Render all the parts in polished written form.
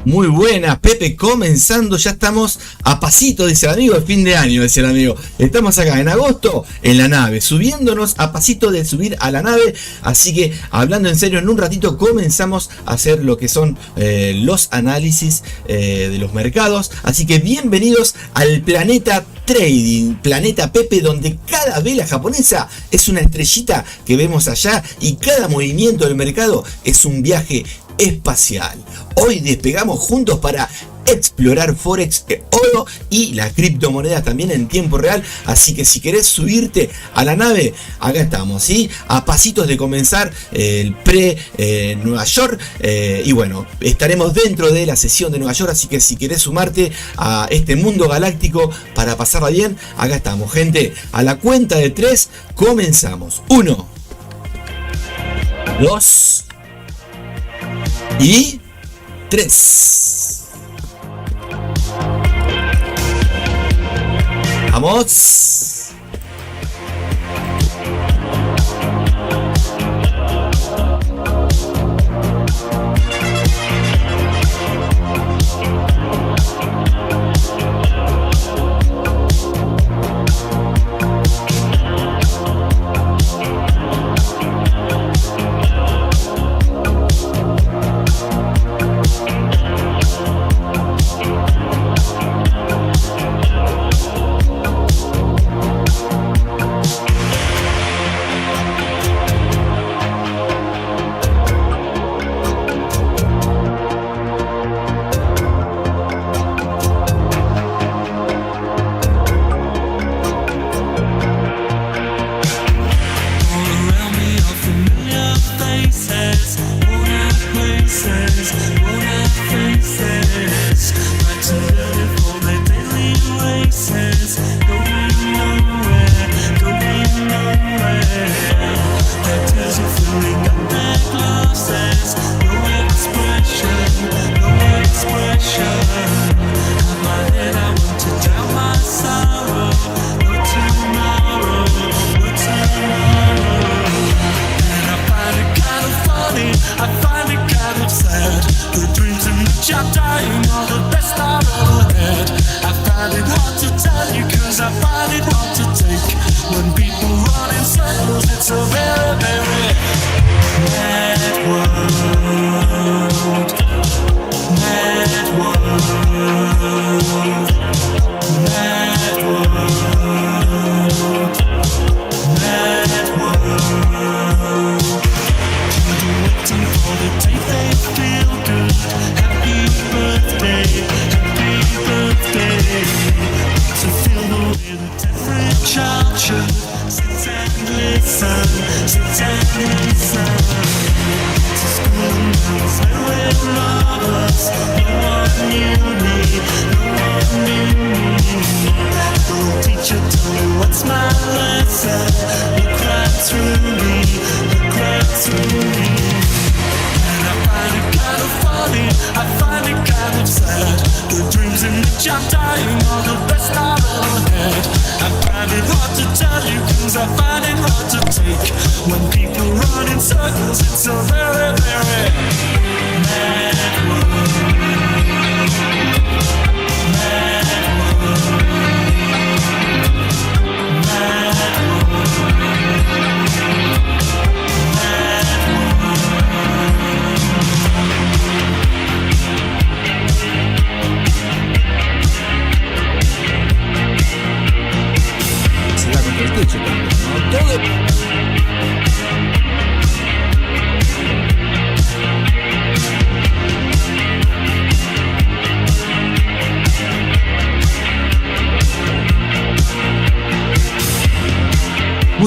Muy buenas, Pepe, comenzando, ya estamos a pasito, dice el amigo, de fin de año, dice el amigo. Estamos acá en agosto, en la nave, subiéndonos a pasito de subir a la nave. Así que, hablando en serio, en un ratito comenzamos a hacer lo que son los análisis de los mercados. Así que bienvenidos al Planeta Trading, Planeta Pepe, donde cada vela japonesa es una estrellita que vemos allá y cada movimiento del mercado es un viaje espacial. Hoy despegamos juntos para explorar Forex, oro y la criptomoneda también en tiempo real. Así que si querés subirte a la nave, acá estamos, ¿sí? A pasitos de comenzar el Nueva York. Y bueno, estaremos dentro de la sesión de Nueva York. Así que si querés sumarte a este mundo galáctico para pasarla bien, acá estamos, gente. A la cuenta de 3 comenzamos. 1, 2 y 3. ¡Vamos!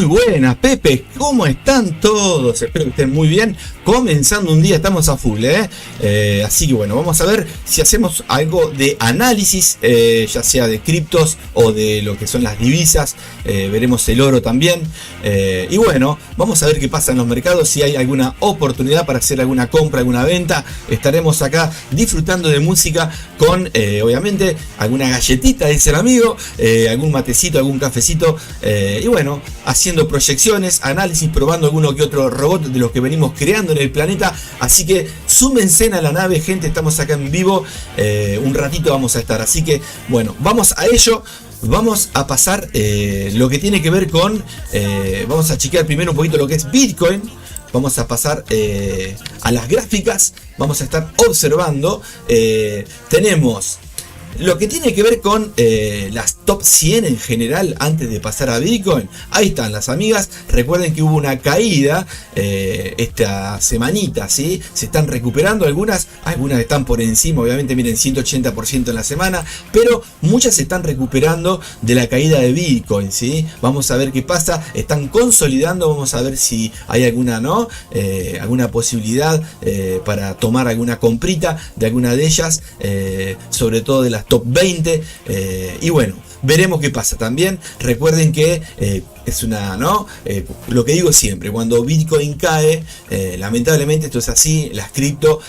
Muy buenas, Pepe, ¿cómo están todos? Espero que estén muy bien. Comenzando un día, estamos a full, así que bueno, vamos a ver si hacemos algo de análisis, ya sea de criptos o de lo que son las divisas. Veremos el oro también. Y bueno, vamos a ver qué pasa en los mercados, si hay alguna oportunidad para hacer alguna compra, alguna venta. Estaremos acá disfrutando de música con, obviamente, alguna galletita, dice el amigo, algún matecito, algún cafecito. Y bueno, haciendo proyecciones, análisis, probando alguno que otro robot de los que venimos creando en el planeta. Así que súmense a la nave, gente, estamos acá en vivo. Un ratito vamos a estar, así que bueno, vamos a ello. Vamos a pasar lo que tiene que ver con, vamos a chequear primero un poquito lo que es Bitcoin. Vamos a pasar a las gráficas, vamos a estar observando, tenemos lo que tiene que ver con las top 100 en general antes de pasar a Bitcoin. Ahí están las amigas. Recuerden que hubo una caída esta semanita, ¿sí? Se están recuperando algunas están por encima, obviamente, miren, 180% en la semana, pero muchas se están recuperando de la caída de Bitcoin, ¿sí? Vamos a ver qué pasa. Están consolidando, vamos a ver si hay alguna, ¿no? Alguna posibilidad para tomar alguna comprita de alguna de ellas, sobre todo de las top 20, y bueno, veremos qué pasa también. Recuerden que es una, ¿no? Lo que digo siempre, cuando Bitcoin cae, lamentablemente esto es así, las cripto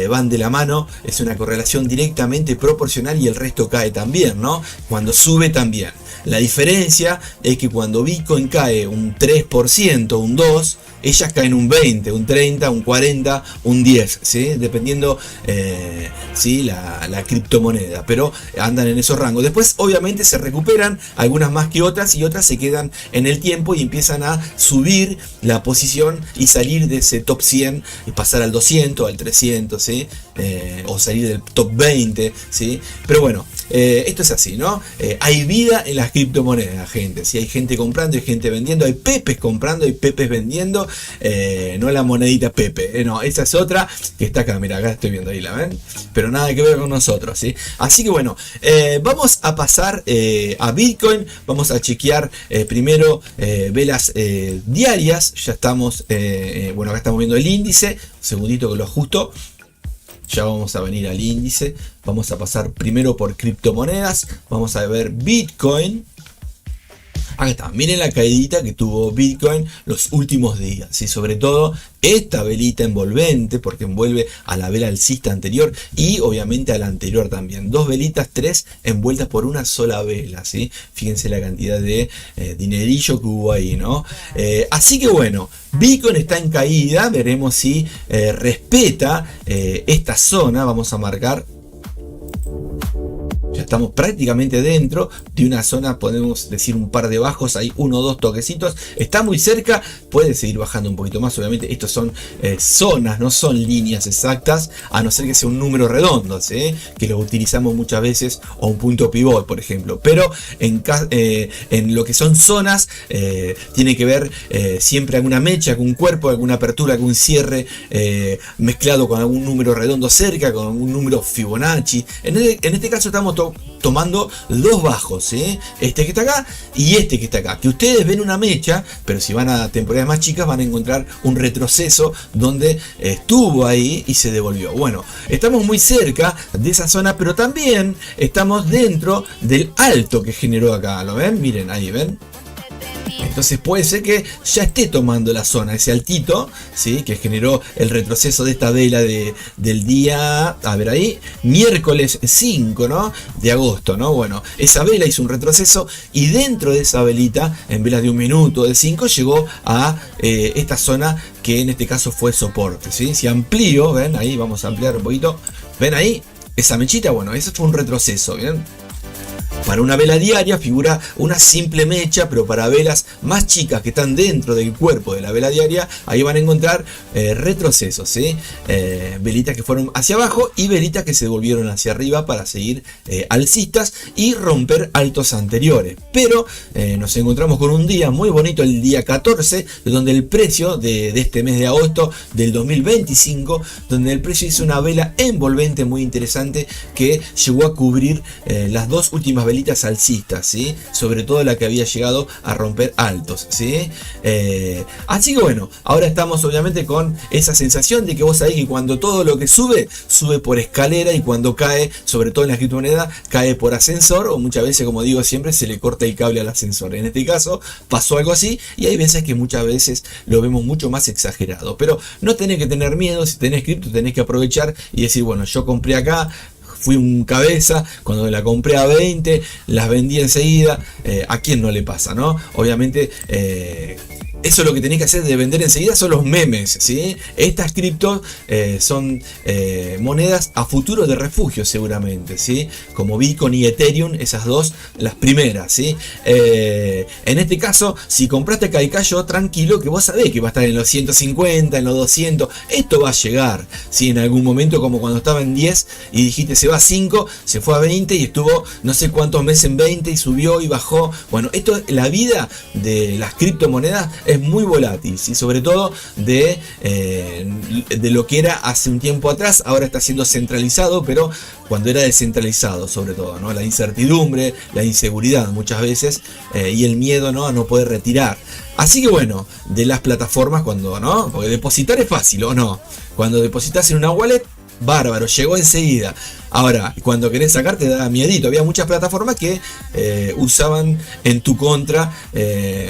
van de la mano, es una correlación directamente proporcional y el resto cae también, ¿no? Cuando sube también. La diferencia es que cuando Bitcoin cae un 3%, un 2%, ellas caen un 20, un 30, un 40, un 10, ¿sí? Dependiendo ¿sí? la criptomoneda, pero andan en esos rangos. Después obviamente se recuperan, algunas más que otras, y otras se quedan en el tiempo y empiezan a subir la posición y salir de ese top 100 y pasar al 200, al 300, ¿sí? O salir del top 20, ¿sí? Pero bueno, esto es así, ¿no? Hay vida en las criptomonedas, gente. Si hay gente comprando, hay gente vendiendo, hay pepes comprando, hay pepes vendiendo. No la monedita Pepe, no, esa es otra que está acá, mira, acá estoy viendo ahí, ¿la ven? Pero nada que ver con nosotros, ¿sí? Así que bueno, vamos a pasar a Bitcoin, vamos a chequear primero velas diarias. Ya estamos, bueno, acá estamos viendo el índice, un segundito que lo ajusto. Ya vamos a venir al índice, vamos a pasar primero por criptomonedas, vamos a ver Bitcoin. Acá está, miren la caidita que tuvo Bitcoin los últimos días, y sobre todo esta velita envolvente, porque envuelve a la vela alcista anterior y obviamente a la anterior también. Dos velitas, tres envueltas por una sola vela, ¿sí? Fíjense la cantidad de dinerillo que hubo ahí, ¿no? Así que bueno, Bitcoin está en caída, veremos si respeta esta zona. Vamos a marcar. Ya estamos prácticamente dentro de una zona, podemos decir un par de bajos, hay uno o dos toquecitos, está muy cerca, puede seguir bajando un poquito más. Obviamente estos son zonas, no son líneas exactas, a no ser que sea un número redondo, ¿sí? Que lo utilizamos muchas veces, o un punto pivot, por ejemplo. Pero en lo que son zonas, tiene que ver siempre alguna mecha, algún cuerpo, alguna apertura, algún cierre, mezclado con algún número redondo cerca, con algún número Fibonacci. En este caso estamos tomando dos bajos, ¿sí? Este que está acá y este que está acá, que ustedes ven una mecha, pero si van a temporadas más chicas van a encontrar un retroceso donde estuvo ahí y se devolvió. Bueno, estamos muy cerca de esa zona, pero también estamos dentro del alto que generó acá, ¿lo ven? Miren, ahí ven. Entonces puede ser que ya esté tomando la zona, ese altito, ¿sí? Que generó el retroceso de esta vela del día, a ver ahí, miércoles 5, ¿no? De agosto, ¿no? Bueno, esa vela hizo un retroceso y dentro de esa velita, en velas de 1 minuto, de 5, llegó a esta zona que en este caso fue soporte, ¿sí? Si amplío, ven ahí, vamos a ampliar un poquito, ven ahí, esa mechita, bueno, eso fue un retroceso, ¿bien? Para una vela diaria figura una simple mecha, pero para velas más chicas que están dentro del cuerpo de la vela diaria, ahí van a encontrar retrocesos, ¿sí? Velitas que fueron hacia abajo y velitas que se volvieron hacia arriba para seguir alcistas y romper altos anteriores. Pero nos encontramos con un día muy bonito, el día 14, donde el precio de este mes de agosto del 2025, donde el precio hizo una vela envolvente muy interesante que llegó a cubrir las dos últimas velas velitas alcistas, ¿sí? Sobre todo la que había llegado a romper altos, ¿sí? Así que bueno, ahora estamos obviamente con esa sensación de que vos sabés que cuando todo lo que sube, sube por escalera, y cuando cae, sobre todo en la criptomoneda, cae por ascensor, o muchas veces, como digo siempre, se le corta el cable al ascensor. En este caso pasó algo así, y hay veces que muchas veces lo vemos mucho más exagerado. Pero no tenés que tener miedo. Si tenés cripto, tenés que aprovechar y decir, bueno, yo compré acá, fui un cabeza, cuando la compré a 20, las vendí enseguida. ¿A quién no le pasa, no? Obviamente, eso es lo que tenés que hacer de vender enseguida, son los memes, ¿sí? Estas criptos son monedas a futuro de refugio seguramente, ¿sí? Como Bitcoin y Ethereum, esas dos, las primeras, ¿sí? En este caso, si compraste acá y cayó, tranquilo, que vos sabés que va a estar en los 150, en los 200, esto va a llegar, ¿sí? En algún momento, como cuando estaba en 10 y dijiste se va a 5, se fue a 20 y estuvo no sé cuántos meses en 20 y subió y bajó. Bueno, esto, la vida de las criptomonedas es muy volátil, ¿sí? Sobre todo de lo que era hace un tiempo atrás. Ahora está siendo centralizado, pero cuando era descentralizado, sobre todo, ¿no? La incertidumbre, la inseguridad muchas veces, y el miedo, ¿no? A no poder retirar. Así que bueno, de las plataformas, cuando, ¿no? Porque depositar es fácil, ¿o no? Cuando depositas en una wallet, bárbaro, llegó enseguida. Ahora, cuando querés sacar te da miedito. Había muchas plataformas que usaban en tu contra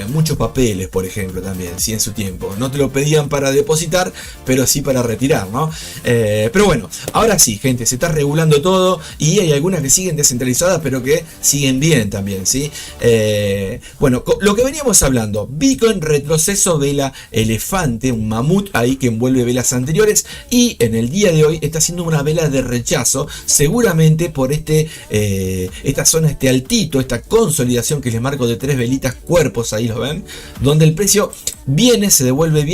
muchos papeles, por ejemplo, también, ¿sí? En su tiempo. No te lo pedían para depositar, pero sí para retirar, ¿no? Pero bueno, ahora sí, gente, se está regulando todo y hay algunas que siguen descentralizadas, pero que siguen bien también, ¿sí? Bueno, lo que veníamos hablando, Bitcoin retroceso, vela elefante, un mamut ahí que envuelve velas anteriores, y en el día de hoy está haciendo una vela de rechazo, seguramente por esta zona, este altito, esta consolidación que les marco de 3 velitas cuerpos, ahí lo ven, donde el precio viene, se devuelve,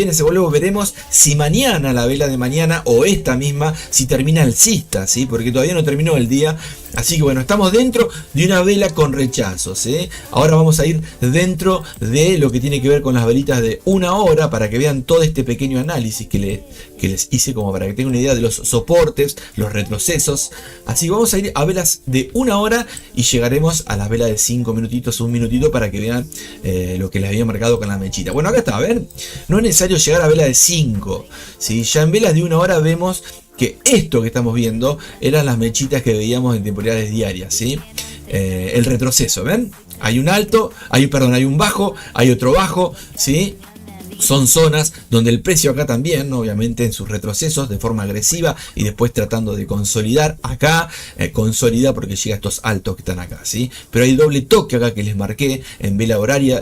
veremos si mañana, la vela de mañana, o esta misma, si termina alcista, ¿sí? Porque todavía no terminó el día. Así que bueno, estamos dentro de una vela con rechazos, ¿eh? Ahora vamos a ir dentro de lo que tiene que ver con las velitas de 1 hora, para que vean todo este pequeño análisis que les hice, como para que tengan una idea de los soportes, los retrocesos. Así que vamos a ir a velas de 1 hora y llegaremos a las velas de 5 minutitos, 1 minutito, para que vean lo que les había marcado con la mechita. Bueno, acá está, ¿ven? No es necesario llegar a vela de 5, ¿sí? Ya en velas de 1 hora vemos que esto que estamos viendo eran las mechitas que veíamos en temporales diarias, ¿sí? El retroceso, ¿ven? Hay un alto, hay un bajo, hay otro bajo, ¿sí? Son zonas donde el precio acá también, ¿no? Obviamente en sus retrocesos de forma agresiva, y después tratando de consolidar acá, consolida porque llega a estos altos que están acá, ¿sí? Pero hay doble toque acá que les marqué en vela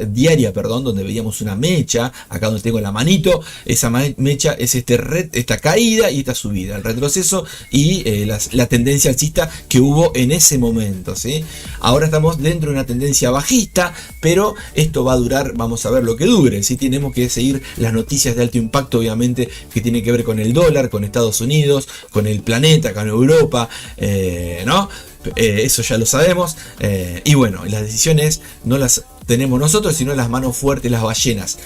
diaria, donde veíamos una mecha, acá donde tengo la manito, esa mecha es esta caída y esta subida, el retroceso y la tendencia alcista que hubo en ese momento, ¿sí? Ahora estamos dentro de una tendencia bajista, pero esto va a durar, vamos a ver lo que dure, ¿sí? Tenemos que seguir las noticias de alto impacto, obviamente, que tiene que ver con el dólar, con Estados Unidos, con el planeta, con Europa, ¿no? Eso ya lo sabemos. Y bueno, las decisiones no las tenemos nosotros, sino las manos fuertes, las ballenas.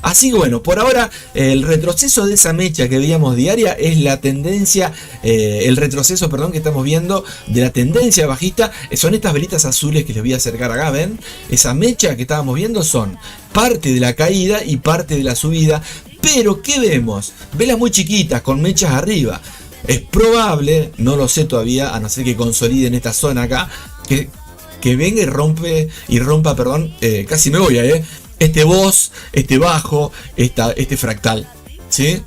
Así que bueno, por ahora el retroceso de esa mecha que veíamos diaria es la tendencia, el retroceso, perdón, que estamos viendo de la tendencia bajista. Son estas velitas azules que les voy a acercar acá, ven. Esa mecha que estábamos viendo son parte de la caída y parte de la subida. Pero ¿qué vemos? Velas muy chiquitas con mechas arriba. Es probable, no lo sé todavía, a no ser que consoliden esta zona acá, que venga y rompa, casi me voy, este voz, este bajo, este fractal, ¿sí?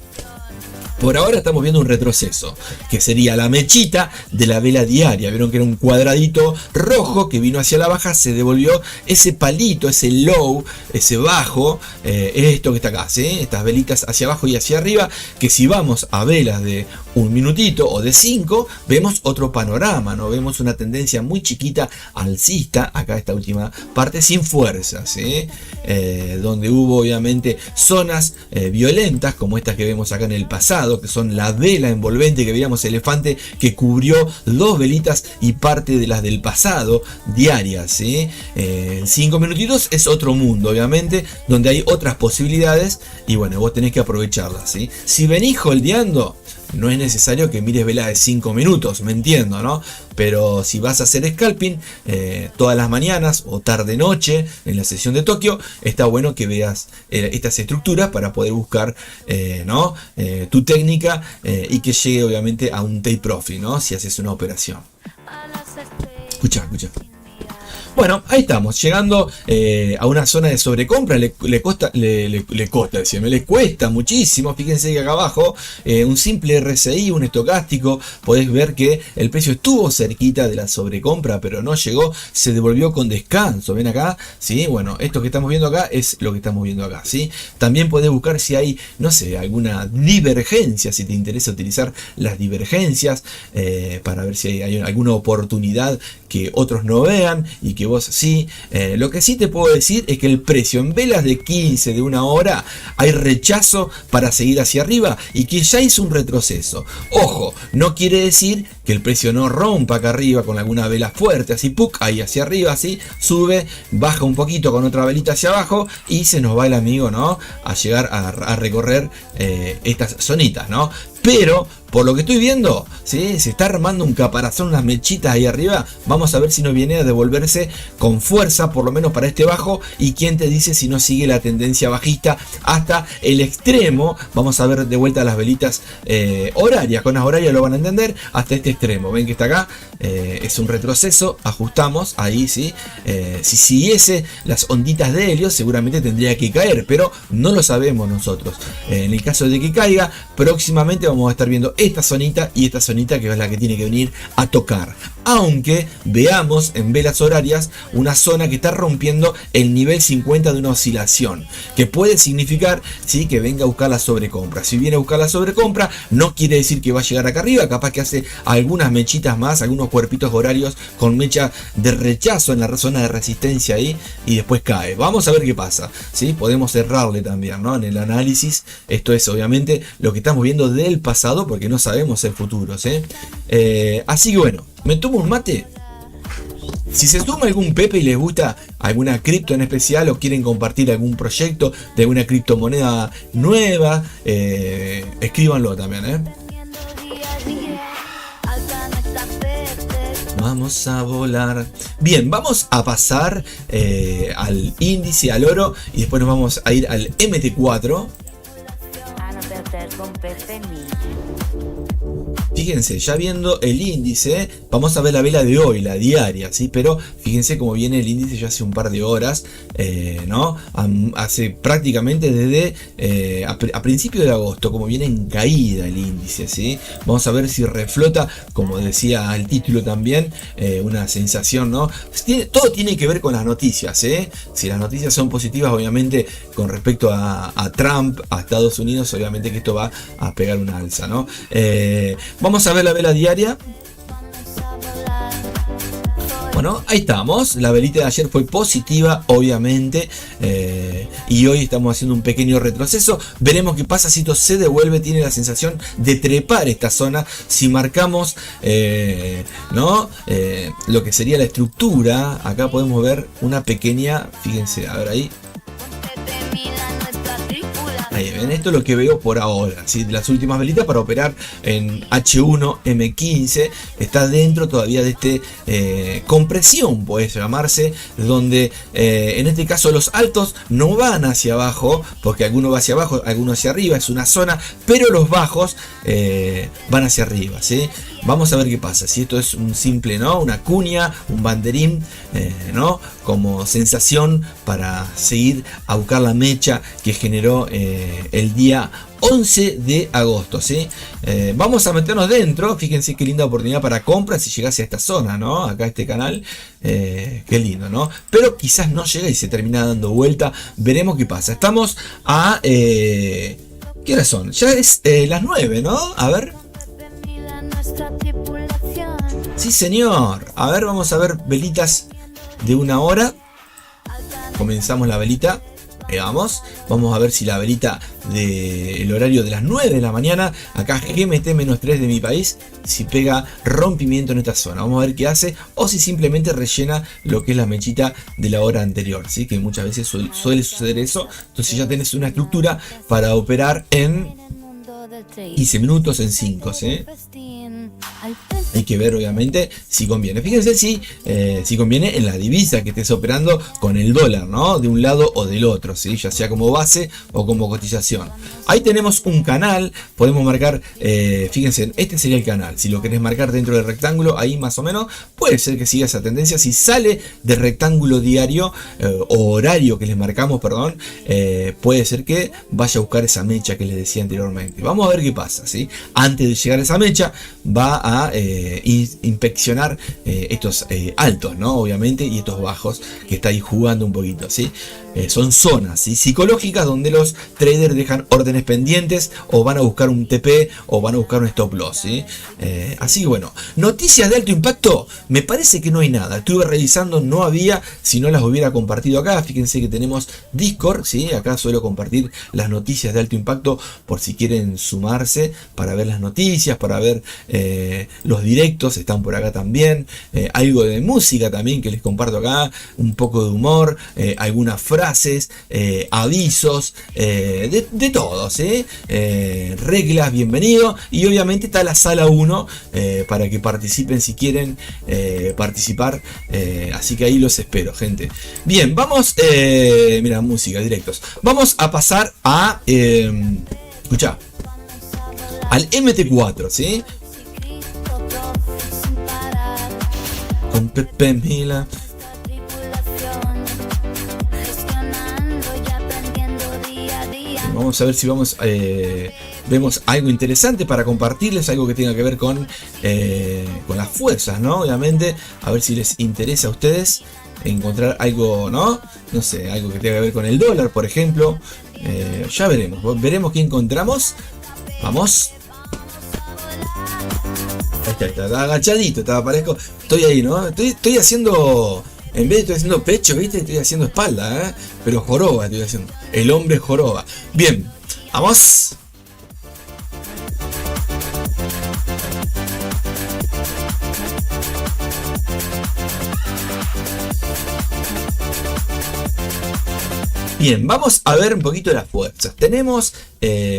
Por ahora estamos viendo un retroceso, que sería la mechita de la vela diaria. Vieron que era un cuadradito rojo que vino hacia la baja, se devolvió ese palito, ese low, ese bajo, esto que está acá, ¿sí? Estas velitas hacia abajo y hacia arriba, que si vamos a velas de 1 minutito o de 5, vemos otro panorama, ¿no? Vemos una tendencia muy chiquita alcista, acá esta última parte, sin fuerza, ¿sí? Donde hubo obviamente zonas violentas, como estas que vemos acá en el pasado, que son la vela envolvente que veíamos elefante, que cubrió 2 velitas y parte de las del pasado diarias, ¿sí? 5 minutitos es otro mundo, obviamente, donde hay otras posibilidades, y bueno, vos tenés que aprovecharlas, ¿sí? Si venís holdeando, no es necesario que mires vela de 5 minutos, me entiendo, ¿no? Pero si vas a hacer scalping todas las mañanas o tarde noche en la sesión de Tokio, está bueno que veas estas estructuras para poder buscar ¿no? Tu técnica y que llegue obviamente a un take profit, ¿no? Si haces una operación. Escucha. Bueno, ahí estamos, llegando a una zona de sobrecompra. Le cuesta muchísimo. Fíjense que acá abajo, un simple RSI, un estocástico, podés ver que el precio estuvo cerquita de la sobrecompra, pero no llegó, se devolvió con descanso. ¿Ven acá? ¿Sí? Bueno, esto que estamos viendo acá es lo que estamos viendo acá, ¿sí? También podés buscar si hay, no sé, alguna divergencia, si te interesa utilizar las divergencias, para ver si hay alguna oportunidad que otros no vean y que vos sí. Lo que sí te puedo decir es que el precio en velas de 15 de una hora hay rechazo para seguir hacia arriba y que ya hizo un retroceso. Ojo, no quiere decir que el precio no rompa acá arriba con alguna vela fuerte, así puc, ahí hacia arriba, así sube, baja un poquito con otra velita hacia abajo y se nos va el amigo, ¿no? A llegar a recorrer estas zonitas, ¿no? Pero por lo que estoy viendo, ¿sí? Se está armando un caparazón, unas mechitas ahí arriba. Vamos a ver si no viene a devolverse con fuerza, por lo menos para este bajo. Y quién te dice si no sigue la tendencia bajista hasta el extremo. Vamos a ver de vuelta las velitas horarias. Con las horarias lo van a entender. Hasta este extremo. Ven que está acá. Es un retroceso. Ajustamos. Ahí sí. Si siguiese las onditas de helio, seguramente tendría que caer. Pero no lo sabemos nosotros. En el caso de que caiga, próximamente vamos a estar viendo esta zonita y esta zonita, que es la que tiene que venir a tocar. Aunque veamos en velas horarias una zona que está rompiendo el nivel 50 de una oscilación, que puede significar, ¿sí?, que venga a buscar la sobrecompra. Si viene a buscar la sobrecompra, no quiere decir que va a llegar acá arriba, capaz que hace algunas mechitas más, algunos cuerpitos horarios con mecha de rechazo en la zona de resistencia ahí y después cae. Vamos a ver qué pasa, ¿sí? Podemos errarle también, ¿no? En el análisis. Esto es obviamente lo que estamos viendo del pasado, porque no sabemos el futuro, ¿sí? Así que bueno, me tomo un mate. Si se suma algún Pepe y les gusta alguna cripto en especial o quieren compartir algún proyecto de alguna criptomoneda nueva, escríbanlo también, ¿eh? Vamos a volar. Bien, vamos a pasar al índice, al oro, y después nos vamos a ir al MT4. Fíjense, ya viendo el índice, vamos a ver la vela de hoy, la diaria, ¿sí? Pero fíjense cómo viene el índice ya hace un par de horas, ¿no? Hace prácticamente desde a principios de agosto, como viene en caída el índice, ¿sí? Vamos a ver si reflota, como decía el título también, una sensación, ¿no? Todo tiene que ver con las noticias, ¿eh? Si las noticias son positivas, obviamente, con respecto a Trump, a Estados Unidos, obviamente que esto va a pegar una alza, ¿no? Vamos a ver la vela diaria. Bueno, ahí estamos. La velita de ayer fue positiva, obviamente. Y hoy estamos haciendo un pequeño retroceso. Veremos qué pasa si esto se devuelve. Tiene la sensación de trepar esta zona. Si marcamos ¿no? Lo que sería la estructura. Acá podemos ver una pequeña. Fíjense, a ver ahí. Ahí ven, esto es lo que veo por ahora, ¿sí? De las últimas velitas para operar en H1 M15. Está dentro todavía de este compresión, puede llamarse, donde en este caso los altos no van hacia abajo, porque alguno va hacia abajo, alguno hacia arriba, es una zona, pero los bajos van hacia arriba, ¿sí? Vamos a ver qué pasa, si esto es un simple, ¿no? Una cuña, un banderín, ¿no? Como sensación para seguir a buscar la mecha que generó el día 11 de agosto, ¿sí? Vamos a meternos dentro. Fíjense qué linda oportunidad para compra si llegase a esta zona, ¿no? Acá a este canal. Qué lindo, ¿no? Pero quizás no llega y se termina dando vuelta. Veremos qué pasa. Estamos a... ¿qué horas son? Ya es las 9, ¿no? A ver. Sí, señor. A ver, vamos a ver velitas de una hora. Comenzamos la velita. Vamos a ver si la velita del horario de las 9 de la mañana, acá GMT-3 de mi país, si pega rompimiento en esta zona. Vamos a ver qué hace, o si simplemente rellena lo que es la mechita de la hora anterior, ¿sí? Que muchas veces suele suceder eso. Entonces ya tenés una estructura para operar en 15 minutos en 5, ¿sí? Hay que ver obviamente si conviene. Fíjense si conviene en la divisa que estés operando con el dólar, ¿no? De un lado o del otro, ¿sí? Ya sea como base o como cotización. Ahí tenemos un canal, podemos marcar, fíjense, este sería el canal. Si lo querés marcar dentro del rectángulo, ahí más o menos, puede ser que siga esa tendencia. Si sale del rectángulo diario o horario que les marcamos, perdón, puede ser que vaya a buscar esa mecha que les decía anteriormente. Vamos a ver qué pasa, ¿sí? Antes de llegar a esa mecha, va a inspeccionar estos altos, ¿no? Obviamente, y estos bajos que está ahí jugando un poquito, ¿sí? Son zonas, ¿sí? Psicológicas donde los traders dejan órdenes pendientes o van a buscar un TP o van a buscar un stop loss, ¿sí? Así que bueno, noticias de alto impacto, me parece que no hay nada. Estuve revisando, no había, si no las hubiera compartido acá. Fíjense que tenemos Discord, ¿sí? Acá suelo compartir las noticias de alto impacto por si quieren sumarse para ver las noticias, para ver los directos, están por acá también. Algo de música también que les comparto acá, un poco de humor, algunas frases, avisos, de todos, reglas, bienvenido. Y obviamente está la sala 1 para que participen si quieren participar, así que ahí los espero, gente. Bien, vamos, mira, música, directos. Vamos a pasar a escuchá, al MT4, ¿sí? Con Pepe Mila. Vamos a ver si vemos algo interesante para compartirles, algo que tenga que ver con las fuerzas, ¿no? Obviamente, a ver si les interesa a ustedes encontrar algo, ¿no? No sé, algo que tenga que ver con el dólar, por ejemplo. Ya veremos qué encontramos. Vamos. Ahí está, agachadito, parezco. Estoy ahí, ¿no? Estoy haciendo. En vez de estoy haciendo pecho, ¿viste? Estoy haciendo espalda, ¿eh? Pero joroba estoy haciendo. El hombre joroba. Bien, vamos. Bien, vamos a ver un poquito de las fuerzas. Tenemos,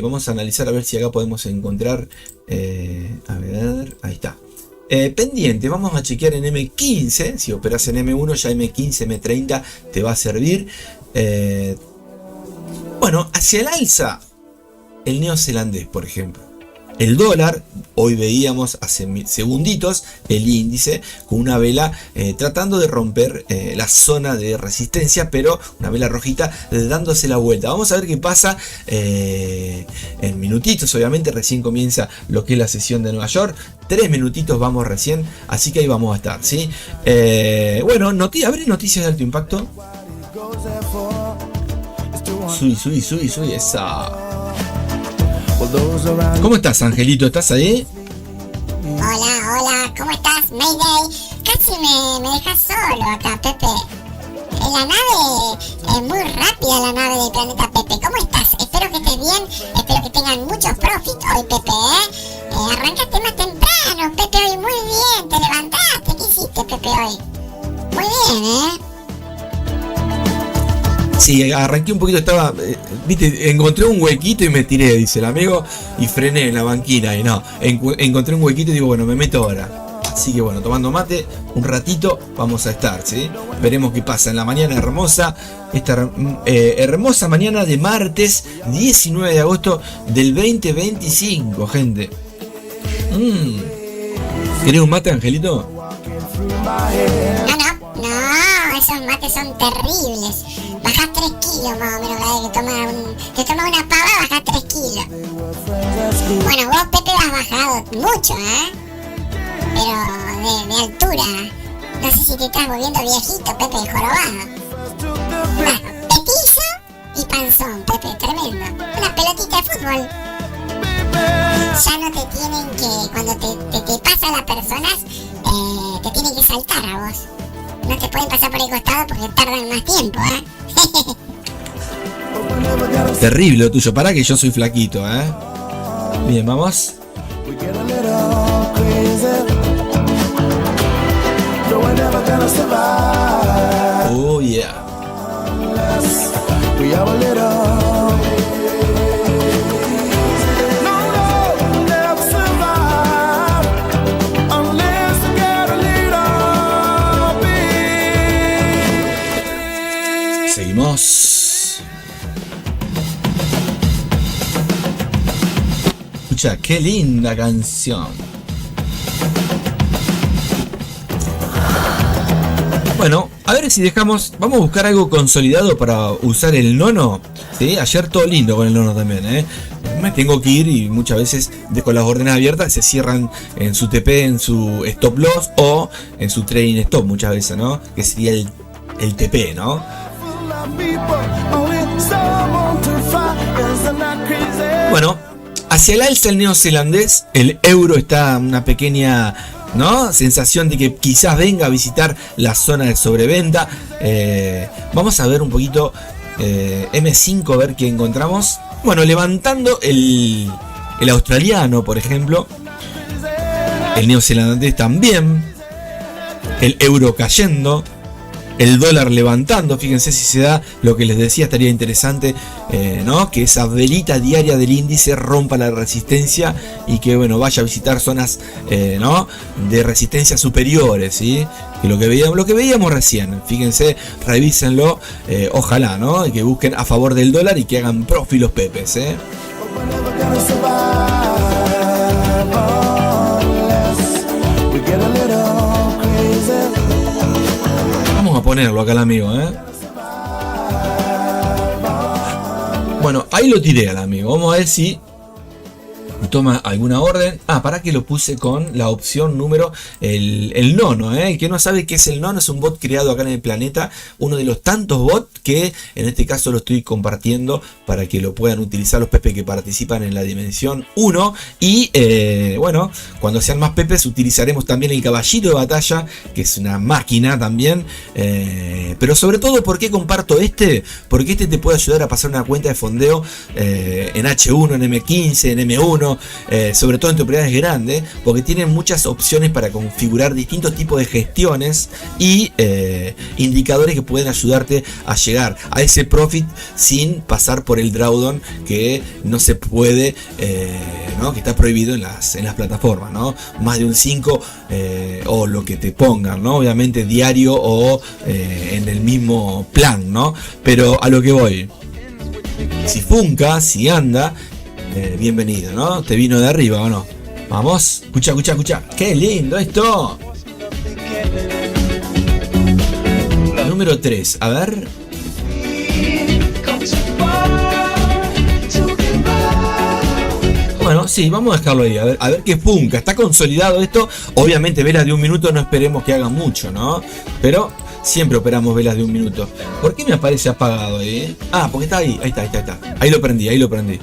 vamos a analizar a ver si acá podemos encontrar, a ver, ahí está. Pendiente, vamos a chequear en M15, si operas en M1 ya M15, M30 te va a servir. Bueno, hacia el alza, el neozelandés, por ejemplo. El dólar, hoy veíamos hace segunditos el índice con una vela tratando de romper la zona de resistencia, pero una vela rojita dándose la vuelta. Vamos a ver qué pasa en minutitos. Obviamente recién comienza lo que es la sesión de Nueva York. 3 minutitos vamos recién, así que ahí vamos a estar, ¿sí? Bueno, ¿habré noticias de alto impacto? Subí, esa. ¿Cómo estás, Angelito? ¿Estás ahí? Hola, ¿cómo estás? Mayday. Casi me dejas solo acá, Pepe. La nave es muy rápida, la nave del planeta Pepe. ¿Cómo estás? Espero que estés bien, espero que tengan muchos profit hoy, Pepe, arrancaste más temprano, Pepe, hoy muy bien, te levantaste. ¿Qué hiciste, Pepe, hoy? Muy bien, Sí, arranqué un poquito, viste, encontré un huequito y me tiré, dice el amigo, y frené en la banquina y no, encontré un huequito y digo, bueno, me meto ahora. Así que bueno, tomando mate, un ratito vamos a estar, ¿sí? Veremos qué pasa en la mañana hermosa, esta hermosa mañana de martes 19 de agosto del 2025, gente. ¿Querés un mate, Angelito? No, esos mates son terribles. Bajás 3 kilos más o menos cada vez que te tomas una pava, bajás 3 kilos. Bueno, vos, Pepe, has bajado mucho, pero de altura. No sé si te estás volviendo viejito, Pepe, jorobado. Bueno, petizo y panzón, Pepe, tremendo. Una pelotita de fútbol. Ya no te tienen que, cuando te pasan las personas, te tienen que saltar a vos. No te pueden pasar por el costado porque tardan más tiempo, Terrible lo tuyo, pará que yo soy flaquito, Bien, vamos. Oh yeah. Vamos. Escucha, qué linda canción. Bueno, a ver si dejamos. Vamos a buscar algo consolidado para usar el nono. ¿Sí? Ayer todo lindo con el nono también, ¿eh? Me tengo que ir y muchas veces con las órdenes abiertas se cierran en su TP, en su stop loss o en su trading stop muchas veces, ¿no? Que sería el TP, ¿no? Bueno, hacia el alza el neozelandés, el euro está una pequeña, ¿no?, sensación de que quizás venga a visitar la zona de sobreventa. Vamos a ver un poquito M5, a ver qué encontramos. Bueno, levantando el australiano, por ejemplo, el neozelandés también, el euro cayendo, el dólar levantando. Fíjense si se da lo que les decía, estaría interesante, ¿no?, que esa velita diaria del índice rompa la resistencia y que, bueno, vaya a visitar zonas, ¿no?, de resistencia superiores, ¿sí? Que lo que veíamos recién. Fíjense, revísenlo, ojalá, ¿no?, que busquen a favor del dólar y que hagan profit los pepes, ¿eh? Vamos a ponerlo acá el amigo, ¿eh? Bueno, ahí lo tiré al amigo. Vamos a ver si toma alguna orden. Para que lo puse con la opción número el nono, ¿eh? El que no sabe qué es el nono, es un bot creado acá en el planeta, uno de los tantos bots que en este caso lo estoy compartiendo para que lo puedan utilizar los pepes que participan en la dimensión 1. Y bueno, cuando sean más pepes utilizaremos también el caballito de batalla, que es una máquina también, pero sobre todo, ¿por qué comparto este? Porque este te puede ayudar a pasar una cuenta de fondeo en H1, en M15, en M1, sobre todo en propiedades grandes, porque tienen muchas opciones para configurar distintos tipos de gestiones y indicadores que pueden ayudarte a llegar a ese profit sin pasar por el drawdown, que no se puede, ¿no?, que está prohibido en las plataformas, ¿no? Más de un 5 o lo que te pongan, ¿no? Obviamente diario o en el mismo plan, ¿no? Pero a lo que voy, si funca, si anda, bienvenido, ¿no? Te vino de arriba, ¿o no? Vamos, escucha. ¡Qué lindo esto! Número 3, a ver. Bueno, sí, vamos a dejarlo ahí, a ver qué funca. Está consolidado esto. Obviamente velas de un minuto no esperemos que hagan mucho, ¿no? Pero siempre operamos velas de un minuto. ¿Por qué me aparece apagado ahí? Porque está ahí. Ahí está. Ahí lo prendí.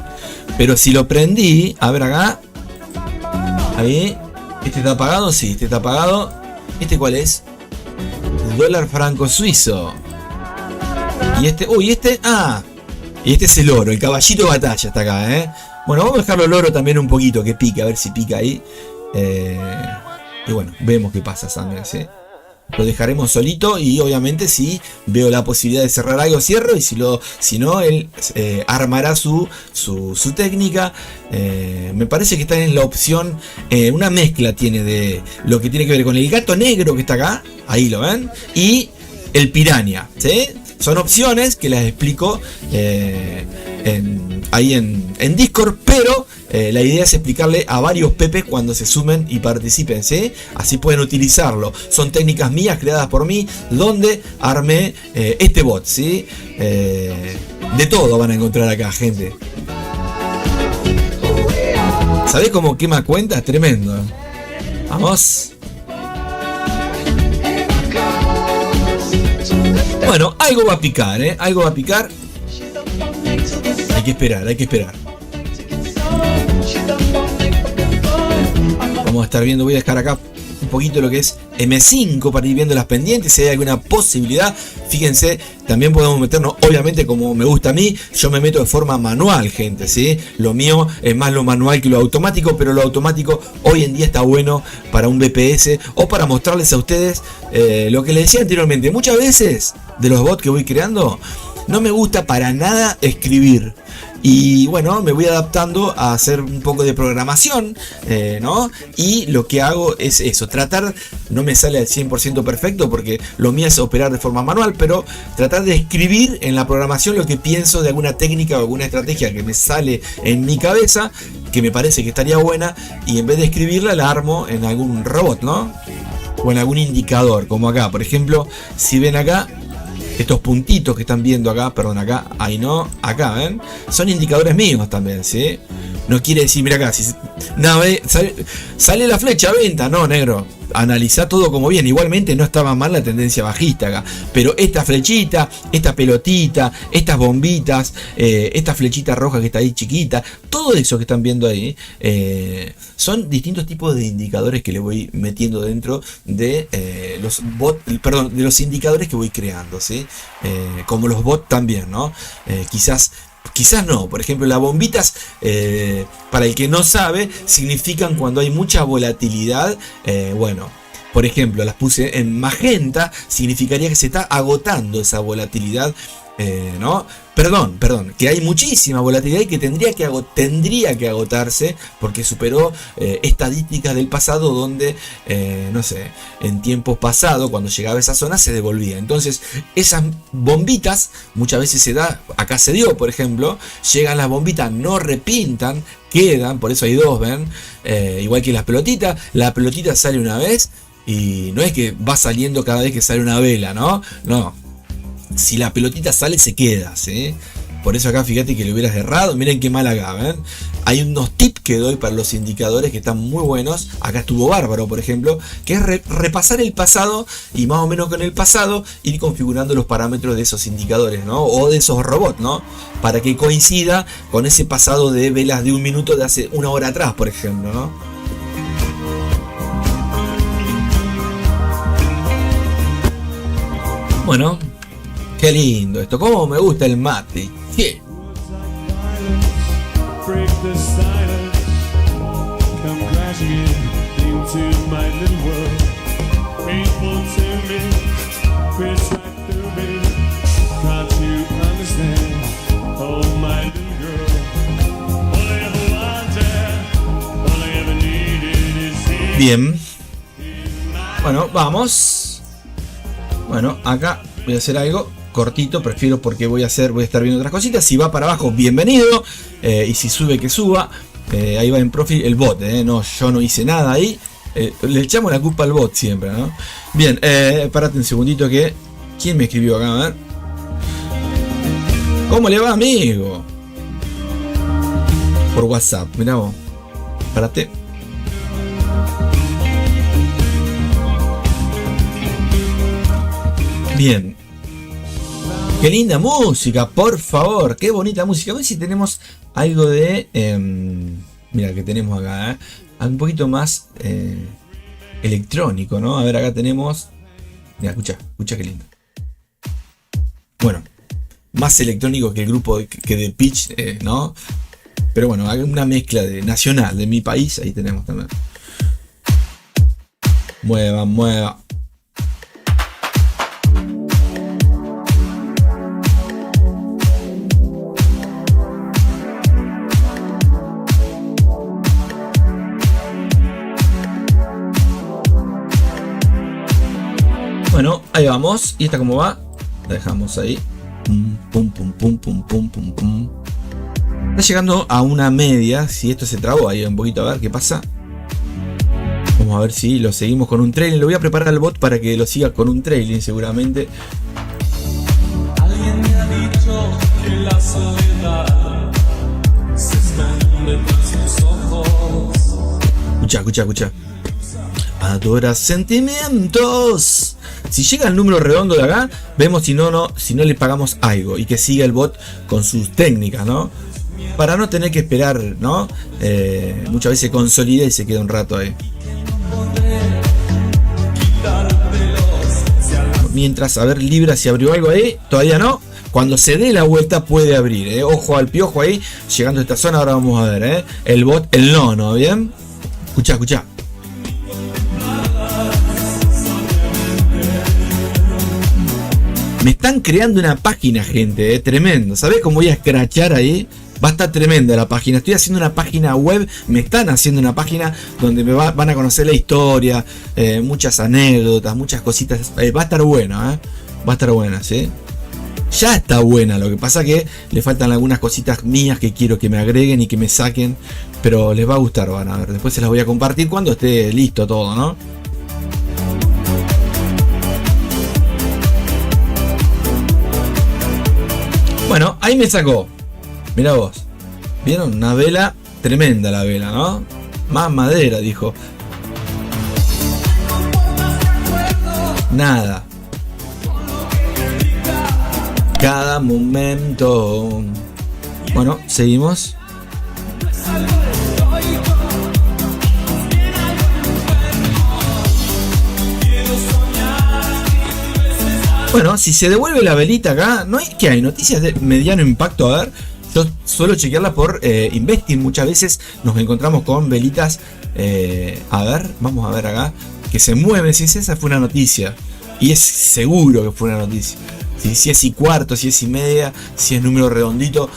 Pero si lo prendí, a ver acá. Ahí. ¿Este está apagado? Sí, este está apagado. ¿Este cuál es? El dólar franco suizo. Y este. Y este es el oro, el caballito de batalla está acá, ¿eh? Bueno, vamos a dejarlo el oro también un poquito, que pique, a ver si pica ahí. Y bueno, vemos qué pasa, Sandra, ¿sí? Lo dejaremos solito y obviamente si veo la posibilidad de cerrar algo, cierro, y si no, él armará su técnica. Me parece que está en la opción, una mezcla tiene de lo que tiene que ver con el gato negro que está acá, ahí lo ven, y el piranha, ¿sí? Son opciones que las explico ahí en Discord, pero la idea es explicarle a varios pepes cuando se sumen y participen, ¿sí? Así pueden utilizarlo. Son técnicas mías creadas por mí, donde armé este bot, ¿sí? De todo van a encontrar acá, gente. ¿Sabés cómo quema cuentas? Tremendo. Vamos. Bueno, algo va a picar, ¿eh? Algo va a picar. Hay que esperar. Vamos a estar viendo, voy a dejar acá un poquito lo que es M5 para ir viendo las pendientes, si hay alguna posibilidad. Fíjense, también podemos meternos, obviamente, como me gusta a mí, yo me meto de forma manual, gente, ¿sí? Lo mío es más lo manual que lo automático, pero lo automático hoy en día está bueno para un BPS o para mostrarles a ustedes lo que les decía anteriormente. Muchas veces de los bots que voy creando, no me gusta para nada escribir. Y bueno, me voy adaptando a hacer un poco de programación, ¿no? Y lo que hago es eso, tratar, no me sale al 100% perfecto porque lo mío es operar de forma manual, pero tratar de escribir en la programación lo que pienso de alguna técnica o alguna estrategia que me sale en mi cabeza, que me parece que estaría buena, y en vez de escribirla la armo en algún robot, ¿no? O en algún indicador, como acá, por ejemplo, si ven acá, estos puntitos que están viendo acá, perdón, acá, ahí no, acá, ¿ven? Son indicadores míos también, ¿sí? No quiere decir, mira acá, si sale la flecha a venta, no, negro. Analizá todo como bien. Igualmente no estaba mal la tendencia bajista acá, pero esta flechita, esta pelotita, estas bombitas, esta flechita roja que está ahí chiquita, todo eso que están viendo ahí, son distintos tipos de indicadores que le voy metiendo dentro de los bots, perdón, de los indicadores que voy creando, ¿sí? Como los bots también, ¿no? Quizás no, por ejemplo, las bombitas, para el que no sabe, significan cuando hay mucha volatilidad. Bueno, por ejemplo, las puse en magenta, significaría que se está agotando esa volatilidad, ¿no? Perdón, que hay muchísima volatilidad y que tendría que agotarse porque superó estadísticas del pasado donde, no sé, en tiempos pasados, cuando llegaba a esa zona se devolvía. Entonces, esas bombitas muchas veces se da, acá se dio, por ejemplo, llegan las bombitas, no repintan, quedan, por eso hay dos, ¿ven? Igual que las pelotitas, la pelotita sale una vez y no es que va saliendo cada vez que sale una vela, ¿no? No. Si la pelotita sale, se queda, ¿sí? Por eso acá fíjate que le hubieras errado. Miren qué mal acá, ¿ven? Hay unos tips que doy para los indicadores que están muy buenos. Acá estuvo bárbaro, por ejemplo, que es repasar el pasado y más o menos con el pasado ir configurando los parámetros de esos indicadores, ¿no? O de esos robots, ¿no? Para que coincida con ese pasado de velas de un minuto de hace una hora atrás, por ejemplo, ¿no? Bueno, qué lindo esto, cómo me gusta el mate. Sí. Bien. Bueno, vamos. Bueno, acá voy a hacer algo cortito, prefiero porque voy a estar viendo otras cositas. Si va para abajo, bienvenido. Y si sube, que suba. Ahí va en profil el bot, no, yo no hice nada ahí. Le echamos la culpa al bot siempre, ¿no? Bien, párate un segundito que... ¿Quién me escribió acá? A ver. ¿Cómo le va, amigo? Por WhatsApp, mirá vos. Párate. Bien. Qué linda música, por favor. Qué bonita música. A ver si tenemos algo de... mira, que tenemos acá. Un poquito más electrónico, ¿no? A ver, acá tenemos... Mira, escucha qué lindo. Bueno, más electrónico que el grupo que de Pitch, ¿no? Pero bueno, hay una mezcla de nacional de mi país. Ahí tenemos también. Mueva. Bueno, ahí vamos. ¿Y esta cómo va? La dejamos ahí. Pum. Está llegando a una media. Si esto se trabó ahí un poquito, a ver qué pasa. Vamos a ver si lo seguimos con un trailing. Lo voy a preparar al bot para que lo siga con un trailing seguramente. Alguien me ha dicho que la soledad se esconde tras sus ojos. Escucha. Adora sentimientos. Si llega el número redondo de acá, vemos si no le pagamos algo y que siga el bot con sus técnicas, ¿no? Para no tener que esperar, ¿no? Muchas veces consolida y se queda un rato ahí. Mientras, a ver, Libra si abrió algo ahí, todavía no. Cuando se dé la vuelta puede abrir, ¿eh? Ojo al piojo ahí, llegando a esta zona, ahora vamos a ver, ¿eh? El bot, el nono, ¿bien? Escucha. Me están creando una página, gente, tremendo. ¿Sabés cómo voy a escrachar ahí? Va a estar tremenda la página. Estoy haciendo una página web, me están haciendo una página donde van a conocer la historia, muchas anécdotas, muchas cositas. Va a estar buena, va a estar buena, ¿sí? Ya está buena, lo que pasa que le faltan algunas cositas mías que quiero que me agreguen y que me saquen, pero les va a gustar, van a ver. Después se las voy a compartir cuando esté listo todo, ¿no? Bueno, ahí me sacó. Mirá vos. ¿Vieron? Una vela, tremenda la vela, ¿no? Más madera, dijo. Nada. Cada momento. Bueno, seguimos. Bueno, si se devuelve la velita acá, ¿no hay que hay noticias de mediano impacto? A ver, yo suelo chequearla por Investing. Muchas veces nos encontramos con velitas. A ver, vamos a ver acá. Que se mueven. Si esa fue una noticia. Y es seguro que fue una noticia. Si es y cuarto, si es y media, si es número redondito,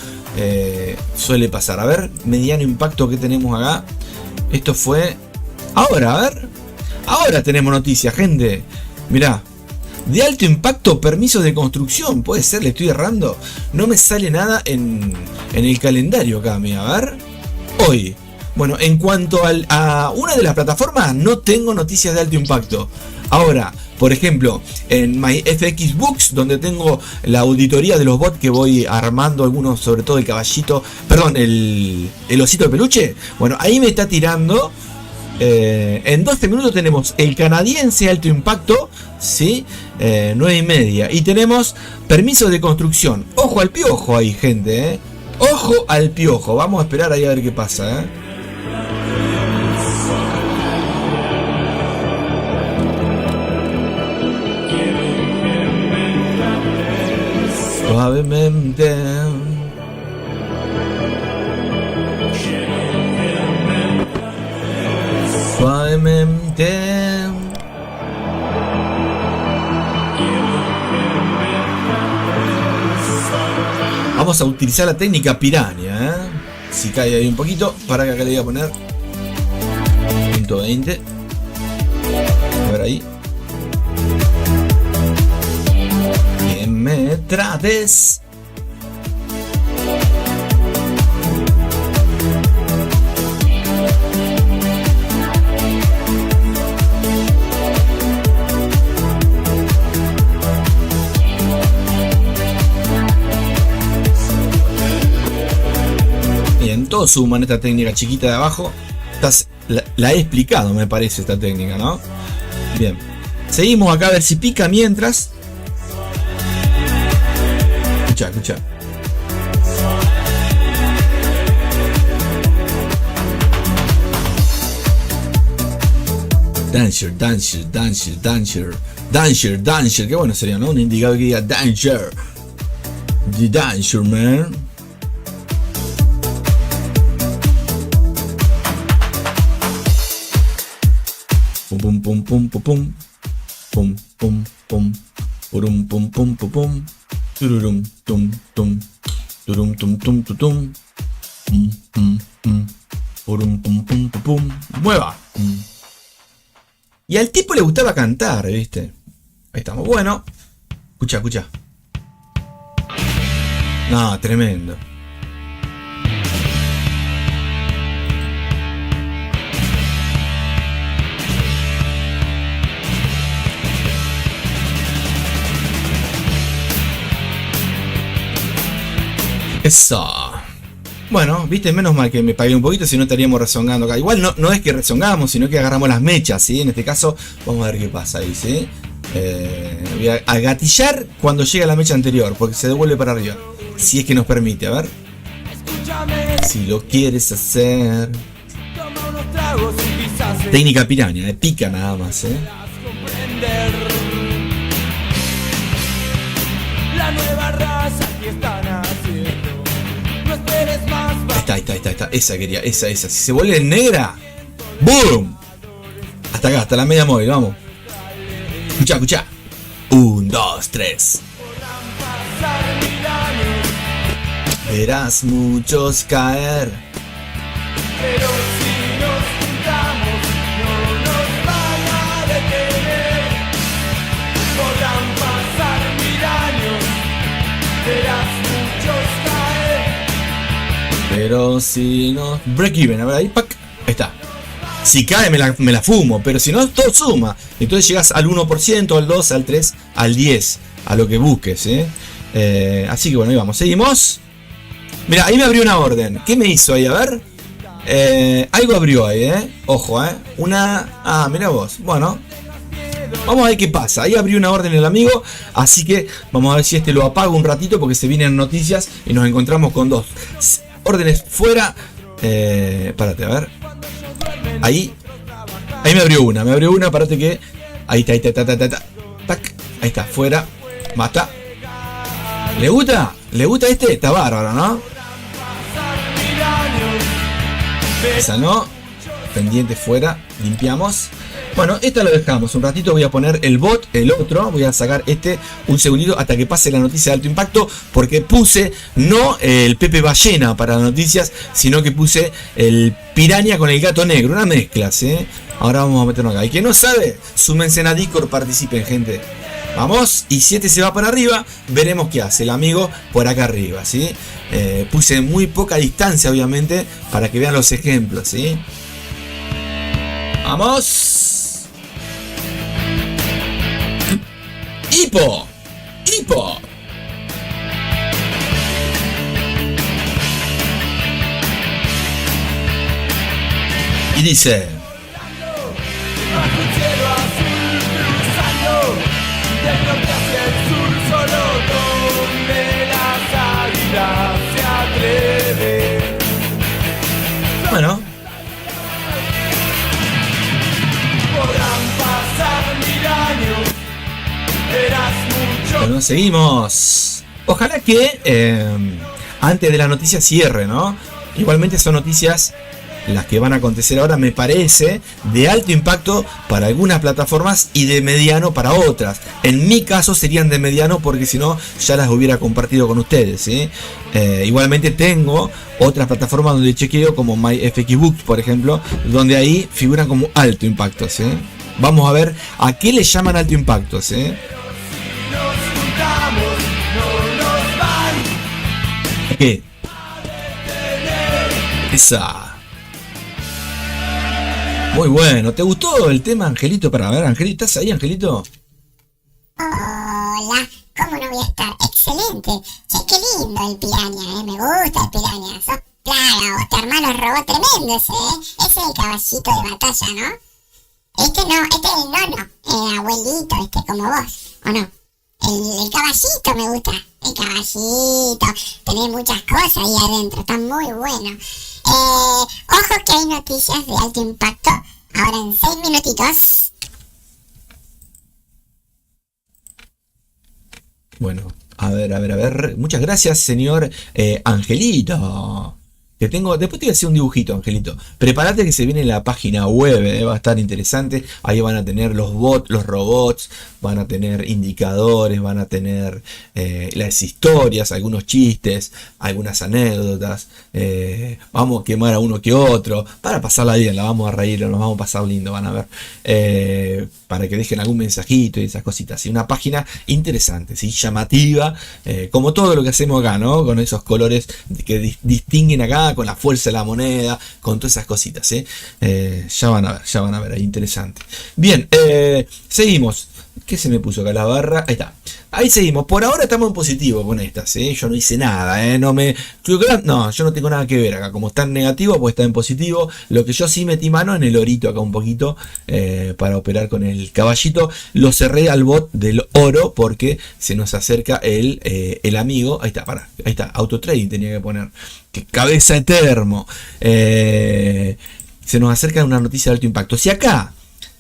suele pasar. A ver, mediano impacto que tenemos acá. Esto fue... Ahora, a ver. Ahora tenemos noticias, gente. Mirá. De alto impacto, permisos de construcción. Puede ser, le estoy errando. No me sale nada en el calendario acá, mira, a ver. Hoy. Bueno, en cuanto a una de las plataformas, no tengo noticias de alto impacto. Ahora, por ejemplo, en MyFX Books, donde tengo la auditoría de los bots que voy armando, algunos, sobre todo el caballito, perdón, el osito de peluche. Bueno, ahí me está tirando. En 12 minutos tenemos el canadiense alto impacto, ¿sí? 9:30. Y tenemos permisos de construcción. Ojo al piojo ahí, gente, Ojo al piojo. Vamos a esperar ahí a ver qué pasa, Suavemente. Suavemente. Vamos a utilizar la técnica piraña, Si cae ahí un poquito, para que acá le voy a poner 120. A ver ahí. Que me trates. Todos suman esta técnica chiquita de abajo. La he explicado, me parece, esta técnica, ¿no? Bien. Seguimos acá a ver si pica mientras. Escucha, escucha. Danger, danger, danger, danger. Danger, danger. Qué bueno sería, ¿no? Un indicador que diga danger. The danger, man. Pum pum pum pum pum pum pum pum purum pum pum pum pum tururum tum tum turum tum tum tum purum pum pum pum mueva. Y al tipo le gustaba cantar, ¿viste? Ahí estamos. Bueno, escucha, escucha. No, tremendo. Eso. Bueno, viste, menos mal que me pagué un poquito, si no estaríamos rezongando acá. Igual no es que rezongamos, sino que agarramos las mechas, ¿sí? En este caso, vamos a ver qué pasa ahí, ¿sí? Voy a gatillar cuando llega la mecha anterior, porque se devuelve para arriba. Si es que nos permite, a ver. Si lo quieres hacer. Técnica piraña, pica nada más, La nueva raza que están haciendo. No esperes más. Ahí está. Esa quería, esa. Si se vuelve negra, ¡boom! Hasta acá, hasta la media móvil, vamos. Escucha. 1, 2, 3. verás muchos caer. Pero si nos juntamos, no nos van a detener. Podrán pasar 1000 años, verás muchos caer. Pero si no... Break even, a ver ahí, pack. Ahí está. Si cae me la fumo, pero si no, todo suma. Entonces llegas al 1%, al 2, al 3, al 10, a lo que busques, así que bueno, ahí vamos. Seguimos. Mira, ahí me abrió una orden. ¿Qué me hizo ahí? A ver. Algo abrió ahí, Ojo, una... mira vos. Bueno. Vamos a ver qué pasa. Ahí abrió una orden el amigo. Así que vamos a ver si lo apago un ratito, porque se vienen noticias y nos encontramos con 2 órdenes fuera. Párate, a ver. Ahí me abrió una, parate que. Ahí está, tac, ahí está, fuera. Mata. ¿Le gusta? ¿Le gusta este? Está bárbaro, ¿no? Esa no. Pendiente fuera. Limpiamos. Bueno, esta lo dejamos. Un ratito voy a poner el bot, el otro. Voy a sacar un segundito hasta que pase la noticia de alto impacto. Porque puse no el Pepe Ballena para las noticias, sino que puse el Piraña con el gato negro. Una mezcla, ¿sí? Ahora vamos a meternos acá. Y que no sabe, súmense a Discord, participen, gente. Vamos, y si se va para arriba, veremos qué hace el amigo por acá arriba, ¿sí? Puse muy poca distancia, obviamente, para que vean los ejemplos, ¿sí? ¡Vamos! ¡Hipo! ¡Hipo! Y dice... Bajo el cielo azul cruzando, del norte hacia el sur, solo donde las águilas se atreven. Bueno. Podrán pasar 1000 años, verás mucho. Bueno, seguimos. Ojalá que antes de la noticia cierre, ¿no? Igualmente son noticias las que van a acontecer ahora, me parece, de alto impacto para algunas plataformas y de mediano para otras. En mi caso serían de mediano, porque si no ya las hubiera compartido con ustedes, ¿sí? Igualmente tengo otras plataformas donde chequeo, como MyFXBooks, por ejemplo, donde ahí figuran como alto impacto, ¿sí? Vamos a ver a qué le llaman alto impacto, ¿sí? Nos juntamos, no nos van ¿Qué? Esa. Muy bueno. ¿Te gustó el tema, Angelito? Para ver, Angelito, ¿estás ahí, Angelito? Hola, ¿cómo no voy a estar? Excelente. Che, qué lindo el Piraña, me gusta el Piraña. Sos plaga, vos, te armás los robots tremendos, Ese es el caballito de batalla, ¿no? Este no, este es el nono, el abuelito, como vos, ¿o no? El caballito me gusta, el caballito. Tenés muchas cosas ahí adentro, está muy bueno. Ojo que hay noticias de alto impacto. Ahora en 6 minutitos. Bueno, a ver. Muchas gracias, señor Angelito. Que tengo, después te voy a hacer un dibujito, Angelito. Prepárate que se viene la página web, va a estar interesante. Ahí van a tener los bots, los robots, van a tener indicadores, van a tener las historias, algunos chistes, algunas anécdotas. Vamos a quemar a uno que otro, para pasarla bien, la vamos a reír, nos vamos a pasar lindo, van a ver. Para que dejen algún mensajito y esas cositas. Y una página interesante, ¿sí? Llamativa, como todo lo que hacemos acá, ¿no? Con esos colores que distinguen acá, con la fuerza de la moneda, con todas esas cositas, ya van a ver, ahí interesante. Bien, seguimos. ¿Qué se me puso acá la barra? Ahí está. Ahí seguimos. Por ahora estamos en positivo con estas, Yo no hice nada, yo no tengo nada que ver acá. Como está en negativo, pues está en positivo. Lo que yo sí metí mano en el orito acá un poquito, para operar con el caballito. Lo cerré al bot del oro porque se nos acerca el amigo. Ahí está, ahí está. Auto trading tenía que poner. ¡Qué cabeza de termo! Se nos acerca una noticia de alto impacto. Si acá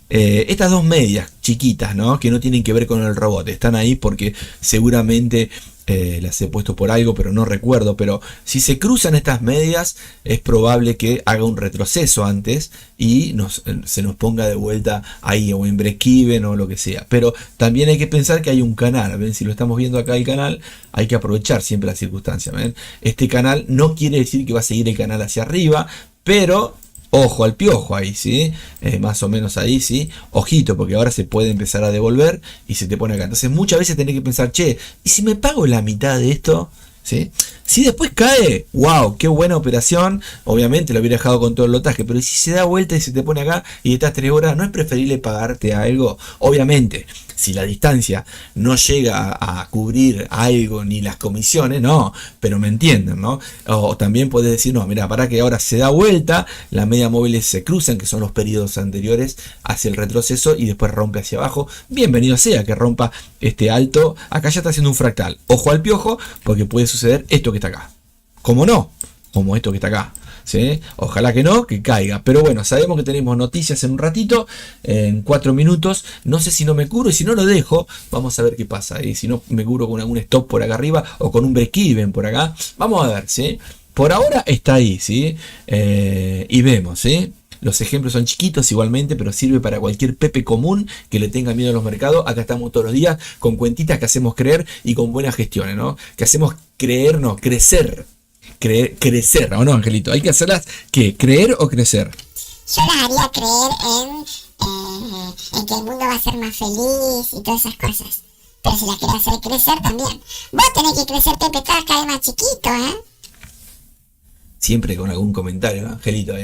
estas dos medias chiquitas, ¿no? Que no tienen que ver con el robot, están ahí porque seguramente las he puesto por algo, pero no recuerdo. Pero si se cruzan estas medias, es probable que haga un retroceso antes y se nos ponga de vuelta ahí, o en break-even o lo que sea. Pero también hay que pensar que hay un canal. ¿Ven? Si lo estamos viendo acá el canal, hay que aprovechar siempre las circunstancias. ¿Ven? Este canal no quiere decir que va a seguir el canal hacia arriba, pero ojo al piojo ahí, ¿sí? Más o menos ahí, ¿sí? Ojito, porque ahora se puede empezar a devolver y se te pone acá. Entonces muchas veces tenés que pensar, che, ¿y si me pago la mitad de esto? ¿Sí? Si después cae, wow, qué buena operación. Obviamente lo hubiera dejado con todo el lotaje, pero si se da vuelta y se te pone acá y estás 3 horas, ¿no es preferible pagarte algo? Obviamente, si la distancia no llega a cubrir algo ni las comisiones, no, pero me entienden, ¿no? O también puedes decir, no, mira, para que ahora se da vuelta, las medias móviles se cruzan, que son los periodos anteriores, hacia el retroceso y después rompe hacia abajo. Bienvenido sea que rompa este alto. Acá ya está haciendo un fractal. Ojo al piojo, porque puede suceder esto que está acá. ¿Cómo no? Como esto que está acá. ¿Sí? Ojalá que no, que caiga. Pero bueno, sabemos que tenemos noticias en un ratito, en 4 minutos. No sé si no me curo, y si no lo dejo, vamos a ver qué pasa. Y si no me curo con algún stop por acá arriba o con un break-even por acá, vamos a ver, ¿sí? Por ahora está ahí, ¿sí? Y vemos, ¿sí? Los ejemplos son chiquitos igualmente, pero sirve para cualquier pepe común que le tenga miedo a los mercados. Acá estamos todos los días con cuentitas que hacemos creer y con buenas gestiones, ¿no? Que hacemos creer, no, crecer. Crecer, ¿o no, Angelito? Hay que hacerlas, ¿qué? ¿Creer o crecer? Yo las haría creer en que el mundo va a ser más feliz y todas esas cosas. Pero si las querés hacer crecer también. Vos tenés que crecer, Pepe, cada vez más chiquito, ¿eh? Siempre con algún comentario, Angelito.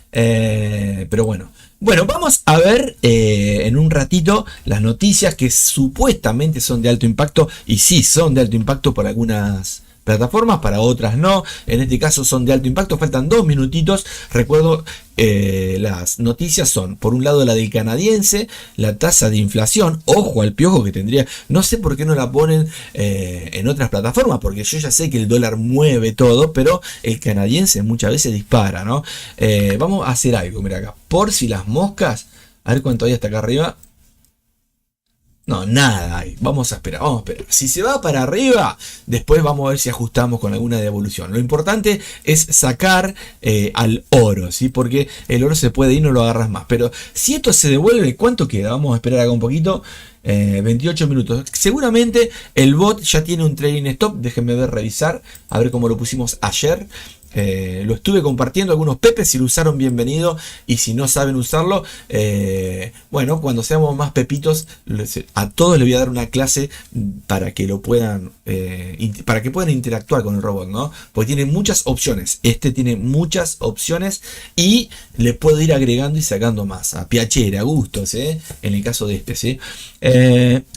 Pero bueno. Bueno, vamos a ver en un ratito las noticias que supuestamente son de alto impacto. Y sí, son de alto impacto por algunas plataformas, para otras no. En este caso son de alto impacto. Faltan 2 minutitos. Recuerdo, las noticias son, por un lado, la del canadiense, la tasa de inflación. Ojo al piojo que tendría. No sé por qué no la ponen en otras plataformas, porque yo ya sé que el dólar mueve todo, pero el canadiense muchas veces dispara, ¿no? Vamos a hacer algo, mira acá. Por si las moscas, a ver cuánto hay hasta acá arriba. No, nada hay. Vamos a esperar, vamos a esperar. Si se va para arriba, después vamos a ver si ajustamos con alguna devolución. Lo importante es sacar al oro, ¿sí? Porque el oro se puede ir, no lo agarras más. Pero si esto se devuelve, ¿cuánto queda? Vamos a esperar acá un poquito. 28 minutos. Seguramente el bot ya tiene un trading stop. Déjenme ver, revisar. A ver cómo lo pusimos ayer. Lo estuve compartiendo algunos pepes. Si lo usaron, bienvenido, y si no saben usarlo, bueno, cuando seamos más pepitos, a todos les voy a dar una clase para que lo puedan para que puedan interactuar con el robot, ¿no? Porque tiene muchas opciones. Este tiene muchas opciones y le puedo ir agregando y sacando más a piacere, a gustos, en el caso de este, ¿sí?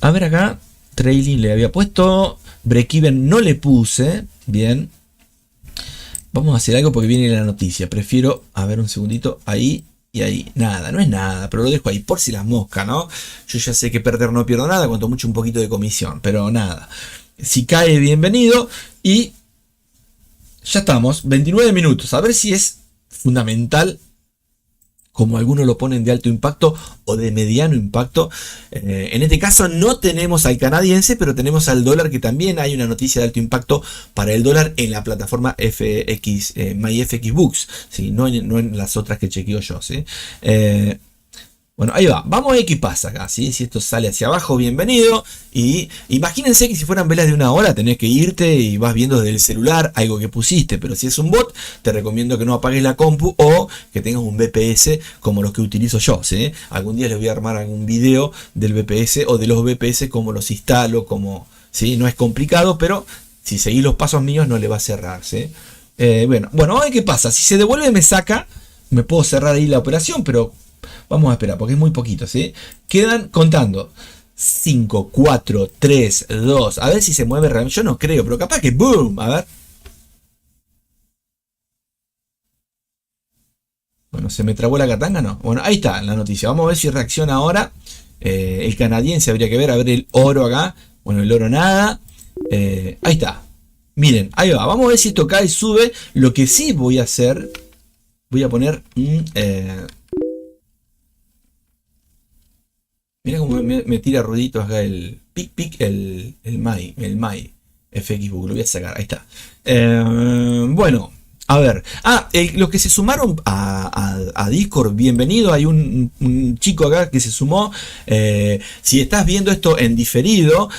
A ver acá, trailing le había puesto, break-even no le puse, bien. Vamos a hacer algo porque viene la noticia. Prefiero, a ver un segundito, ahí y ahí. Nada, no es nada, pero lo dejo ahí por si las moscas, ¿no? Yo ya sé que perder no pierdo nada, cuanto mucho un poquito de comisión, pero nada. Si cae, bienvenido. Y ya estamos, 29 minutos. A ver si es fundamental, como algunos lo ponen, de alto impacto o de mediano impacto. En este caso no tenemos al canadiense, pero tenemos al dólar, que también hay una noticia de alto impacto para el dólar en la plataforma FX, MyFXBooks, ¿sí? No en las otras que chequeo yo, ¿sí? Bueno, ahí va. Vamos a ver qué pasa acá, ¿sí? Si esto sale hacia abajo, bienvenido. Y imagínense que si fueran velas de una hora, tenés que irte y vas viendo desde el celular algo que pusiste. Pero si es un bot, te recomiendo que no apagues la compu o que tengas un VPS como los que utilizo yo, ¿sí? Algún día les voy a armar algún video del VPS o de los VPS, cómo los instalo, cómo, ¿sí? No es complicado, pero si seguís los pasos míos no le va a cerrar, ¿sí? Bueno, vamos a ver qué pasa. Si se devuelve, me saca. Me puedo cerrar ahí la operación, pero vamos a esperar porque es muy poquito, ¿sí? Quedan contando 5, 4, 3, 2. A ver si se mueve realmente. Yo no creo, pero capaz que ¡boom! A ver. Bueno, ¿se me trabó la katanga? No. Bueno, ahí está la noticia. Vamos a ver si reacciona ahora. El canadiense habría que ver. A ver el oro acá. Bueno, el oro nada. Ahí está. Miren, ahí va. Vamos a ver si esto cae y sube. Lo que sí voy a hacer, voy a poner un... Mira cómo me tira ruiditos acá el pic, el my FX Book. Lo voy a sacar, ahí está. Bueno, a ver. Los que se sumaron a Discord, bienvenido. Hay un chico acá que se sumó. Si estás viendo esto en diferido,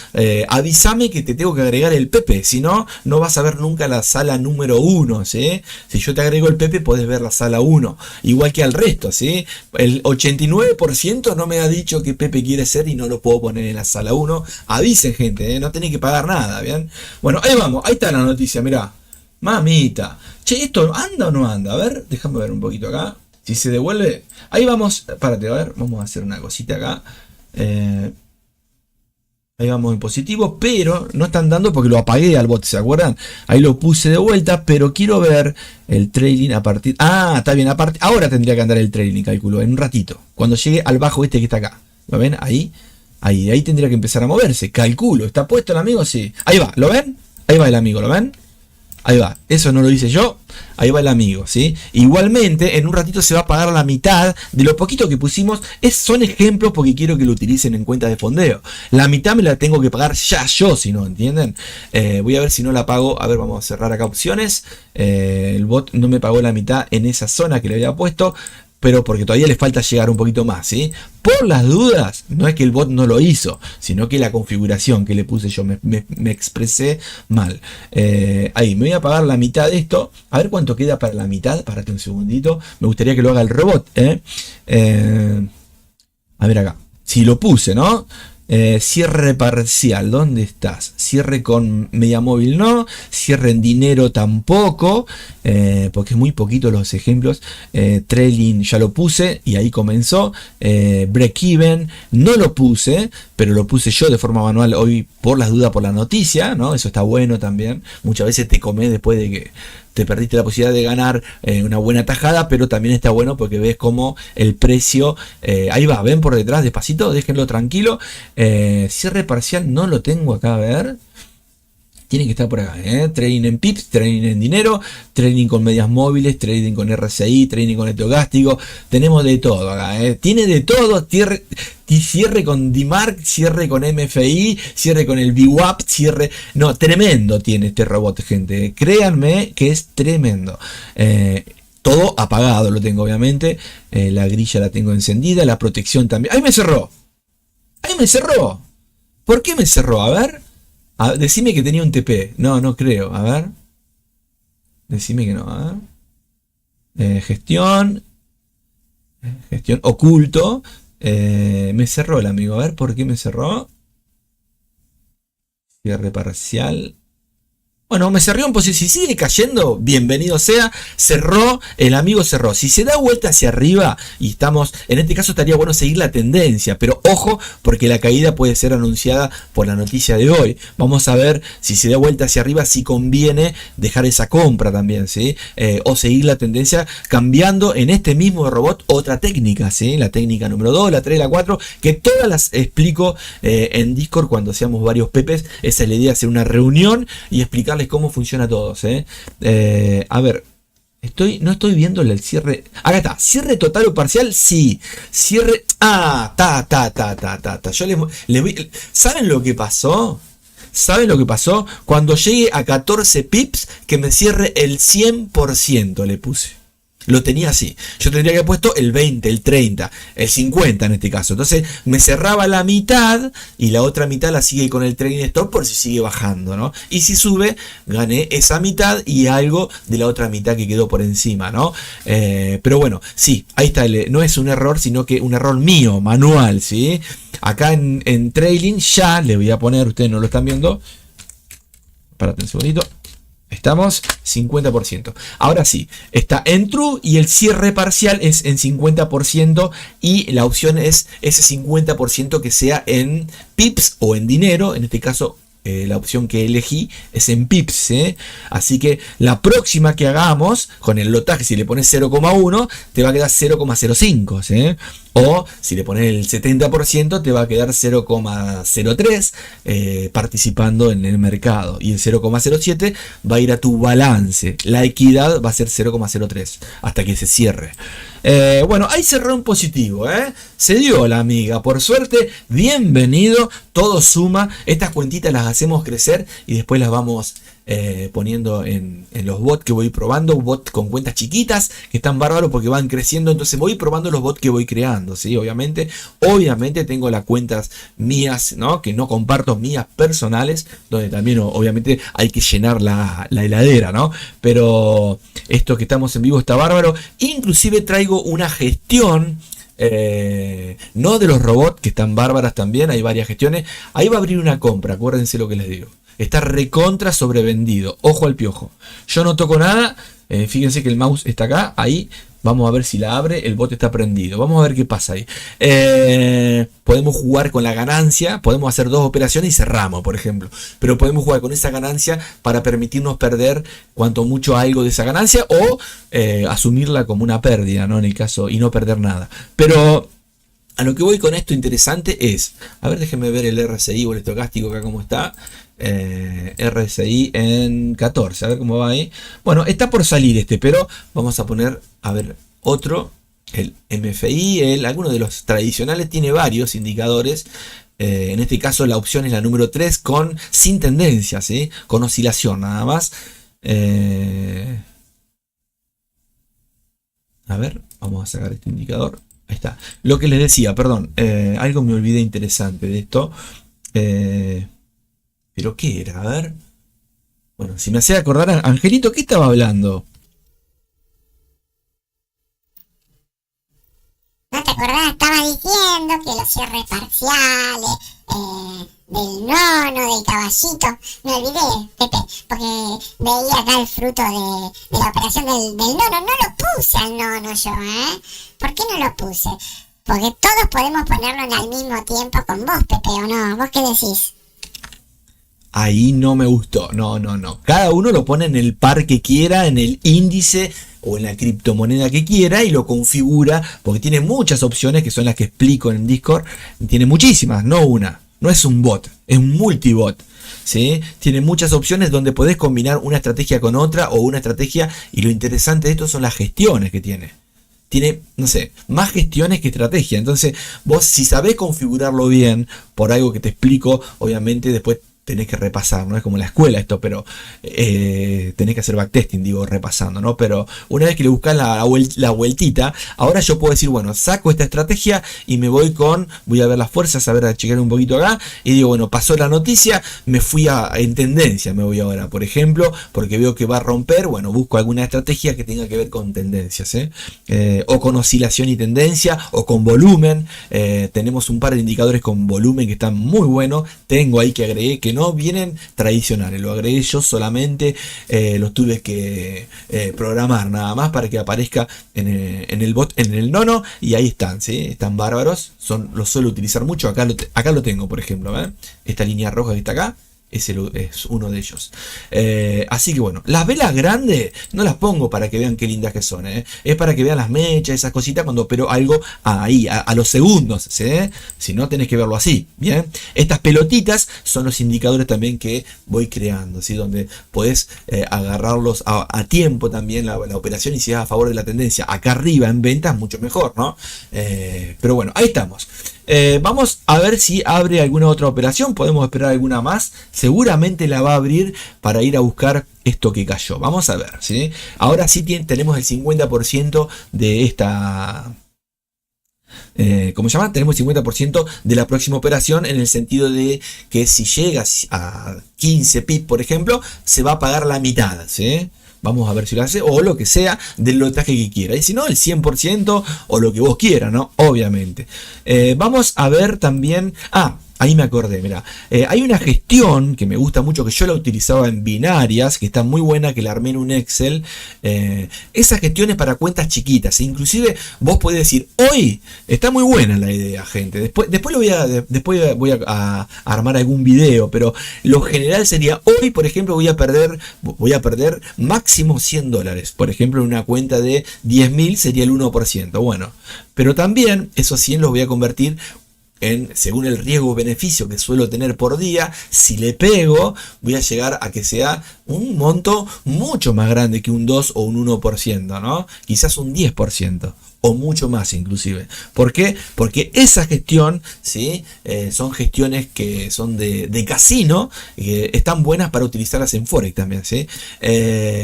avísame que te tengo que agregar el Pepe. Si no, no vas a ver nunca la sala número 1. ¿Sí? Si yo te agrego el Pepe, podés ver la sala 1. Igual que al resto. ¿Sí? El 89% no me ha dicho que Pepe quiere ser y no lo puedo poner en la sala 1. Avisen, gente. No tenés que pagar nada. ¿Bien? Bueno, ahí vamos. Ahí está la noticia. Mirá. Mamita. Che, ¿esto anda o no anda? A ver, déjame ver un poquito acá. Si se devuelve. Ahí vamos. Párate, a ver. Vamos a hacer una cosita acá. Ahí vamos en positivo. Pero no están dando porque lo apagué al bot. ¿Se acuerdan? Ahí lo puse de vuelta. Pero quiero ver el trailing a partir. Está bien. Ahora tendría que andar el trailing, calculo. En un ratito. Cuando llegue al bajo este que está acá. ¿Lo ven? Ahí. Ahí tendría que empezar a moverse. Calculo. ¿Está puesto el amigo? Sí. Ahí va. ¿Lo ven? Ahí va el amigo. ¿Lo ven? Ahí va, eso no lo hice yo, ahí va el amigo, ¿sí? Igualmente, en un ratito se va a pagar la mitad de lo poquito que pusimos. Son ejemplos porque quiero que lo utilicen en cuentas de fondeo. La mitad me la tengo que pagar ya yo, si no, ¿entienden? Voy a ver si no la pago. A ver, vamos a cerrar acá opciones. El bot no me pagó la mitad en esa zona que le había puesto, pero porque todavía le falta llegar un poquito más, ¿sí? Por las dudas, no es que el bot no lo hizo, sino que la configuración que le puse yo, me expresé mal. Ahí, me voy a pagar la mitad de esto. A ver cuánto queda para la mitad. Párate un segundito. Me gustaría que lo haga el robot, a ver acá. Si lo puse, ¿no? Cierre parcial, ¿dónde estás? Cierre con media móvil no, cierre en dinero tampoco, porque es muy poquito los ejemplos. Trailing ya lo puse y ahí comenzó. Break even no lo puse, pero lo puse yo de forma manual hoy por las dudas por la noticia, ¿no? Eso está bueno también. Muchas veces te comes después de que te perdiste la posibilidad de ganar una buena tajada, pero también está bueno porque ves como el precio, ahí va, ven por detrás despacito, déjenlo tranquilo. Cierre parcial no lo tengo acá, a ver. Tiene que estar por acá, trading en pips, trading en dinero, trading con medias móviles, trading con RSI, trading con estogástico. Tenemos de todo acá, tiene de todo. Cierre con DMARC, cierre con MFI, cierre con el VWAP, cierre. No, tremendo tiene este robot, gente. Créanme que es tremendo. Todo apagado lo tengo, obviamente. La grilla la tengo encendida, la protección también. ¡Ahí me cerró! ¡Ahí me cerró! ¿Por qué me cerró? A ver. Decime que tenía un TP. No creo. A ver. Decime que no. A ver. Gestión oculto. Me cerró el amigo. A ver por qué me cerró. Cierre parcial. Bueno, me cerró un posición. Si sigue cayendo, bienvenido sea. Cerró, el amigo cerró. Si se da vuelta hacia arriba y estamos, en este caso estaría bueno seguir la tendencia, pero ojo, porque la caída puede ser anunciada por la noticia de hoy. Vamos a ver si se da vuelta hacia arriba, si conviene dejar esa compra también, ¿sí? O seguir la tendencia cambiando en este mismo robot otra técnica, ¿sí? La técnica número 2, la 3, la 4, que todas las explico en Discord cuando seamos varios pepes. Esa es la idea, hacer una reunión y explicarles cómo funciona todo, a ver, no estoy viendo el cierre. Acá está, cierre total o parcial, sí. Cierre. Yo ¿saben lo que pasó? ¿Saben lo que pasó? Cuando llegue a 14 pips, que me cierre el 100%, le puse. Lo tenía así. Yo tendría que haber puesto el 20, el 30, el 50 en este caso. Entonces me cerraba la mitad y la otra mitad la sigue con el trading stop por si sigue bajando, ¿no? Y si sube, gané esa mitad y algo de la otra mitad que quedó por encima, ¿no? Pero bueno, sí, ahí está. No es un error, sino que un error mío, manual, ¿sí? Acá en trailing ya le voy a poner, ustedes no lo están viendo. Espérate un segundito. Estamos 50%. Ahora sí, está en true y el cierre parcial es en 50% y la opción es ese 50% que sea en pips o en dinero. En este caso, la opción que elegí es en pips, Así que la próxima que hagamos con el lotaje, si le pones 0,1, te va a quedar 0,05, O si le pones el 70% te va a quedar 0,03 participando en el mercado. Y el 0,07 va a ir a tu balance. La equidad va a ser 0,03 hasta que se cierre. Bueno, ahí cerró en positivo, se dio la amiga, por suerte, bienvenido, todo suma, estas cuentitas las hacemos crecer y después las vamos poniendo en los bots que voy probando, bots con cuentas chiquitas que están bárbaros porque van creciendo, entonces voy probando los bots que voy creando, ¿sí? Obviamente tengo las cuentas mías, ¿no? Que no comparto, mías personales, donde también obviamente hay que llenar la heladera, ¿no? Pero esto que estamos en vivo está bárbaro, inclusive traigo una gestión, no de los robots que están bárbaras también, hay varias gestiones, ahí va a abrir una compra, acuérdense lo que les digo. Está recontra sobrevendido. Ojo al piojo. Yo no toco nada. Fíjense que el mouse está acá. Ahí. Vamos a ver si la abre. El bot está prendido. Vamos a ver qué pasa ahí. Podemos jugar con la ganancia. Podemos hacer 2 operaciones y cerramos, por ejemplo. Pero podemos jugar con esa ganancia para permitirnos perder cuanto mucho algo de esa ganancia. O asumirla como una pérdida, ¿no? En el caso. Y no perder nada. Pero a lo que voy con esto interesante es. A ver, déjenme ver el RSI o el estocástico acá cómo está. RSI en 14, a ver cómo va ahí. Bueno, está por salir pero vamos a poner, a ver, otro, el MFI, alguno de los tradicionales tiene varios indicadores. En este caso la opción es la número 3 sin tendencia, ¿sí? Con oscilación nada más. A ver, vamos a sacar este indicador. Ahí está. Lo que les decía, perdón, algo me olvidé interesante de esto. ¿Pero qué era? A ver. Bueno, si me hacía acordar, Angelito, ¿qué estaba hablando? ¿No te acordás? Estaba diciendo que los cierres parciales, del nono, del caballito. Me olvidé, Pepe, porque veía acá el fruto de la operación del nono. No lo puse al nono yo, ¿Por qué no lo puse? Porque todos podemos ponerlo al mismo tiempo con vos, Pepe, ¿o no? ¿Vos qué decís? Ahí no me gustó, no. Cada uno lo pone en el par que quiera, en el índice o en la criptomoneda que quiera y lo configura, porque tiene muchas opciones que son las que explico en Discord. Tiene muchísimas, no una. No es un bot, es un multibot. ¿Sí? Tiene muchas opciones donde podés combinar una estrategia con otra o una estrategia, y lo interesante de esto son las gestiones que tiene. Tiene, no sé, más gestiones que estrategia. Entonces, vos si sabés configurarlo bien, por algo que te explico, obviamente después tenés que repasar, no es como la escuela esto, pero tenés que hacer backtesting, digo, repasando, ¿no? Pero una vez que le buscas la vueltita, ahora yo puedo decir, bueno, saco esta estrategia y me voy voy a ver las fuerzas, a ver, a chequear un poquito acá, y digo, bueno, pasó la noticia, me fui en tendencia, me voy ahora, por ejemplo, porque veo que va a romper, bueno, busco alguna estrategia que tenga que ver con tendencias, o con oscilación y tendencia, o con volumen. Tenemos un par de indicadores con volumen que están muy buenos, tengo ahí que agregué, que no vienen tradicionales, lo agregué yo solamente, los tuve que programar nada más para que aparezca en el bot, en el nono, y ahí están, ¿sí? Están bárbaros, los suelo utilizar mucho, acá lo tengo, por ejemplo, esta línea roja que está acá. Ese es uno de ellos. Así que bueno, las velas grandes no las pongo para que vean qué lindas que son. Es para que vean las mechas, esas cositas, cuando opero algo ahí, a los segundos. ¿Sí? Si no, tenés que verlo así. Bien. Estas pelotitas son los indicadores también que voy creando, ¿sí? Donde podés agarrarlos a tiempo también la operación, y si es a favor de la tendencia acá arriba en ventas, mucho mejor, ¿no? Pero bueno, ahí estamos. Vamos a ver si abre alguna otra operación. Podemos esperar alguna más. Seguramente la va a abrir para ir a buscar esto que cayó. Vamos a ver, ¿sí? Ahora sí tenemos el 50% de esta... ¿cómo se llama? Tenemos el 50% de la próxima operación, en el sentido de que si llega a 15 pips, por ejemplo, se va a pagar la mitad, ¿sí? Vamos a ver si lo hace, o lo que sea del lotaje que quiera. Y si no, el 100% o lo que vos quieras, ¿no? Obviamente. Vamos a ver también... ahí me acordé, mira. Hay una gestión que me gusta mucho, que yo la utilizaba en binarias, que está muy buena, que la armé en un Excel. Esa gestión es para cuentas chiquitas. Inclusive vos podés decir, hoy está muy buena la idea, gente. Después voy a armar algún video, pero lo general sería, hoy, por ejemplo, voy a perder máximo $100. Por ejemplo, en una cuenta de 10.000 sería el 1%. Bueno, pero también esos 100 los voy a convertir según el riesgo-beneficio que suelo tener por día. Si le pego, voy a llegar a que sea un monto mucho más grande que un 2 o un 1%, ¿no? Quizás un 10%. O mucho más inclusive. ¿Por qué? Porque esa gestión, ¿sí? Son gestiones que son de casino, que están buenas para utilizarlas en Forex también, ¿sí?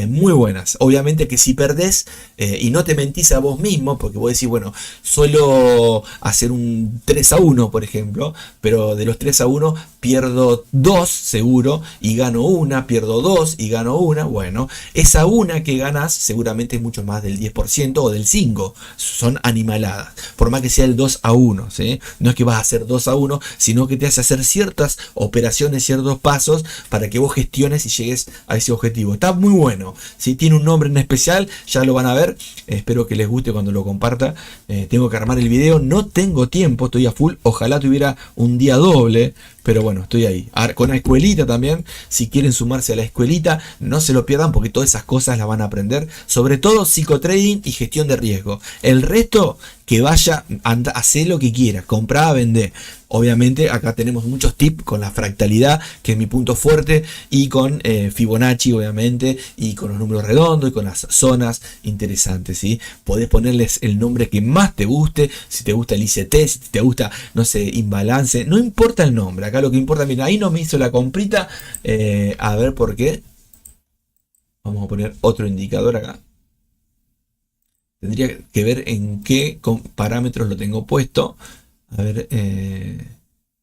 Muy buenas. Obviamente que si perdés y no te mentís a vos mismo, porque vos decís, bueno, suelo hacer un 3-1, por ejemplo, pero de los 3-1 pierdo 2 seguro y gano una, pierdo 2 y gano una. Bueno, esa una que ganás seguramente es mucho más del 10% o del 5%. Son animaladas, por más que sea el 2-1, ¿sí? No es que vas a hacer 2-1, sino que te hace hacer ciertas operaciones, ciertos pasos para que vos gestiones y llegues a ese objetivo. Está muy bueno, ¿sí? Tiene un nombre en especial, ya lo van a ver. Espero que les guste cuando lo comparta. Tengo que armar el video, no tengo tiempo, estoy a full. Ojalá tuviera un día doble, pero bueno, estoy ahí. Con la escuelita también, si quieren sumarse a la escuelita, no se lo pierdan, porque todas esas cosas las van a aprender. Sobre todo psicotrading y gestión de riesgo. El resto, que vaya, anda, hace lo que quiera, comprá, vende. Obviamente acá tenemos muchos tips con la fractalidad, que es mi punto fuerte, y con Fibonacci, obviamente, y con los números redondos y con las zonas interesantes, ¿sí? Podés ponerles el nombre que más te guste, si te gusta el ICT, si te gusta, no sé, imbalance, no importa el nombre. Acá lo que importa, mira, ahí no me hizo la comprita, a ver por qué. Vamos a poner otro indicador acá. Tendría que ver en qué parámetros lo tengo puesto. A ver,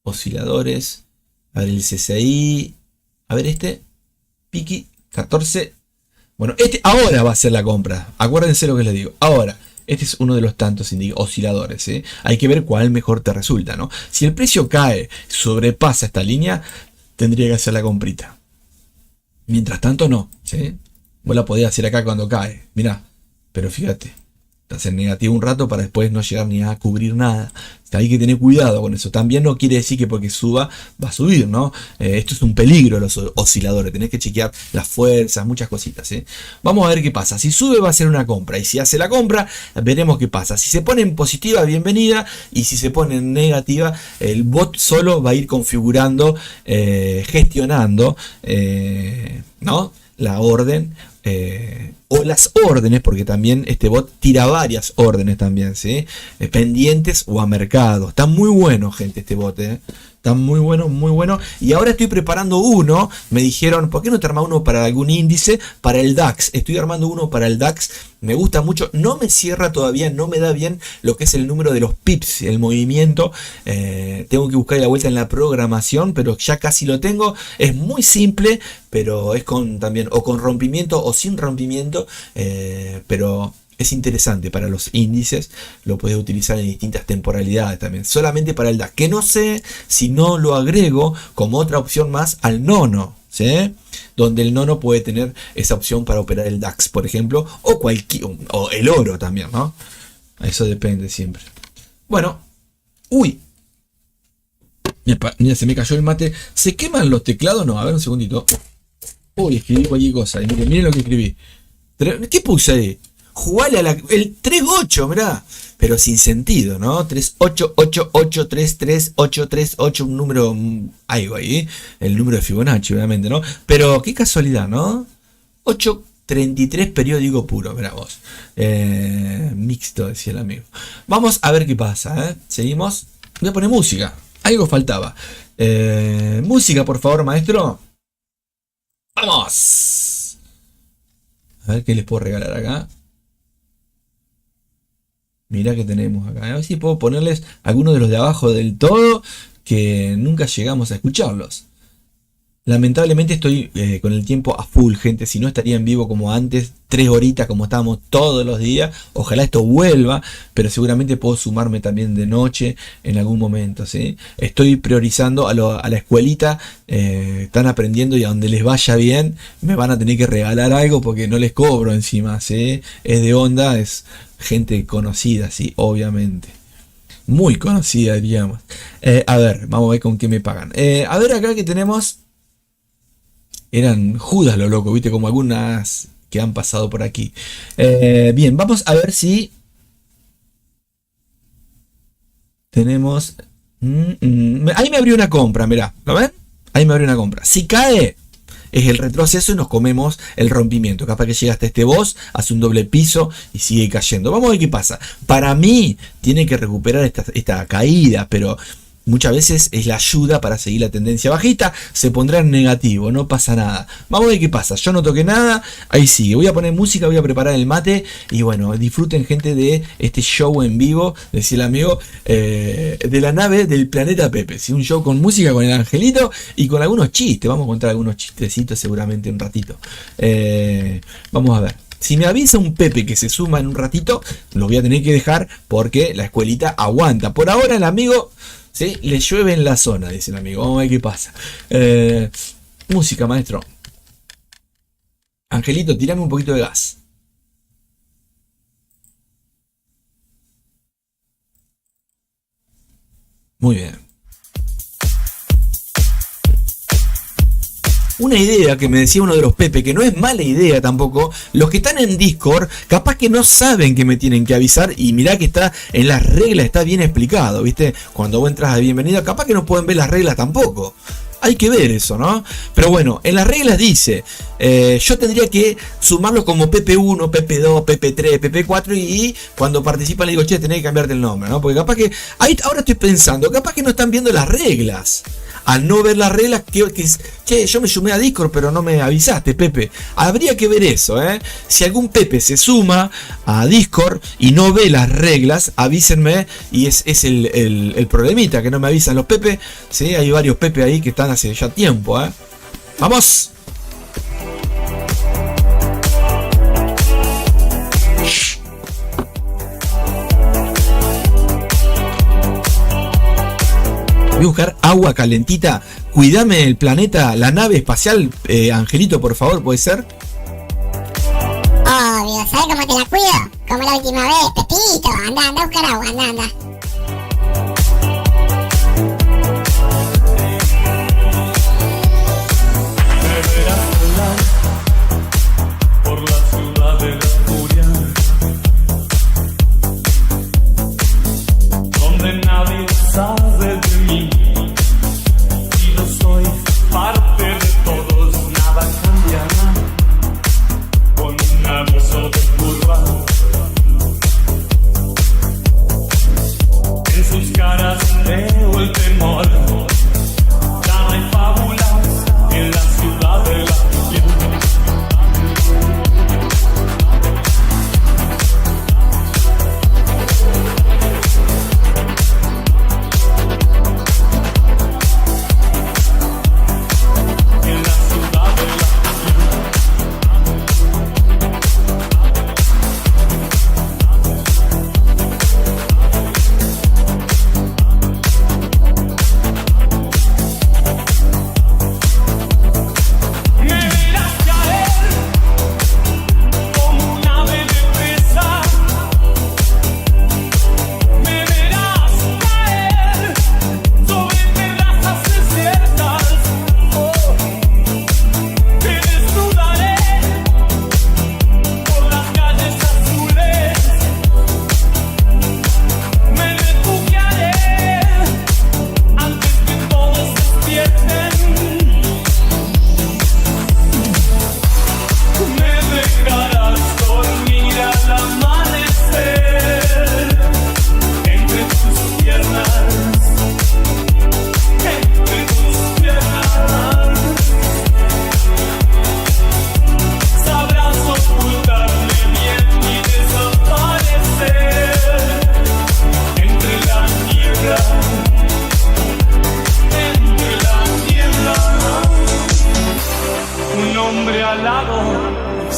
osciladores. A ver el CCI. A ver este. Piki 14. Bueno, este ahora va a ser la compra. Acuérdense lo que les digo. Ahora, este es uno de los tantos osciladores, ¿eh? Hay que ver cuál mejor te resulta, ¿no? Si el precio cae, sobrepasa esta línea, tendría que hacer la comprita. Mientras tanto, no, ¿sí? Vos la podés hacer acá cuando cae. Mirá, pero fíjate. Estás en negativo un rato para después no llegar ni a cubrir nada. Hay que tener cuidado con eso. También no quiere decir que porque suba va a subir, ¿no? Esto es un peligro, los osciladores. Tenés que chequear las fuerzas, muchas cositas, ¿eh? Vamos a ver qué pasa. Si sube va a ser una compra. Y si hace la compra, veremos qué pasa. Si se pone en positiva, bienvenida. Y si se pone en negativa, el bot solo va a ir configurando, gestionando, ¿no? La orden. O las órdenes, porque también este bot tira varias órdenes también, ¿sí? Pendientes o a mercado. Está muy bueno, gente, este bot, ¿eh? Está muy bueno, muy bueno. Y ahora estoy preparando uno. Me dijeron, ¿por qué no te armas uno para algún índice? Para el DAX. Estoy armando uno para el DAX. Me gusta mucho. No me cierra todavía, no me da bien lo que es el número de los pips, el movimiento. Tengo que buscar la vuelta en la programación, pero ya casi lo tengo. Es muy simple, pero es con también o con rompimiento o sin rompimiento. Pero es interesante para los índices, lo puedes utilizar en distintas temporalidades también, solamente para el DAX, que no sé si no lo agrego como otra opción más al nono, ¿sí? Donde el nono puede tener esa opción para operar el DAX, por ejemplo, o el oro también, ¿no? Eso depende siempre. Bueno, uy, mira, se me cayó el mate. ¿Se queman los teclados? No, a ver un segundito. Uy, escribí cualquier cosa. Miren lo que escribí. ¿Qué puse ahí? Jugale a el 3-8, mirá. Pero sin sentido, ¿no? 3-8-8-8-3-3-8-3-8, un número, algo ahí, ¿eh? El número de Fibonacci, obviamente, ¿no? Pero qué casualidad, ¿no? 8-33 periódico puro, mirá vos. Mixto, decía el amigo. Vamos a ver qué pasa, ¿eh? Seguimos. Voy a poner música. Algo faltaba. Música, por favor, maestro. ¡Vamos! A ver qué les puedo regalar acá. Mirá que tenemos acá. A ver si puedo ponerles algunos de los de abajo del todo, que nunca llegamos a escucharlos. Lamentablemente estoy con el tiempo a full, gente. Si no, estaría en vivo como antes, 3 horitas como estábamos todos los días. Ojalá esto vuelva, pero seguramente puedo sumarme también de noche en algún momento, ¿sí? Estoy priorizando a la escuelita, están aprendiendo y a donde les vaya bien me van a tener que regalar algo porque no les cobro encima, ¿sí? Es de onda, es gente conocida, sí, obviamente. Muy conocida, diríamos. A ver, vamos a ver con qué me pagan. A ver acá que tenemos... Eran Judas lo loco, viste, como algunas que han pasado por aquí. Bien, vamos a ver si tenemos... Ahí me abrió una compra, mirá, ¿lo ven? Ahí me abrió una compra. Si cae, es el retroceso y nos comemos el rompimiento. Capaz que llega hasta este boss, hace un doble piso y sigue cayendo. Vamos a ver qué pasa. Para mí, tiene que recuperar esta caída, pero... muchas veces es la ayuda para seguir la tendencia bajista. Se pondrá en negativo, no pasa nada. Vamos a ver qué pasa. Yo no toqué nada, ahí sigue. Voy a poner música, voy a preparar el mate. Y bueno, disfruten, gente, de este show en vivo, decía el amigo, de la nave del planeta Pepe. ¿Sí? Un show con música, con el angelito y con algunos chistes. Vamos a contar algunos chistecitos seguramente un ratito. Vamos a ver. Si me avisa un Pepe que se suma en un ratito, lo voy a tener que dejar porque la escuelita aguanta. Por ahora el amigo... ¿sí? Le llueve en la zona, dice el amigo. Vamos a ver qué pasa. Música, maestro. Angelito, tirame un poquito de gas. Muy bien. Una idea que me decía uno de los Pepe, que no es mala idea tampoco. Los que están en Discord, capaz que no saben que me tienen que avisar. Y mirá que está en las reglas, está bien explicado, ¿viste? Cuando vos entras de bienvenida, capaz que no pueden ver las reglas tampoco. Hay que ver eso, ¿no? Pero bueno, en las reglas dice, yo tendría que sumarlo como PP1, PP2, PP3, PP4 y cuando participan le digo, che, tenés que cambiarte el nombre, ¿no? Porque capaz que, ahora estoy pensando, capaz que no están viendo las reglas. Al no ver las reglas, che, yo me sumé a Discord, pero no me avisaste, Pepe. Habría que ver eso, ¿eh? Si algún Pepe se suma a Discord y no ve las reglas, avísenme. Y es el problemita, que no me avisan los Pepe. ¿Sí? Hay varios Pepe ahí que están hace ya tiempo, ¿eh? ¡Vamos! Voy a buscar agua calentita. Cuidame el planeta, la nave espacial, Angelito, por favor, ¿puede ser? Obvio, ¿sabes cómo te la cuido? Como la última vez, Pepito. Anda a buscar agua, anda. Por la ciudad de la furia, donde nadie sabe de mí, y yo soy parte de todos, nada cambiará con un aviso de curva.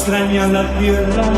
extraña la tierra.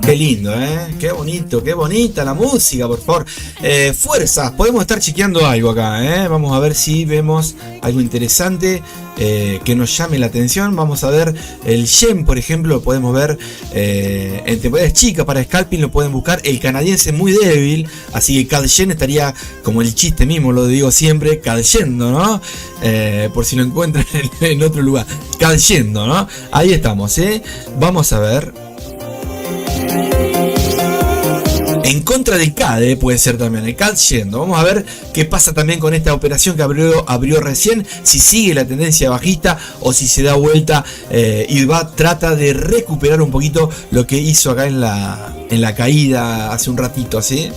Qué lindo, qué bonito, qué bonita la música, por favor. Fuerzas, podemos estar chequeando algo acá, Vamos a ver si vemos algo interesante que nos llame la atención. Vamos a ver el Yen, por ejemplo, lo podemos ver en temporadas chicas para scalping, lo pueden buscar. El canadiense muy débil, así que Cadyen estaría como el chiste mismo, lo digo siempre, cadyendo, ¿no? Por si lo encuentran en otro lugar, cadyendo, ¿no? Ahí estamos, Vamos a ver. En contra del CAD, puede ser también el CAD yendo. Vamos a ver qué pasa también con esta operación que abrió recién. Si sigue la tendencia bajista o si se da vuelta y trata de recuperar un poquito lo que hizo acá en la caída hace un ratito, ¿sí?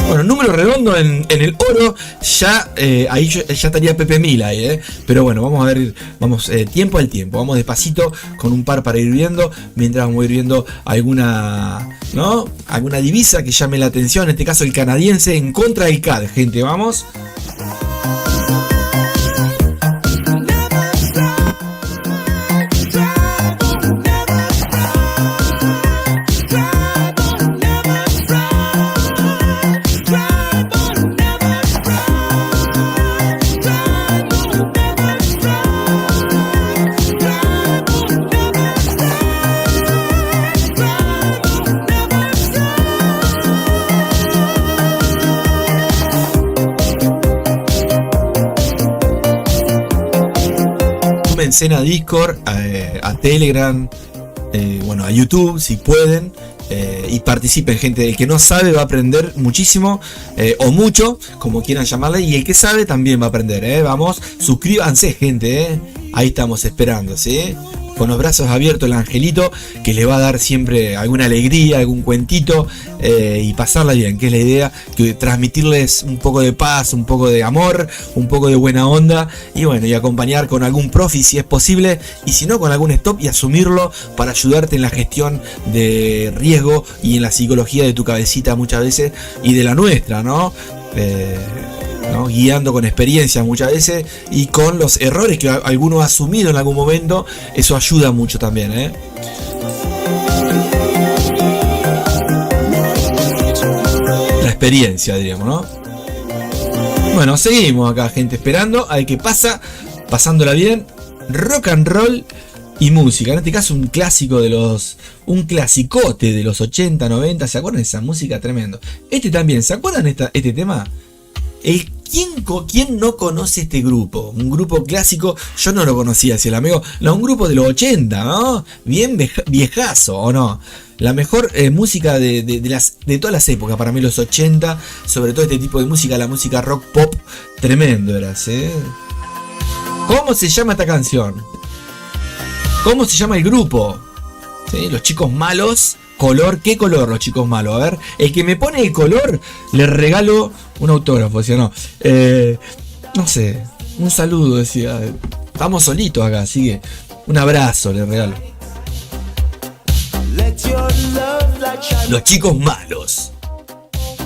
Bueno, número redondo en el oro, ya ahí ya estaría Pepe Mil ahí, pero bueno, vamos a ver, tiempo al tiempo, vamos despacito con un par para ir viendo, mientras vamos a ir viendo alguna divisa que llame la atención, en este caso el canadiense en contra del CAD, gente, vamos. únanse a Discord, a Telegram, bueno, a YouTube si pueden. Y participen, gente. El que no sabe va a aprender muchísimo, o mucho, como quieran llamarle. Y el que sabe también va a aprender, Vamos, suscríbanse, gente, Ahí estamos esperando, ¿sí? Con los brazos abiertos el angelito, que le va a dar siempre alguna alegría, algún cuentito, y pasarla bien, que es la idea, que transmitirles un poco de paz, un poco de amor, un poco de buena onda, y bueno, y acompañar con algún profi si es posible, y si no, con algún stop, y asumirlo para ayudarte en la gestión de riesgo y en la psicología de tu cabecita muchas veces, y de la nuestra, ¿no? Guiando con experiencia muchas veces y con los errores que alguno ha asumido en algún momento. Eso ayuda mucho también, La experiencia, diríamos, ¿no? Bueno, seguimos acá, gente, esperando a ver qué pasa, pasándola bien. Rock and roll y música, en este caso un clásico un clasicote de los 80, 90. ¿Se acuerdan de esa música? Tremendo. Este también, ¿se acuerdan este tema? ¿Quién no conoce este grupo? Un grupo clásico, yo no lo conocía, si el amigo. No, un grupo de los 80, ¿no? Bien viejazo, ¿o no? La mejor música de todas las épocas, para mí los 80, sobre todo este tipo de música, la música rock pop, tremendo era, ¿sí? ¿Cómo se llama esta canción? ¿Cómo se llama el grupo? ¿Sí? Los Chicos Malos. Color, ¿qué color los Chicos Malos? A ver, el que me pone el color, le regalo un autógrafo, decía, no. No sé, un saludo, decía. Estamos solitos acá, así que un abrazo le regalo. Los Chicos Malos.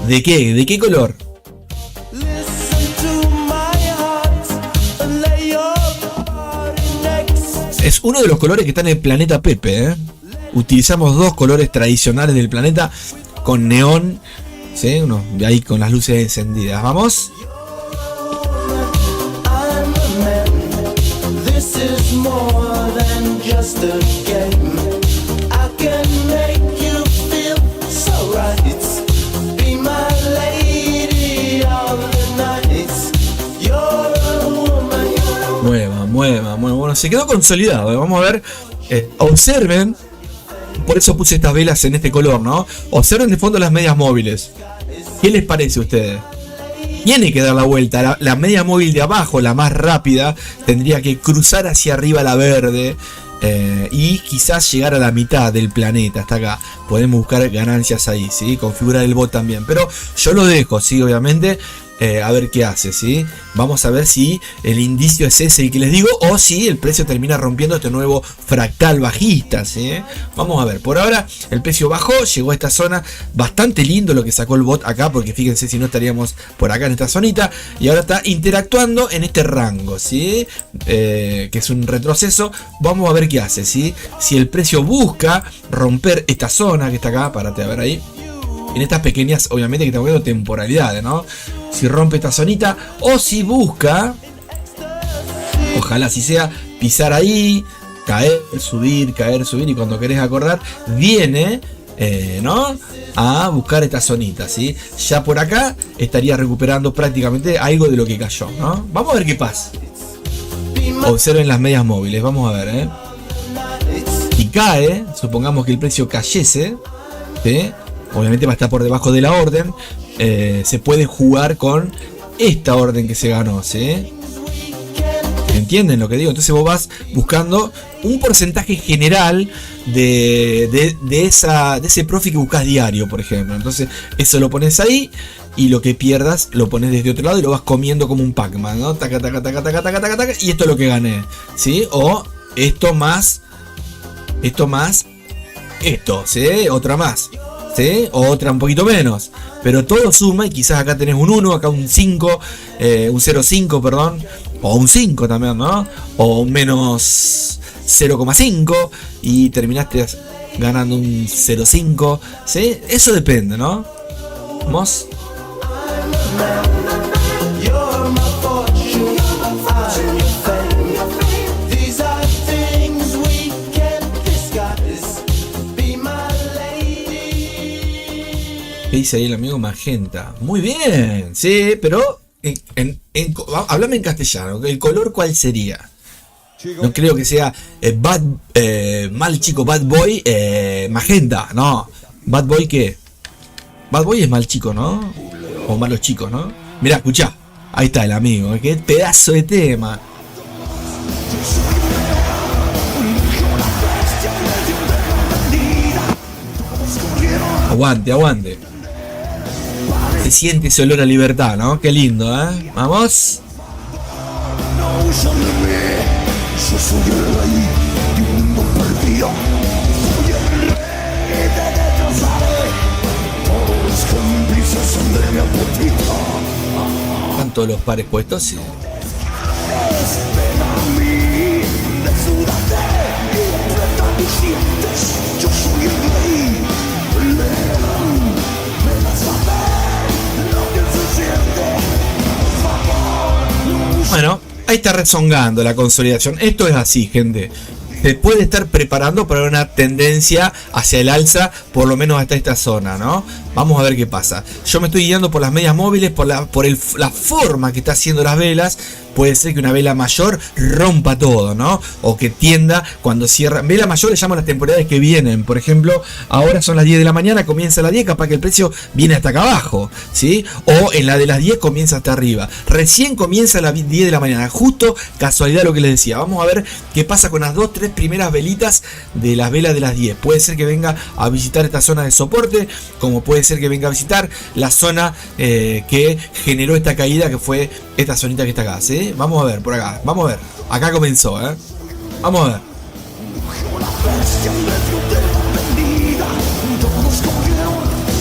¿De qué? ¿De qué color? Es uno de los colores que está en el planeta Pepe, Utilizamos dos colores tradicionales del planeta con neón, ¿sí? Ahí con las luces encendidas. Vamos. Mueva. Bueno, se quedó consolidado. Vamos a ver. Observen. Por eso puse estas velas en este color, ¿no? Observen de fondo las medias móviles. ¿Qué les parece a ustedes? Tiene que dar la vuelta. La media móvil de abajo, la más rápida, tendría que cruzar hacia arriba la verde. Y quizás llegar a la mitad del planeta. Hasta acá. Podemos buscar ganancias ahí, ¿sí? Configurar el bot también. Pero yo lo dejo, ¿sí? Obviamente. A ver qué hace, ¿sí? Vamos a ver si el indicio es ese el que les digo, o si el precio termina rompiendo este nuevo fractal bajista, ¿sí? Vamos a ver, por ahora el precio bajó, llegó a esta zona, bastante lindo lo que sacó el bot acá, porque fíjense si no estaríamos por acá en esta zonita, y ahora está interactuando en este rango, ¿sí? Que es un retroceso. Vamos a ver qué hace, ¿sí? Si el precio busca romper esta zona que está acá, párate a ver ahí. En estas pequeñas, obviamente que estamos viendo temporalidades, ¿no? Si rompe esta zonita, o si busca, ojalá si sea, pisar ahí, caer, subir, y cuando querés acordar, viene, ¿no? A buscar esta zonita, ¿sí? Ya por acá estaría recuperando prácticamente algo de lo que cayó, ¿no? Vamos a ver qué pasa. Observen las medias móviles, vamos a ver, Si cae, supongamos que el precio cayese, ¿sí? Obviamente va a estar por debajo de la orden. Se puede jugar con esta orden que se ganó, ¿sí? ¿Entienden lo que digo? Entonces vos vas buscando un porcentaje general de ese profit que buscas diario, por ejemplo. Entonces eso lo pones ahí y lo que pierdas lo pones desde otro lado y lo vas comiendo como un Pac-Man, ¿no? Taca, y esto es lo que gané, ¿sí? O esto más, esto, ¿sí? Otra más. ¿Sí? O otra un poquito menos, pero todo suma y quizás acá tenés un 1, acá un 5, un 0,5, perdón, o un 5 también, ¿no? O un menos 0,5 y terminaste ganando un 0,5, ¿sí? Eso depende, ¿no? Vamos. ¿Qué dice ahí el amigo Magenta? Muy bien, sí, pero háblame en castellano. ¿El color cuál sería? No creo que sea mal chico Bad Boy Magenta, no. Bad Boy ¿qué? Bad Boy es mal chico, ¿no? O malos chicos, ¿no? Mirá, escuchá. Ahí está el amigo. Qué pedazo de tema. Aguante, aguante. Se siente ese olor a libertad, ¿no? Qué lindo, ¿eh? Vamos. Yo soy el rey de un mundo perdido. Soy el rey, te destrozaré. Todos los cómplices son de mi apetito. Están todos los pares puestos, sí. Ven a mí, desnúdate y aprieta mis dientes. Yo soy el rey. Ven a saber lo que se siente. Por favor, no. Bueno, ahí está rezongando la consolidación. Esto es así, gente. Se puede estar preparando para una tendencia hacia el alza, por lo menos hasta esta zona, ¿no? Vamos a ver qué pasa. Yo me estoy guiando por las medias móviles, por la forma que está haciendo las velas. Puede ser que una vela mayor rompa todo, ¿no? O que tienda cuando cierra. Vela mayor le llaman las temporadas que vienen. Por ejemplo, ahora son las 10 de la mañana, comienza las 10, capaz que el precio viene hasta acá abajo, ¿sí? O en la de las 10 comienza hasta arriba. Recién comienza a las 10 de la mañana. Justo casualidad lo que les decía. Vamos a ver qué pasa con las 2-3 primeras velitas de las velas de las 10. Puede ser que venga a visitar esta zona de soporte, como puede ser que venga a visitar la zona que generó esta caída, que fue esta zonita que está acá, ¿sí? Vamos a ver por acá, vamos a ver. Acá comenzó, vamos a ver.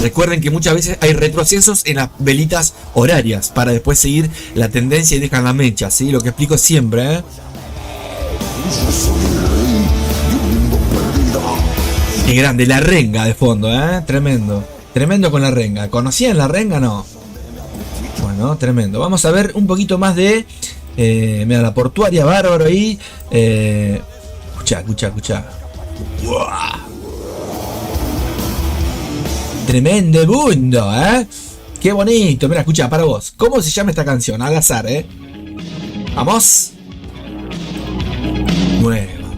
Recuerden que muchas veces hay retrocesos en las velitas horarias para después seguir la tendencia y dejan la mecha, ¿sí? Lo que explico siempre, Qué grande, la renga de fondo, tremendo. Tremendo con la renga. ¿Conocían la renga? No. Bueno, tremendo. Vamos a ver un poquito más de... mira, la portuaria, bárbaro ahí. Escucha. ¡Uah! Tremendo mundo, Qué bonito. Mira, escucha, para vos. ¿Cómo se llama esta canción? Al azar, Vamos.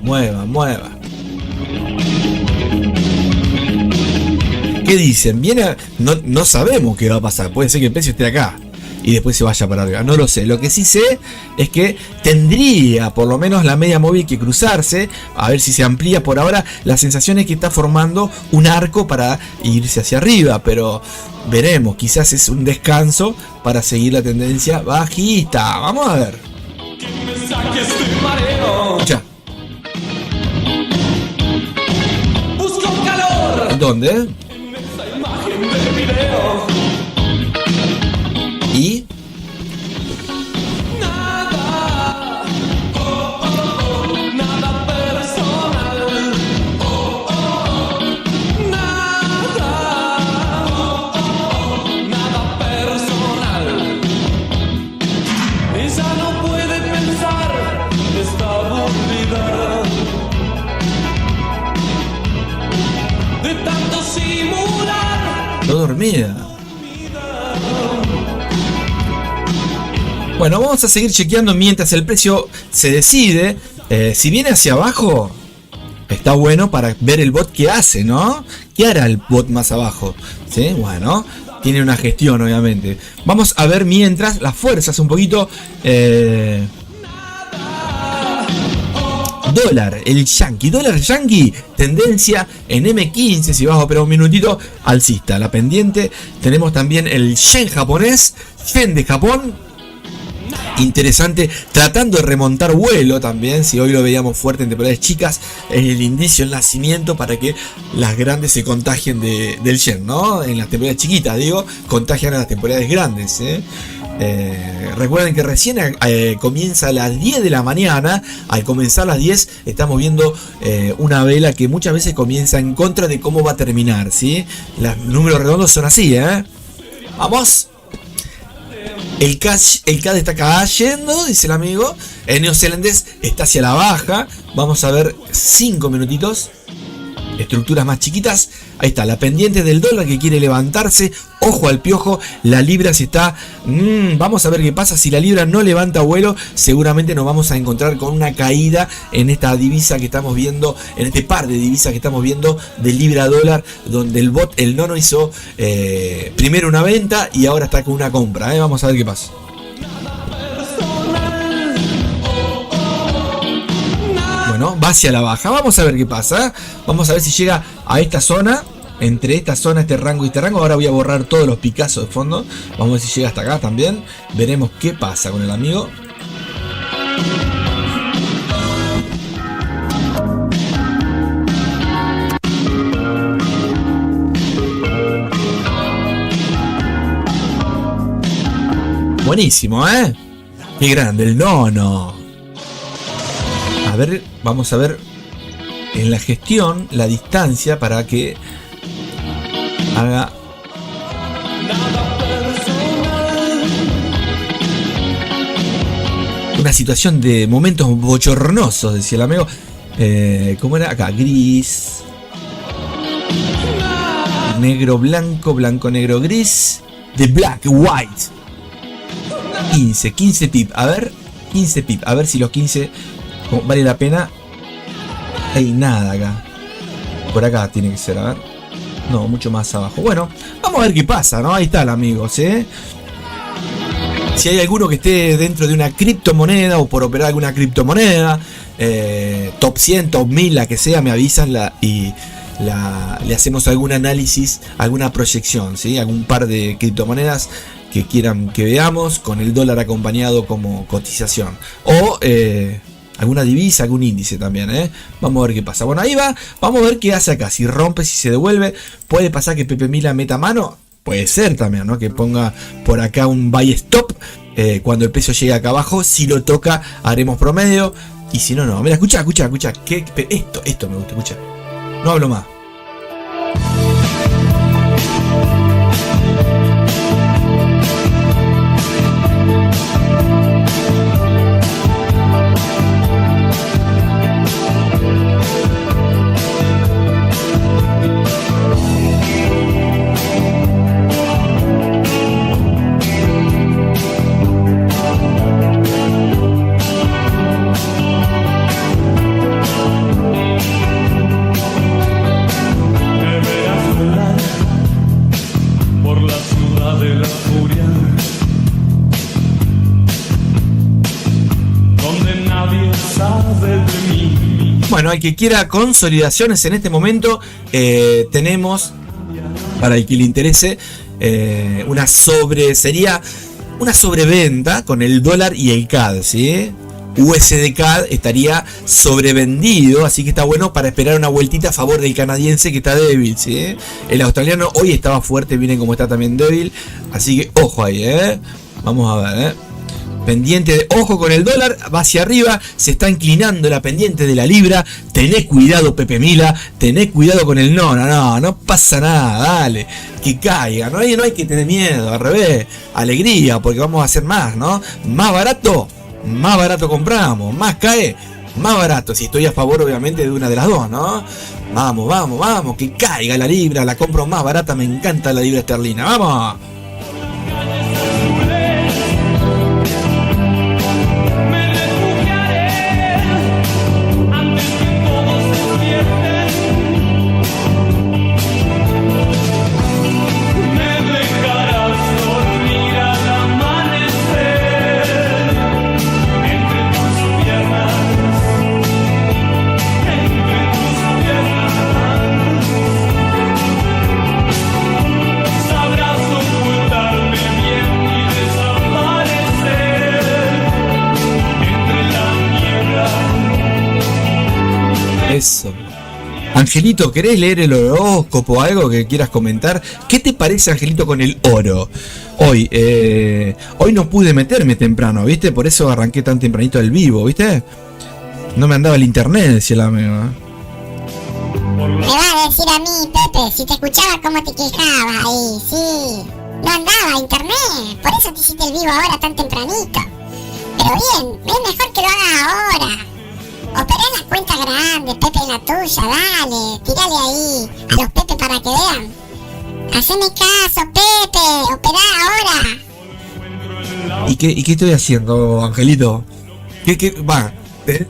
Mueva. ¿Qué dicen? Viene. No sabemos qué va a pasar. Puede ser que el precio esté acá y después se vaya para arriba. No lo sé. Lo que sí sé es que tendría por lo menos la media móvil que cruzarse. A ver si se amplía. Por ahora la sensación es que está formando un arco para irse hacia arriba. Pero veremos. Quizás es un descanso para seguir la tendencia bajista. Vamos a ver. Escucha. ¿Dónde? ¿Y? Nada personal. Nada personal. Ella no puede pensar, está aburrida de tanto simular. Todo dormida. Bueno, vamos a seguir chequeando mientras el precio se decide. Si viene hacia abajo, está bueno para ver el bot que hace, ¿no? ¿Qué hará el bot más abajo? ¿Sí? Bueno, tiene una gestión, obviamente. Vamos a ver mientras las fuerzas un poquito. Dólar, el yankee. Dólar yankee, tendencia en M15. Si bajo, pero un minutito, alcista. La pendiente. Tenemos también el yen japonés, yen de Japón. Interesante, tratando de remontar vuelo también. Si hoy lo veíamos fuerte en temporadas chicas, es el indicio, el nacimiento para que las grandes se contagien del yen, ¿no? En las temporadas chiquitas, digo, contagian a las temporadas grandes, recuerden que recién comienza a las 10 de la mañana. Al comenzar a las 10 estamos viendo una vela que muchas veces comienza en contra de cómo va a terminar, ¿sí? Los números redondos son así, Vamos. El CAD está cayendo, dice el amigo. El neozelandés está hacia la baja. Vamos a ver 5 minutitos. estructuras más chiquitas. Ahí está, la pendiente del dólar que quiere levantarse. Ojo al piojo, la libra se está... vamos a ver qué pasa. Si la libra no levanta vuelo, seguramente nos vamos a encontrar con una caída en esta divisa que estamos viendo, en este par de divisas que estamos viendo de libra dólar, donde el bot, el nono, hizo primero una venta y ahora está con una compra. Vamos a ver qué pasa. Bueno, va hacia la baja. Vamos a ver qué pasa. Vamos a ver si llega a esta zona. Entre esta zona, este rango y este rango. Ahora voy a borrar todos los picazos de fondo. Vamos a ver si llega hasta acá también. Veremos qué pasa con el amigo. Buenísimo, ¿eh? Qué grande el nono. A ver, vamos a ver en la gestión la distancia para que haga una situación de momentos bochornosos, decía el amigo. ¿Cómo era? Acá, gris, negro, blanco, blanco, negro, gris, de black, white. 15 pip, a ver, 15 pip, a ver si los 15 vale la pena. Hay nada acá. Por acá tiene que ser, a ver. No, mucho más abajo. Bueno, vamos a ver qué pasa, ¿no? Ahí está el amigo, ¿sí? Si hay alguno que esté dentro de una criptomoneda o por operar alguna criptomoneda, top 100, top 1000, la que sea, me avisan y le hacemos algún análisis, alguna proyección, ¿sí? Algún par de criptomonedas que quieran que veamos con el dólar acompañado como cotización. O alguna divisa, algún índice también, ¿eh? Vamos a ver qué pasa. Bueno, ahí va. Vamos a ver qué hace acá. Si rompe, si se devuelve. Puede pasar que Pepe Mila meta mano. Puede ser también, ¿no? Que ponga por acá un buy stop. Cuando el precio llegue acá abajo. Si lo toca, haremos promedio. Y si no, no. Mira, escucha. Esto me gusta, escucha. No hablo más. Bueno, al que quiera consolidaciones en este momento, tenemos, para el que le interese, sería una sobreventa con el dólar y el CAD, ¿sí? USD CAD estaría sobrevendido, así que está bueno para esperar una vueltita a favor del canadiense que está débil, ¿sí? El australiano hoy estaba fuerte, miren cómo está también débil, así que ojo ahí, vamos a ver, pendiente de ojo con el dólar, va hacia arriba, se está inclinando la pendiente de la libra. Tené cuidado, Pepe Mila, tené cuidado con el no pasa nada, dale, que caiga, no hay que tener miedo, al revés, alegría, porque vamos a hacer más, ¿no? Más barato compramos, más cae, más barato, si estoy a favor obviamente de una de las dos, ¿no? Vamos, que caiga la libra, la compro más barata, me encanta la libra esterlina, vamos. Eso. Angelito, ¿querés leer el horóscopo o algo que quieras comentar? ¿Qué te parece, Angelito, con el oro? Hoy no pude meterme temprano, ¿viste? Por eso arranqué tan tempranito el vivo, ¿viste? No me andaba el internet, decía la amiga. Me va a decir a mí, Pepe, si te escuchaba cómo te quejabas ahí, sí. No andaba internet, por eso te hiciste el vivo ahora tan tempranito. Pero bien, es mejor que lo hagas ahora. Operá la cuenta grande, Pepe, la tuya, dale. Tírale ahí a los Pepe para que vean. Haceme caso, Pepe, operá ahora. ¿Y qué estoy haciendo, Angelito?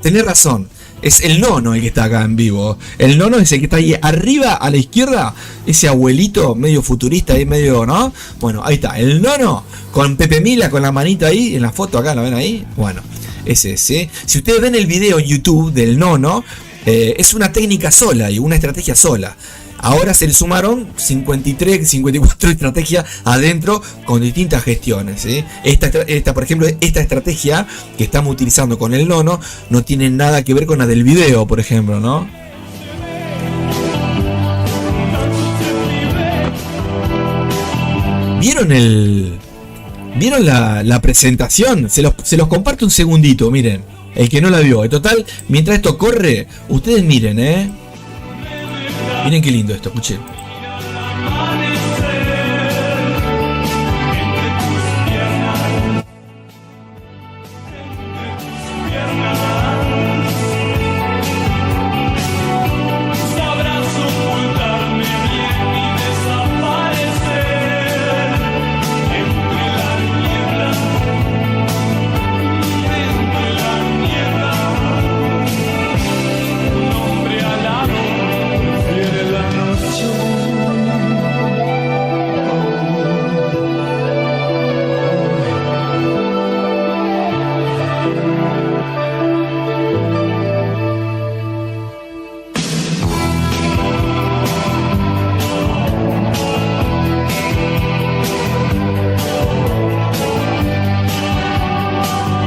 Tenés razón. Es el nono el que está acá en vivo. El nono es el que está ahí arriba a la izquierda. Ese abuelito medio futurista ahí, medio, ¿no? Bueno, ahí está. El nono con Pepe Mila con la manita ahí en la foto acá, ¿la ven ahí? Bueno, ese. Si ustedes ven el video en YouTube del nono, es una técnica sola y una estrategia sola. Ahora se le sumaron 53, 54 estrategias adentro con distintas gestiones, ¿sí? Por ejemplo, esta estrategia que estamos utilizando con el nono no tiene nada que ver con la del video, por ejemplo, ¿no? ¿Vieron la presentación? Se los comparto un segundito, miren. El que no la vio. En total, mientras esto corre, ustedes miren, Miren qué lindo esto, escuchen.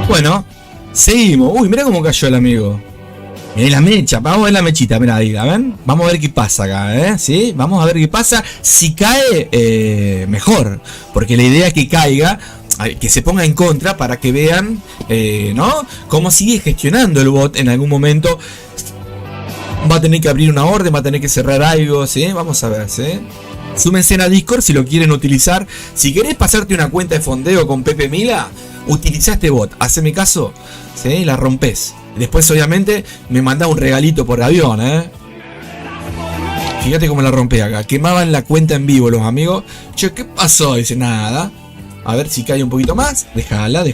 Bueno, seguimos. Uy, mira cómo cayó el amigo. Mirá la mecha, vamos a ver la mechita, mirá ahí, ¿ven? Vamos a ver qué pasa acá, ¿sí? Vamos a ver qué pasa. Si cae, mejor. Porque la idea es que caiga, que se ponga en contra para que vean, ¿no? Cómo sigue gestionando el bot en algún momento. Va a tener que abrir una orden, va a tener que cerrar algo, ¿sí? Vamos a ver, ¿sí? Súmense a Discord si lo quieren utilizar. Si querés pasarte una cuenta de fondeo con Pepe Mila, utiliza este bot, haceme caso, ¿sí? La rompes. Después obviamente me mandás un regalito por avión, Fíjate cómo la rompé acá. Quemaban la cuenta en vivo los amigos. Che, ¿qué pasó? Dice, nada. A ver si cae un poquito más. Déjala.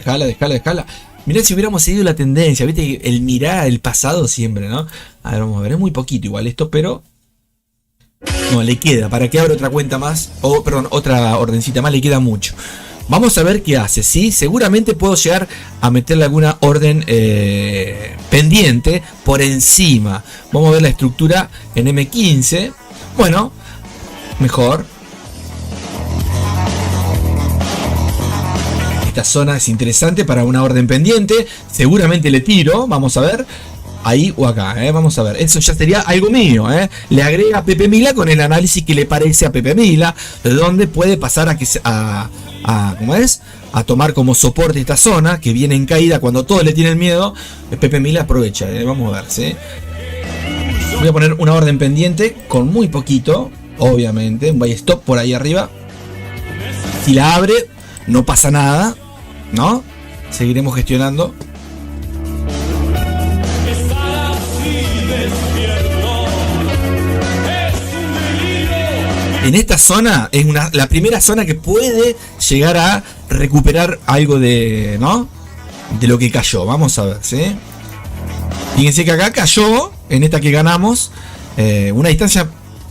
Mirá si hubiéramos seguido la tendencia, viste, el mirar el pasado siempre, ¿no? A ver, vamos a ver, es muy poquito igual esto, pero no, le queda, para que abra otra cuenta más, otra ordencita más, le queda mucho. Vamos a ver qué hace, ¿sí? Seguramente puedo llegar a meterle alguna orden pendiente por encima. Vamos a ver la estructura en M15. Bueno, mejor. Esta zona es interesante para una orden pendiente. Seguramente le tiro, vamos a ver. Ahí o acá, vamos a ver. Eso ya sería algo mío, Le agrega a Pepe Mila con el análisis que le parece a Pepe Mila, de dónde puede pasar ¿cómo es? A tomar como soporte esta zona que viene en caída cuando todos le tienen miedo. Pepe Mila aprovecha, vamos a ver, ¿sí? Voy a poner una orden pendiente con muy poquito, obviamente, un buy stop por ahí arriba. Si la abre, no pasa nada, ¿no? Seguiremos gestionando. En esta zona es la primera zona que puede llegar a recuperar algo de, ¿no? De lo que cayó. Vamos a ver, ¿sí? Fíjense que acá cayó, en esta que ganamos, una distancia,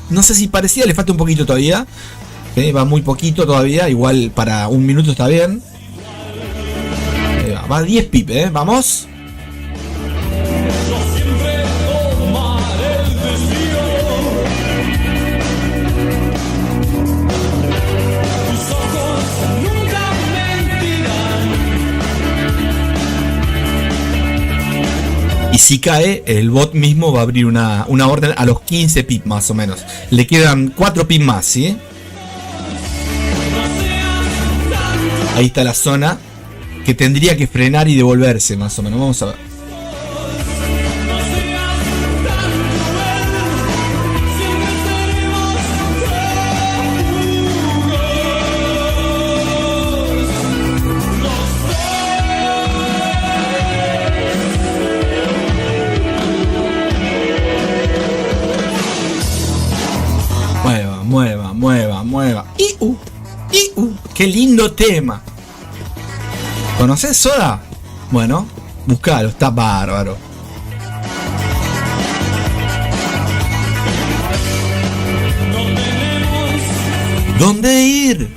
no sé si parecida, le falta un poquito todavía. ¿Sí? Va muy poquito todavía, igual para un minuto está bien. Va a 10 pip, vamos. Y si cae, el bot mismo va a abrir una orden a los 15 pip más o menos. Le quedan 4 pip más, ¿sí? Ahí está la zona que tendría que frenar y devolverse más o menos. Vamos a ver. Tremendo tema. ¿Conoces Soda? Bueno, buscalo, está bárbaro. ¿Dónde ir?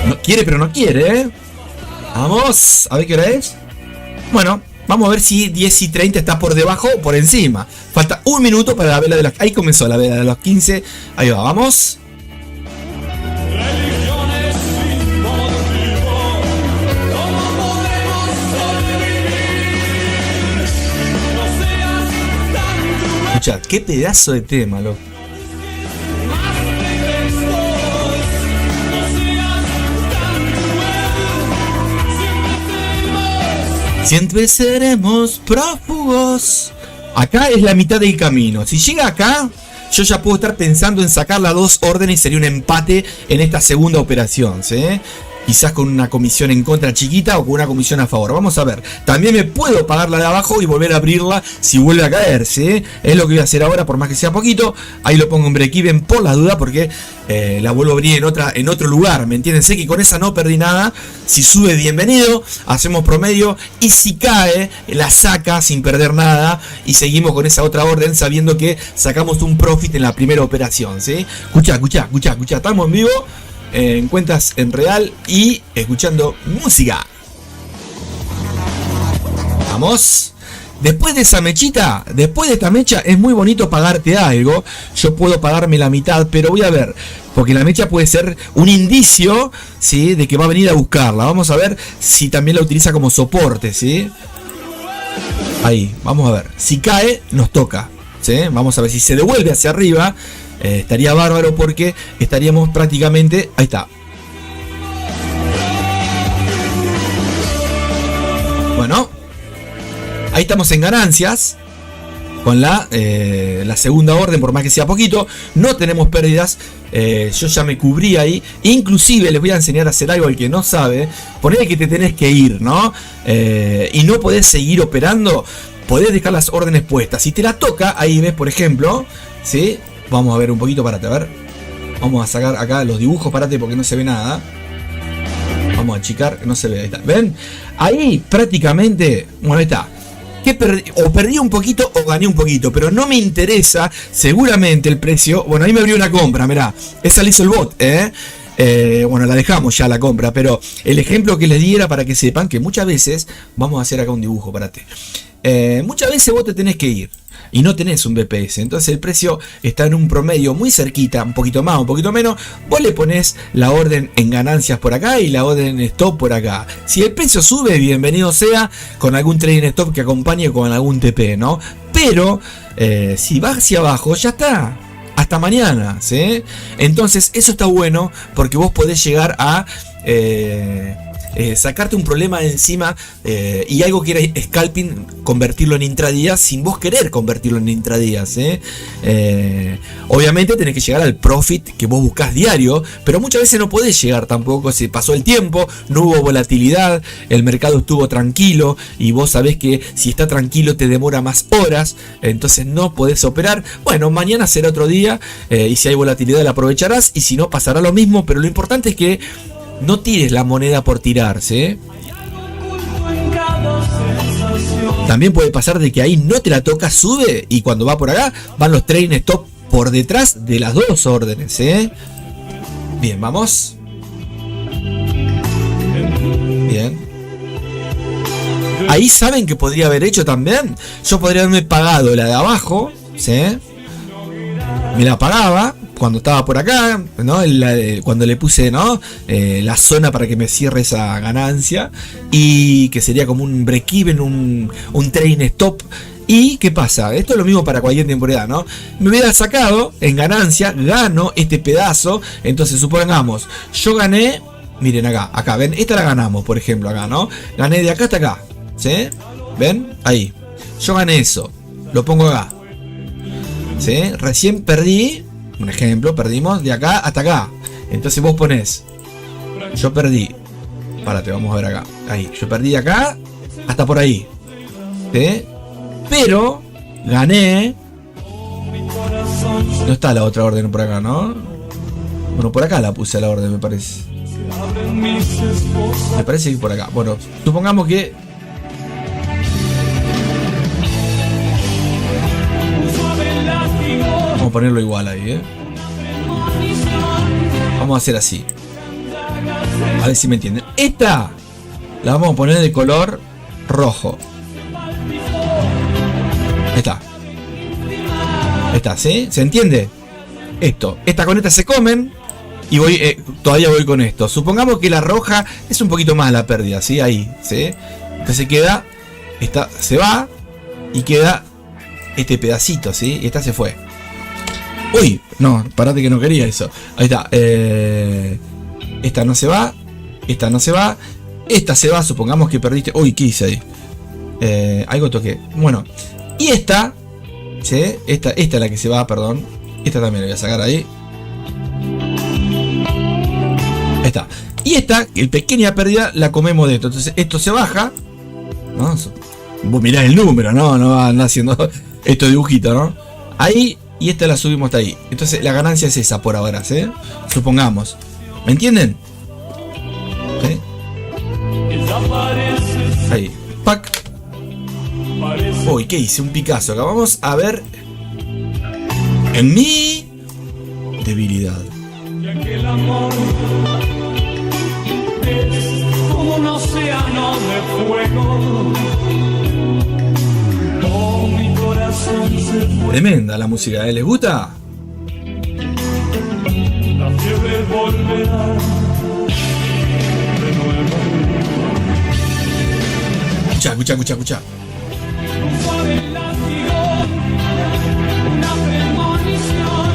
No quiere, pero no quiere, ¿eh? Vamos, a ver qué hora es. Bueno, vamos a ver si 10:30 está por debajo o por encima. Falta un minuto para la vela de las... Ahí comenzó la vela de los 15. Ahí va, vamos. Escuchad, qué pedazo de tema, loco. Siempre seremos prófugos. Acá es la mitad del camino. Si llega acá, yo ya puedo estar pensando en sacar las 2 órdenes y sería un empate en esta segunda operación, ¿sí? Quizás con una comisión en contra chiquita o con una comisión a favor. Vamos a ver. También me puedo pagar la de abajo y volver a abrirla si vuelve a caer, ¿sí? Es lo que voy a hacer ahora, por más que sea poquito. Ahí lo pongo en break-even por la duda porque la vuelvo a abrir en otro lugar, ¿me entienden? Sé que con esa no perdí nada. Si sube, bienvenido. Hacemos promedio. Y si cae, la saca sin perder nada. Y seguimos con esa otra orden sabiendo que sacamos un profit en la primera operación, ¿sí? Escuchá. Estamos en vivo. En cuentas en real y escuchando música. Vamos. Después de esa mechita, después de esta mecha, es muy bonito pagarte algo. Yo puedo pagarme la mitad, pero voy a ver. Porque la mecha puede ser un indicio, ¿sí?, de que va a venir a buscarla. Vamos a ver si también la utiliza como soporte, ¿sí? Ahí, vamos a ver. Si cae, nos toca, ¿sí? Vamos a ver si se devuelve hacia arriba. Estaría bárbaro porque estaríamos prácticamente... Ahí está. Bueno. Ahí estamos en ganancias. Con la segunda orden, por más que sea poquito. No tenemos pérdidas. Yo ya me cubrí ahí. Inclusive les voy a enseñar a hacer algo al que no sabe. Ponele que te tenés que ir, ¿no? Y no podés seguir operando. Podés dejar las órdenes puestas. Si te la toca, ahí ves, por ejemplo, ¿sí? Vamos a ver un poquito, párate, a ver. Vamos a sacar acá los dibujos, párate porque no se ve nada. Vamos a achicar, no se ve, ahí está. ¿Ven? Ahí prácticamente, bueno, ahí está. O perdí un poquito o gané un poquito, pero no me interesa seguramente el precio. Bueno, ahí me abrió una compra, mirá. Esa la hizo el bot, bueno, la dejamos ya la compra, pero el ejemplo que les di era para que sepan que muchas veces, vamos a hacer acá un dibujo, párate. Muchas veces vos te tenés que ir y no tenés un BPS, entonces el precio está en un promedio muy cerquita, un poquito más, un poquito menos. Vos le ponés la orden en ganancias por acá y la orden en stop por acá. Si el precio sube, bienvenido sea, con algún trading stop que acompañe con algún TP, ¿no? Pero si va hacia abajo, ya está. Hasta mañana, ¿sí? Entonces eso está bueno porque vos podés llegar a sacarte un problema de encima y algo que era scalping, convertirlo en intradía sin vos querer convertirlo en intradía, ¿sí? Obviamente tenés que llegar al profit que vos buscás diario, pero muchas veces no podés llegar tampoco. Se pasó el tiempo, no hubo volatilidad, el mercado estuvo tranquilo y vos sabés que si está tranquilo te demora más horas, entonces no podés operar. Bueno, mañana será otro día y si hay volatilidad la aprovecharás y si no pasará lo mismo, pero lo importante es que no tires la moneda por tirarse. También puede pasar de que ahí no te la toca, sube y cuando va por acá van los trading stop por detrás de las 2 órdenes, Bien, vamos. Bien. Ahí saben que podría haber hecho también. Yo podría haberme pagado la de abajo, ¿sí? Me la pagaba cuando estaba por acá, ¿no? Cuando le puse, ¿no? La zona para que me cierre esa ganancia. Y que sería como un break-even, un trading stop. ¿Y qué pasa? Esto es lo mismo para cualquier temporada, ¿no? Me hubiera sacado en ganancia, gano este pedazo. Entonces supongamos, yo gané, miren acá, ven, esta la ganamos, por ejemplo, acá, ¿no? Gané de acá hasta acá, ¿sí? ¿Ven? Ahí. Yo gané eso, lo pongo acá, ¿sí? Recién perdí, un ejemplo, perdimos de acá hasta acá. Entonces vos ponés, yo perdí, párate, vamos a ver acá, ahí, yo perdí de acá hasta por ahí, ¿sí? Pero gané No está la otra orden por acá, ¿no? Bueno, por acá la puse a la orden, me parece. Me parece que por acá. Bueno, supongamos que... Vamos a ponerlo igual ahí, ¿eh? Vamos a hacer así. A ver si me entienden. Esta la vamos a poner de color rojo. Ahí está. Ahí está, ¿sí? ¿Se entiende? Esto. Esta con esta se comen. Y voy, todavía voy con esto. Supongamos que la roja es un poquito más la pérdida, ¿sí? Ahí, ¿sí? Entonces queda... Esta se va. Y queda este pedacito, ¿sí? Y esta se fue. Uy, no, parate que no quería eso. Ahí está. Esta no se va. Esta no se va. Esta se va, supongamos que perdiste. Uy, ¿qué hice ahí? Algo toqué. Bueno. Y esta, ¿sí? Esta es la que se va, perdón. Esta también la voy a sacar ahí. Ahí está. Y esta, el pequeña pérdida, la comemos de esto. Entonces esto se baja, ¿no? Vos mirás el número, ¿no? No va a andar haciendo estos dibujitos, ¿no? Ahí, y esta la subimos hasta ahí. Entonces la ganancia es esa por ahora, ¿sí? Supongamos. ¿Me entienden? ¿Sí? Ahí. Pac. Uy, ¿qué hice? Un Picasso. Acá vamos a ver. En mi debilidad. El amor es como un océano de fuego. Todo mi corazón se fue. Tremenda la música, ¿eh? ¿Les gusta? La fiebre volverá de nuevo. Escucha. Un suave látigo, una premonición.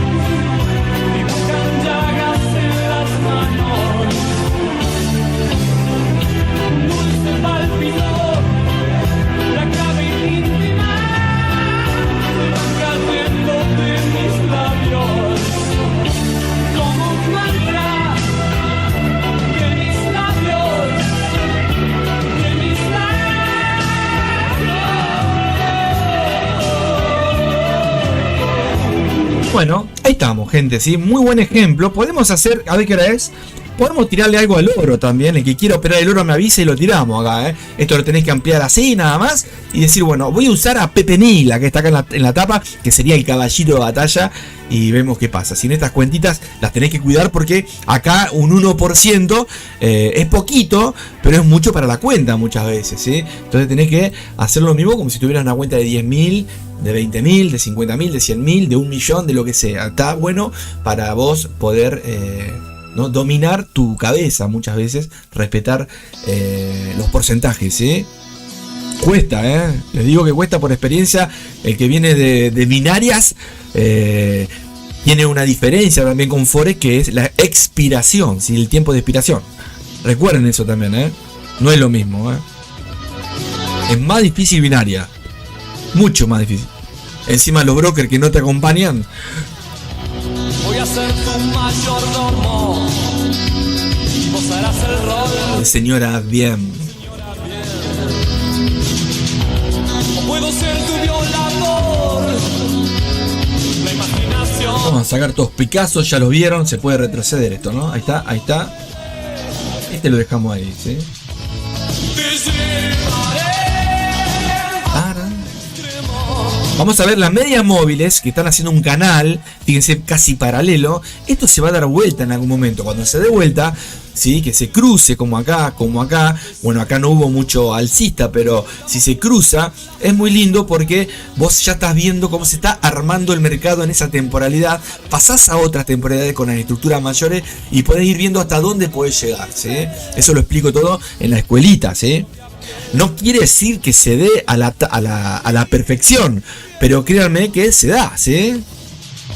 Dibujan llagas en las manos. Un dulce pálpito, la clave íntima se van cayendo de mis labios. Como un mantra, que mis labios, que mis labios. Bueno, ahí estamos, gente, ¿sí? Muy buen ejemplo. Podemos hacer, a ver qué hora es. Podemos tirarle algo al oro también. El que quiera operar el oro me avisa y lo tiramos acá, ¿eh? Esto lo tenés que ampliar así, nada más. Y decir, bueno, voy a usar a Pepe Nila, que está acá en la tapa, que sería el caballito de batalla. Y vemos qué pasa. Sin estas cuentitas las tenés que cuidar porque acá un 1% es poquito, pero es mucho para la cuenta muchas veces, ¿sí? Entonces tenés que hacer lo mismo como si tuvieras una cuenta de 10.000, de 20.000, de 50.000, de 100.000, de 1.000.000, de lo que sea. Está bueno para vos poder... ¿no? Dominar tu cabeza muchas veces, respetar los porcentajes, ¿sí? Cuesta, les digo que cuesta por experiencia. El que viene de binarias tiene una diferencia también con Forex, que es la expiración, ¿sí? El tiempo de expiración. Recuerden eso también, no es lo mismo, es más difícil binaria, mucho más difícil. Encima los brokers que no te acompañan. Voy a ser tu mayordomo y vos harás el rol. Señora bien. O puedo ser tu violador. La imaginación. Vamos a sacar todos Picasso, ya lo vieron, se puede retroceder esto, ¿no? Ahí está, ahí está. Este lo dejamos ahí, ¿sí? Vamos a ver las medias móviles que están haciendo un canal, fíjense, casi paralelo. Esto se va a dar vuelta en algún momento. Cuando se dé vuelta, ¿sí? Que se cruce como acá, como acá. Bueno, acá no hubo mucho alcista, pero si se cruza, es muy lindo porque vos ya estás viendo cómo se está armando el mercado en esa temporalidad. Pasás a otras temporalidades con las estructuras mayores y podés ir viendo hasta dónde podés llegar, ¿sí? Eso lo explico todo en la escuelita, ¿sí? No quiere decir que se dé a la perfección, pero créanme que se da, ¿sí?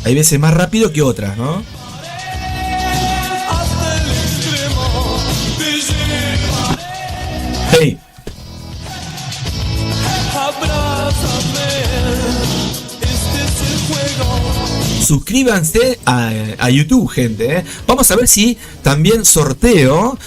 Hay veces más rápido que otras, ¿no? Hey. Suscríbanse a YouTube, gente, ¿eh? Vamos a ver si también sorteo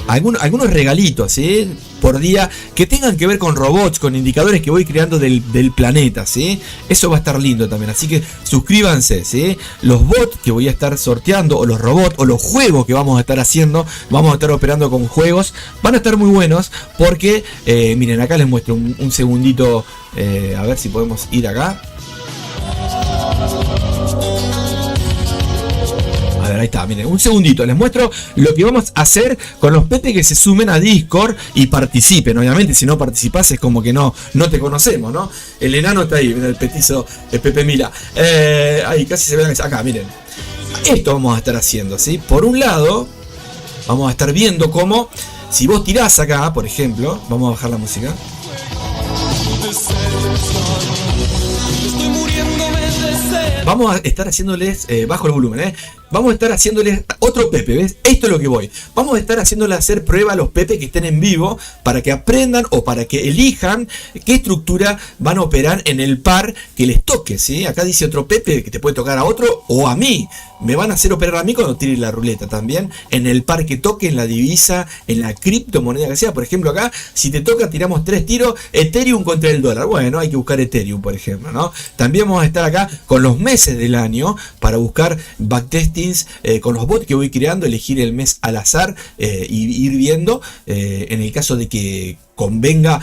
algunos regalitos, ¿sí? Por día que tengan que ver con robots, con indicadores que voy creando del planeta, ¿sí? Eso va a estar lindo también, así que suscríbanse, ¿sí? Los bots que voy a estar sorteando, o los robots, o los juegos que vamos a estar haciendo, vamos a estar operando con juegos, van a estar muy buenos porque, miren, acá les muestro un segundito, a ver si podemos ir acá. A ver, ahí está, miren, un segundito, les muestro lo que vamos a hacer con los Pepe que se sumen a Discord y participen. Obviamente, si no participás es como que no te conocemos, ¿no? El enano está ahí, miren, el petizo, el Pepe Mila. Ahí, casi se ve acá, miren. Esto vamos a estar haciendo, ¿sí? Por un lado, vamos a estar viendo cómo, si vos tirás acá, por ejemplo, vamos a bajar la música. Vamos a estar haciéndoles, bajo el volumen, vamos a estar haciéndoles otro Pepe, ¿ves? Esto es lo que voy. Vamos a estar haciéndoles hacer prueba a los Pepe que estén en vivo para que aprendan o para que elijan qué estructura van a operar en el par que les toque, ¿sí? Acá dice otro Pepe que te puede tocar a otro o a mí. Me van a hacer operar a mí cuando tire la ruleta también, en el par que toque, en la divisa, en la criptomoneda que sea. Por ejemplo, acá, si te toca, tiramos 3 tiros, Ethereum contra el dólar. Bueno, hay que buscar Ethereum, por ejemplo, ¿no? También vamos a estar acá con los meses del año para buscar backtestings con los bots que voy creando, elegir el mes al azar y ir viendo en el caso de que convenga,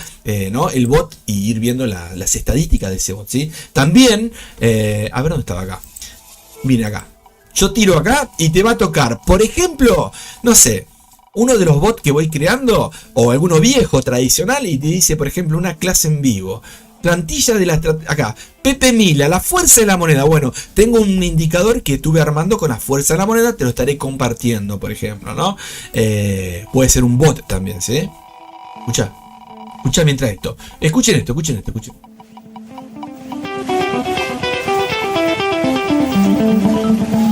¿no? El bot, y ir viendo las estadísticas de ese bot, ¿sí? También, a ver dónde estaba acá. Mira acá. Yo tiro acá y te va a tocar, por ejemplo, no sé, uno de los bots que voy creando, o alguno viejo, tradicional, y te dice, por ejemplo, una clase en vivo. Plantilla de la acá, Pepe Mila, la fuerza de la moneda. Bueno, tengo un indicador que estuve armando con la fuerza de la moneda, te lo estaré compartiendo, por ejemplo, ¿no? Puede ser un bot también, ¿sí? Escucha mientras esto. Escuchen esto.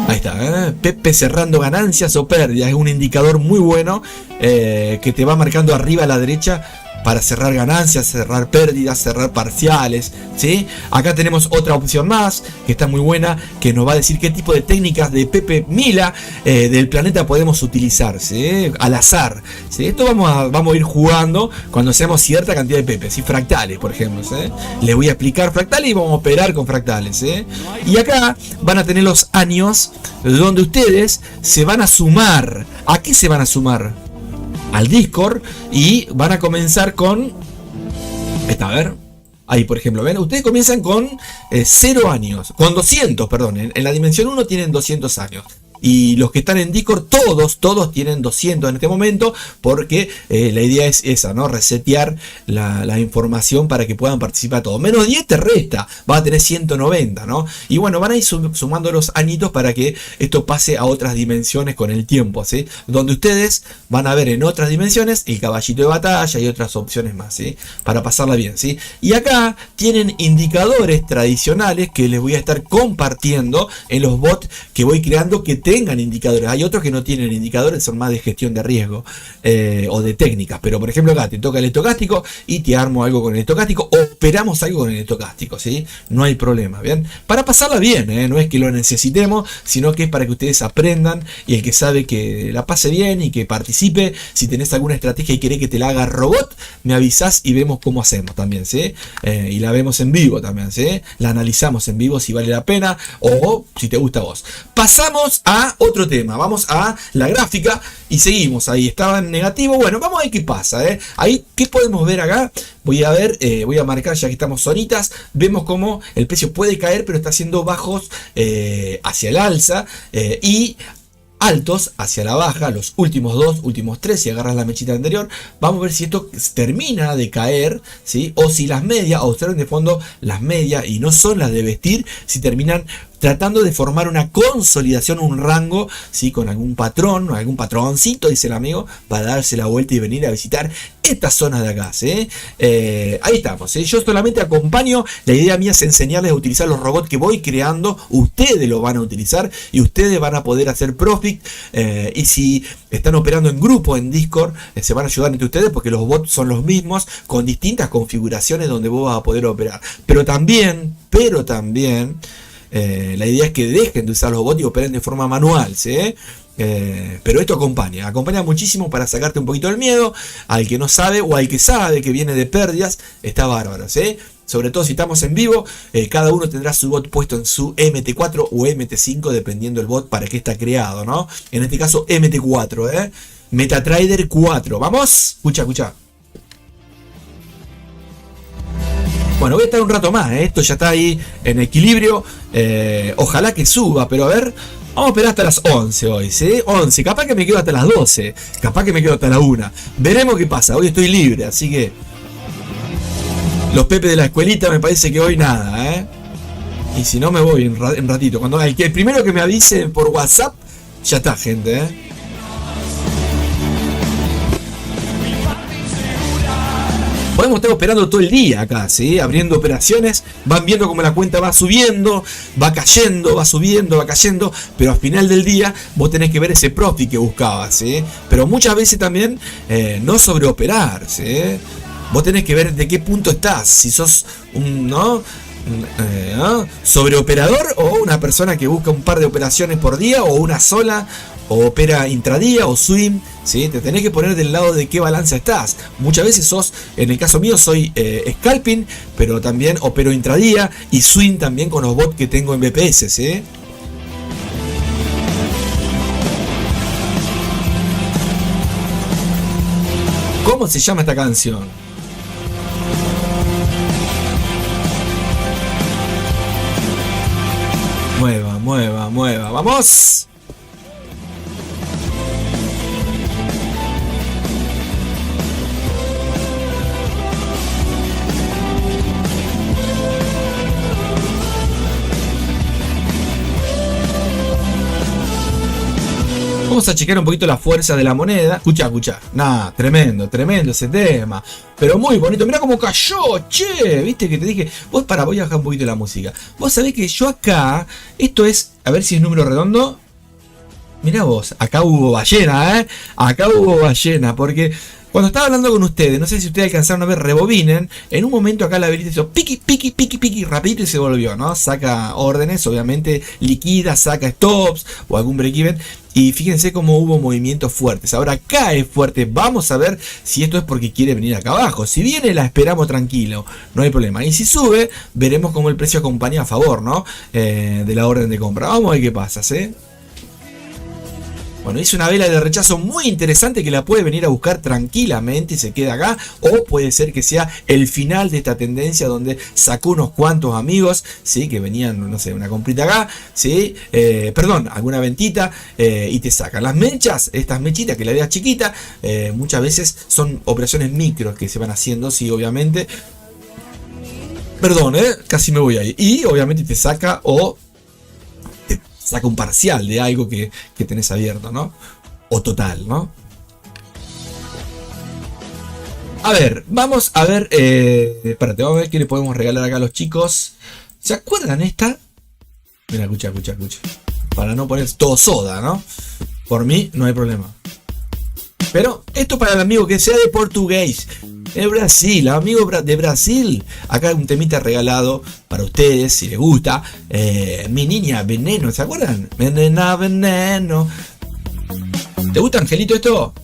Ahí está, Pepe cerrando ganancias o pérdidas. Es un indicador muy bueno que te va marcando arriba a la derecha para cerrar ganancias, cerrar pérdidas, cerrar parciales, ¿sí? Acá tenemos otra opción más que está muy buena, que nos va a decir qué tipo de técnicas de Pepe Mila del planeta podemos utilizar, ¿sí? Al azar, ¿sí? Esto vamos a ir jugando cuando seamos cierta cantidad de Pepe, ¿sí? Fractales, por ejemplo, ¿sí? Les voy a explicar fractales y vamos a operar con fractales, ¿sí? Y acá van a tener los años donde ustedes se van a sumar. ¿A qué se van a sumar? Al Discord, y van a comenzar con esta, a ver, ahí por ejemplo, ven, ustedes comienzan con 0 años, con 200, perdón, en la dimensión 1 tienen 200 años. Y los que están en Discord, todos tienen 200 en este momento, porque la idea es esa, ¿no? Resetear la información para que puedan participar todos. Menos 10 te resta, va a tener 190, ¿no? Y bueno, van a ir sumando los añitos para que esto pase a otras dimensiones con el tiempo, ¿sí? Donde ustedes van a ver en otras dimensiones el caballito de batalla y otras opciones más, ¿sí? Para pasarla bien, ¿sí? Y acá tienen indicadores tradicionales que les voy a estar compartiendo en los bots que voy creando que tengan indicadores. Hay otros que no tienen indicadores, son más de gestión de riesgo o de técnicas. Pero por ejemplo acá te toca el estocástico y te armo algo con el estocástico, o operamos algo con el estocástico, ¿sí? No hay problema, ¿bien? Para pasarla bien, no es que lo necesitemos, sino que es para que ustedes aprendan, y el que sabe que la pase bien y que participe. Si tenés alguna estrategia y querés que te la haga robot, me avisás y vemos cómo hacemos también, ¿sí? Y la vemos en vivo también, ¿sí? La analizamos en vivo si vale la pena o si te gusta a vos. Pasamos a otro tema, vamos a la gráfica y seguimos ahí. Estaba en negativo, bueno, vamos a ver qué pasa, ahí, ¿qué podemos ver acá? Voy a ver, voy a marcar ya que estamos solitas. Vemos cómo el precio puede caer, pero está haciendo bajos hacia el alza y altos hacia la baja, los últimos 2, últimos 3, si agarras la mechita anterior. Vamos a ver si esto termina de caer, ¿sí? O si las medias, observen de fondo las medias, y no son las de vestir, si terminan tratando de formar una consolidación, un rango, ¿sí? Con algún patrón, algún patroncito, dice el amigo, para darse la vuelta y venir a visitar esta zona de acá, ¿sí? Ahí estamos, ¿sí? Yo solamente acompaño, la idea mía es enseñarles a utilizar los robots que voy creando, ustedes lo van a utilizar y ustedes van a poder hacer profit, y si están operando en grupo en Discord, se van a ayudar entre ustedes porque los bots son los mismos, con distintas configuraciones donde vos vas a poder operar. Pero también, la idea es que dejen de usar los bots y operen de forma manual, ¿sí? Pero esto acompaña muchísimo para sacarte un poquito el miedo al que no sabe o al que sabe que viene de pérdidas. Está bárbaro, ¿sí? Sobre todo si estamos en vivo, cada uno tendrá su bot puesto en su MT4 o MT5 dependiendo del bot para que está creado, ¿no? En este caso MT4, MetaTrader 4. ¿Vamos? Escucha. Bueno, voy a estar un rato más, esto ya está ahí en equilibrio. Ojalá que suba, pero a ver, vamos a esperar hasta las 11 hoy, ¿sí? 11, capaz que me quedo hasta las 12, capaz que me quedo hasta la 1. Veremos qué pasa, hoy estoy libre, así que los Pepe de la escuelita me parece que hoy nada, Y si no me voy en ratito. Cuando el primero que me avise por WhatsApp, ya está, gente, Podemos estar operando todo el día acá, ¿sí? Abriendo operaciones, van viendo cómo la cuenta va subiendo, va cayendo, va subiendo, va cayendo, pero al final del día vos tenés que ver ese profit que buscabas, ¿sí? Pero muchas veces también no sobreoperar, ¿sí? Vos tenés que ver de qué punto estás, si sos un sobreoperador o una persona que busca un par de operaciones por día o una sola, o opera intradía o swing, ¿sí? Te tenés que poner del lado de qué balanza estás. Muchas veces sos, en el caso mío soy scalping, pero también opero intradía y swing también con los bots que tengo en BPS, ¿sí? ¿Cómo se llama esta canción? Mueva, ¡vamos! Vamos a chequear un poquito la fuerza de la moneda. Escucha. Nah, tremendo ese tema. Pero muy bonito. Mirá cómo cayó, che. Viste que te dije. Voy a bajar un poquito la música. Vos sabés que yo acá. Esto es. A ver si es número redondo. Mirá vos. Acá hubo ballena, Acá hubo ballena. Porque cuando estaba hablando con ustedes, no sé si ustedes alcanzaron a ver, rebobinen. En un momento acá la velita hizo piqui, rapidito y se volvió, ¿no? Saca órdenes, obviamente liquida, saca stops o algún break-even. Y fíjense cómo hubo movimientos fuertes. Ahora cae fuerte. Vamos a ver si esto es porque quiere venir acá abajo. Si viene, la esperamos tranquilo. No hay problema. Y si sube, veremos cómo el precio acompaña a favor, ¿no? De la orden de compra. Vamos a ver qué pasa, ¿sí? Bueno, hizo una vela de rechazo muy interesante que la puede venir a buscar tranquilamente y se queda acá. O puede ser que sea el final de esta tendencia donde sacó unos cuantos amigos, ¿sí? Que venían, no sé, una comprita acá, ¿sí? Alguna ventita y te sacan. Las mechas, estas mechitas que la veas chiquita, muchas veces son operaciones micros que se van haciendo, sí, obviamente. Perdón, casi me voy ahí. Y obviamente te saca o saca un parcial de algo que tenés abierto, ¿no? O total, ¿no? A ver, vamos a ver. Espérate, vamos a ver qué le podemos regalar acá a los chicos. ¿Se acuerdan esta? Mira, escucha. Para no poner todo soda, ¿no? Por mí no hay problema. Pero esto para el amigo que sea de portugués. De Brasil, amigo de Brasil. Acá un temita regalado para ustedes, si les gusta. Mi niña Veneno, ¿se acuerdan? Veneno. ¿Te gusta, Angelito, esto?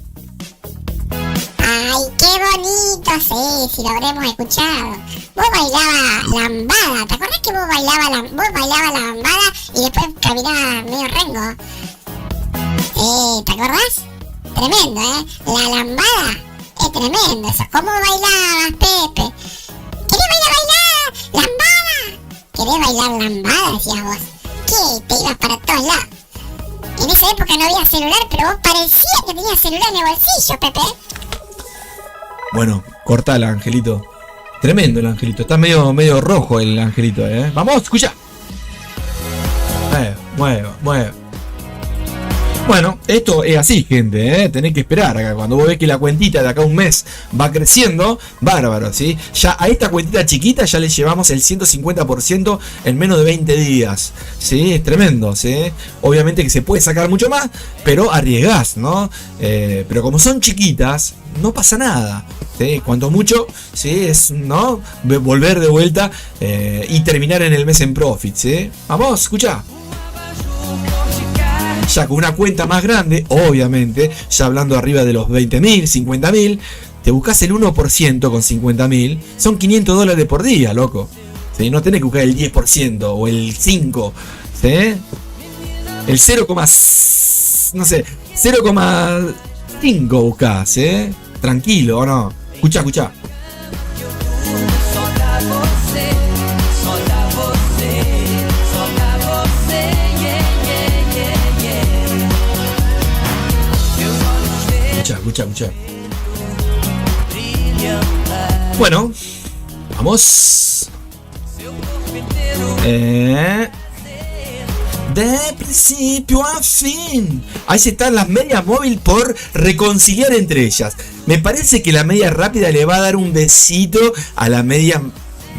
Ay, qué bonito, sí, si lo habremos escuchado. Vos bailabas lambada, ¿te acordás que vos bailabas lambada y después caminabas medio rengo? ¿Te acordás? Tremendo, la lambada. Es tremendo eso. ¿Cómo bailabas, Pepe? ¿Querés bailar? ¡Lambada! ¿Querés bailar lambada? Decías vos. ¿Qué? Te ibas para todos lados. En esa época no había celular, pero vos parecía que tenías celular en el bolsillo, Pepe. Bueno, cortala, Angelito. Tremendo el Angelito. Está medio rojo el Angelito, Vamos, escucha. Mueve. Bueno, esto es así, gente, Tenés que esperar acá. Cuando vos ves que la cuentita de acá a un mes va creciendo, bárbaro, ¿sí? Ya a esta cuentita chiquita ya le llevamos el 150% en menos de 20 días, ¿sí? Es tremendo, ¿sí? Obviamente que se puede sacar mucho más, pero arriesgás, ¿no? Pero como son chiquitas, no pasa nada, ¿sí? Cuanto mucho, ¿sí? Es, ¿no? Volver de vuelta y terminar en el mes en profit, ¿sí? Vamos, escucha. Ya con una cuenta más grande, obviamente, ya hablando arriba de los 20.000, 50.000, te buscas el 1% con 50.000, son $500 por día, loco. ¿Sí? No tenés que buscar el 10% o el 5%, ¿sí? El 0,5 buscás, ¿eh? Tranquilo, ¿o no? Escuchá. Escucha. Bueno, vamos. De principio a fin. Ahí se están las medias móvil por reconciliar entre ellas. Me parece que la media rápida le va a dar un besito a la media,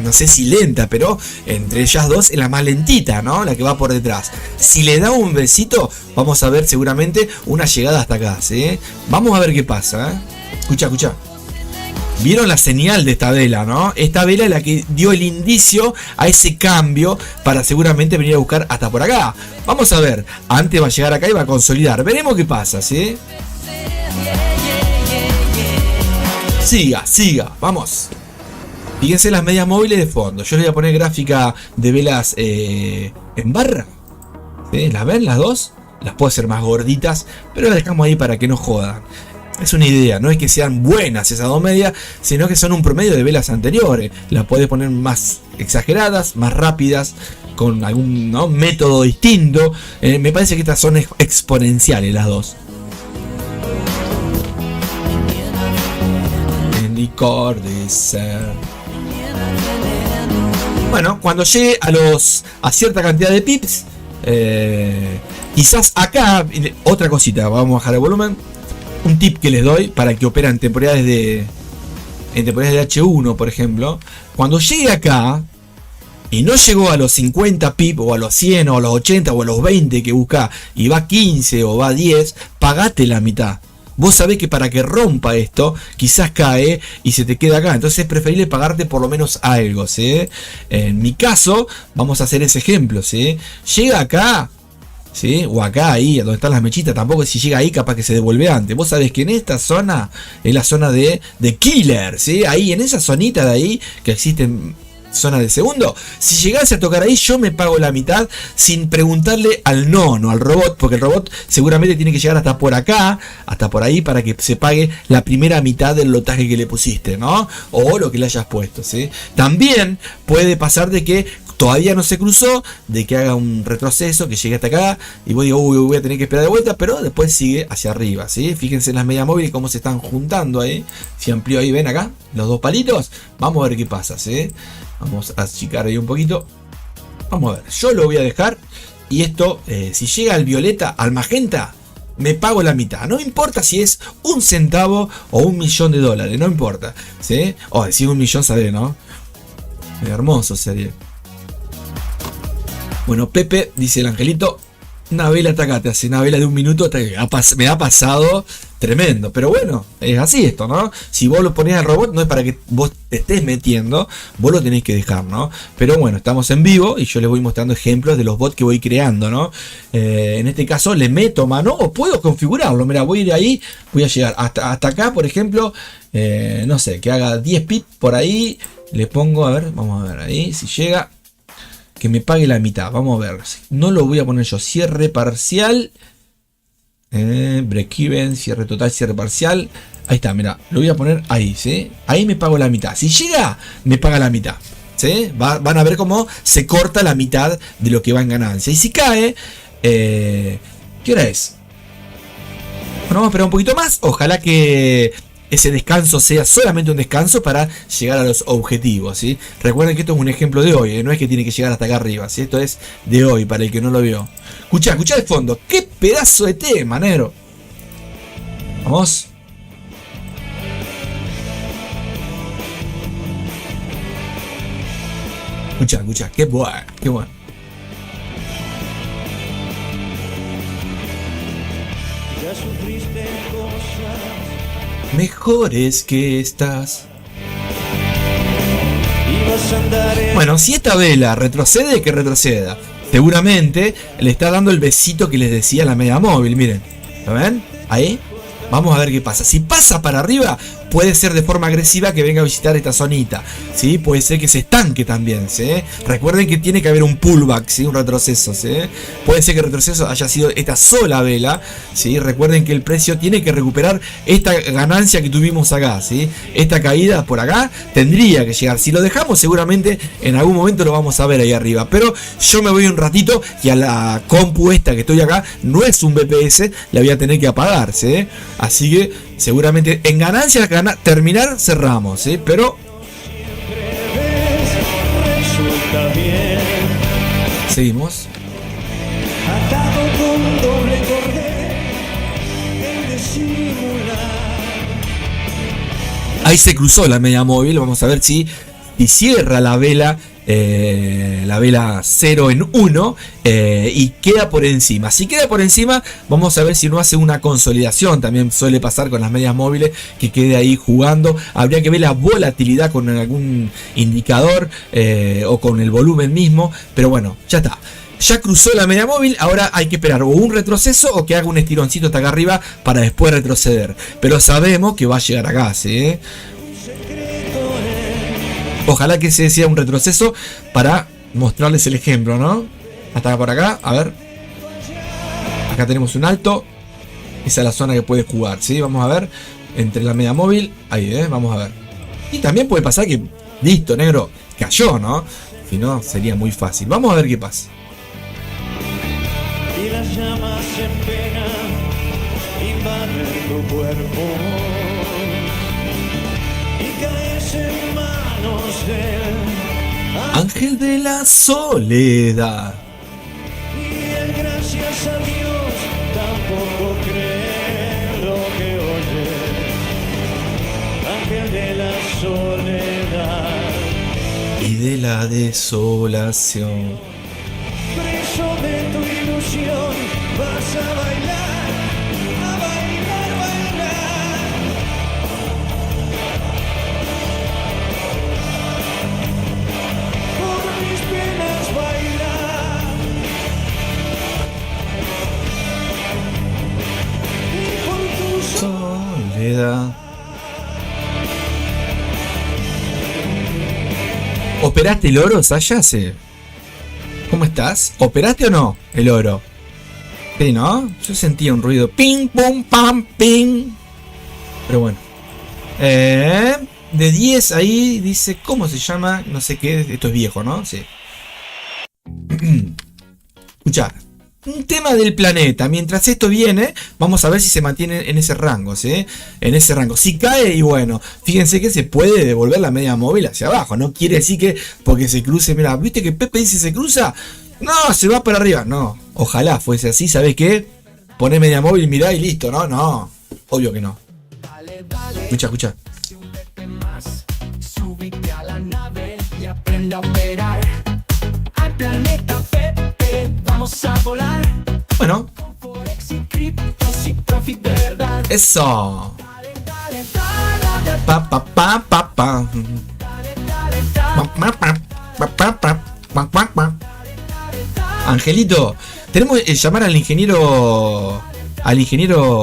no sé si lenta, pero entre ellas dos es la más lentita, ¿no? La que va por detrás. Si le da un besito, vamos a ver seguramente una llegada hasta acá, ¿sí? Vamos a ver qué pasa, ¿eh? Escucha. Vieron la señal de esta vela, ¿no? Esta vela es la que dio el indicio a ese cambio para seguramente venir a buscar hasta por acá. Vamos a ver. Antes va a llegar acá y va a consolidar. Veremos qué pasa, ¿sí? Siga. Vamos. Fíjense las medias móviles de fondo. Yo les voy a poner gráfica de velas en barra. ¿Sí? ¿Las ven las dos? Las puedo hacer más gorditas, pero las dejamos ahí para que no jodan. Es una idea, no es que sean buenas esas dos medias, sino que son un promedio de velas anteriores. Las podés poner más exageradas, más rápidas, con algún método distinto. Me parece que estas son exponenciales las dos. Bueno, cuando llegue a cierta cantidad de pips, quizás acá, otra cosita, vamos a bajar el volumen. Un tip que les doy para que operen en temporadas de H1, por ejemplo. Cuando llegue acá y no llegó a los 50 pip o a los 100 o a los 80 o a los 20 que busca y va 15 o va 10, pagate la mitad. Vos sabés que para que rompa esto, quizás cae y se te queda acá. Entonces es preferible pagarte por lo menos algo, ¿sí? En mi caso, vamos a hacer ese ejemplo, ¿sí? Llega acá, ¿sí? O acá, ahí, donde están las mechitas. Tampoco si llega ahí, capaz que se devuelve antes. Vos sabés que en esta zona es la zona de killer, ¿sí? Ahí, en esa zonita de ahí, que existen zona de segundo. Si llegase a tocar ahí, yo me pago la mitad sin preguntarle al no al robot, porque el robot seguramente tiene que llegar hasta por acá, hasta por ahí, para que se pague la primera mitad del lotaje que le pusiste, ¿no? O lo que le hayas puesto, ¿sí? También puede pasar de que todavía no se cruzó, de que haga un retroceso, que llegue hasta acá, y vos digo, voy a tener que esperar de vuelta, pero después sigue hacia arriba, ¿sí? Fíjense en las medias móviles cómo se están juntando ahí. Si amplío ahí, ven acá, los dos palitos, vamos a ver qué pasa, ¿sí? Vamos a achicar ahí un poquito. Vamos a ver, yo lo voy a dejar, y esto, si llega al violeta, al magenta, me pago la mitad. No importa si es un centavo o $1.000.000, no importa, ¿sí? O decir $1.000.000, ¿sabés, no? Hermoso sería. Bueno, Pepe, dice el angelito, una vela hasta te hace una vela de 1 minuto, me ha pasado tremendo. Pero bueno, es así esto, ¿no? Si vos lo ponés al robot, no es para que vos te estés metiendo, vos lo tenés que dejar, ¿no? Pero bueno, estamos en vivo y yo les voy mostrando ejemplos de los bots que voy creando, ¿no? En este caso le meto mano o puedo configurarlo. Mira, voy a ir ahí, voy a llegar hasta acá, por ejemplo, no sé, que haga 10 pips por ahí, le pongo, a ver, vamos a ver ahí, si llega... Que me pague la mitad, vamos a ver. No lo voy a poner yo. Cierre parcial. Break even, cierre total, cierre parcial. Ahí está, mira. Lo voy a poner ahí, ¿sí? Ahí me pago la mitad. Si llega, me paga la mitad, ¿sí? Van a ver cómo se corta la mitad de lo que va en ganancia. Y si cae, ¿qué hora es? Bueno, vamos a esperar un poquito más. Ojalá que ese descanso sea solamente un descanso para llegar a los objetivos, ¿sí? Recuerden que esto es un ejemplo de hoy, no es que tiene que llegar hasta acá arriba, ¿sí? Esto es de hoy, para el que no lo vio. Escuchá de fondo, qué pedazo de tema, negro. Vamos. Escuchá, qué bueno, qué bueno. Ya sufriste cosas mejores que estas. Bueno, si esta vela retrocede, que retroceda. seguramente le está dando el besito que les decía la media móvil. Miren, ¿lo ven? Ahí. Vamos a ver qué pasa. Si pasa para arriba, puede ser de forma agresiva que venga a visitar esta zonita, ¿sí? Puede ser que se estanque también, ¿sí? Recuerden que tiene que haber un pullback, ¿sí? Un retroceso, ¿sí? Puede ser que el retroceso haya sido esta sola vela, ¿sí? Recuerden que el precio tiene que recuperar esta ganancia que tuvimos acá, ¿sí? Esta caída por acá tendría que llegar. Si lo dejamos, seguramente en algún momento lo vamos a ver ahí arriba. Pero yo me voy un ratito y a la compu esta que estoy acá no es un BPS, la voy a tener que apagar, ¿sí? Así que seguramente en ganancias terminar cerramos, ¿sí? Pero seguimos. Ahí se cruzó la media móvil. Vamos a ver si cierra la vela 0 en 1 y queda por encima. Si queda por encima, vamos a ver si no hace una consolidación. También suele pasar con las medias móviles, que quede ahí jugando. Habría que ver la volatilidad con algún indicador o con el volumen mismo. Pero bueno, ya está. Ya cruzó la media móvil, ahora hay que esperar o un retroceso o que haga un estironcito hasta acá arriba para después retroceder. Pero sabemos que va a llegar acá, ¿sí? Ojalá que se sea un retroceso para mostrarles el ejemplo, ¿no? Hasta por acá, a ver. Acá tenemos un alto. Esa es la zona que puede jugar, ¿sí? Vamos a ver. Entre la media móvil. Ahí, vamos a ver. Y también puede pasar que, listo, negro, cayó, ¿no? Si no, sería muy fácil. Vamos a ver qué pasa. Y las llamas en pena invaden tu cuerpo y caes en manos del ángel de la soledad. Y el gracias a Dios tampoco cree lo que oye. Ángel de la soledad Y de la desolación. preso de tu ilusión, vas a bailar, a bailar, bailar. Por mis penas bailar. Y por tu Soledad. ¿Operaste el oro, Saya? Sí. ¿Cómo estás? ¿Operaste o no el oro? Sí, ¿no? Yo sentía un ruido. Ping, pum, pam, ping. Pero bueno. De 10 ahí dice, ¿cómo se llama? No sé qué. Esto es viejo, ¿no? Sí. Escuchá. Un tema del planeta. Mientras esto viene, vamos a ver si se mantiene en ese rango, ¿sí? En ese rango. Si cae, y bueno, fíjense que se puede devolver la media móvil hacia abajo. No quiere decir que porque se cruce, mira, ¿viste que Pepe dice se cruza? No, se va para arriba. No, ojalá fuese así. ¿Sabés qué? Poné media móvil, mirá y listo, ¿no? No, obvio que no. Escucha, escucha. Súbete a la nave y aprende a operar. Al planeta Pepe vamos a volar. Bueno. Forex y criptos y profit de verdad. Eso. Dale, dale, dale, Pa, pa, pa, pa, pa. dale, dale. Angelito, tenemos que llamar al ingeniero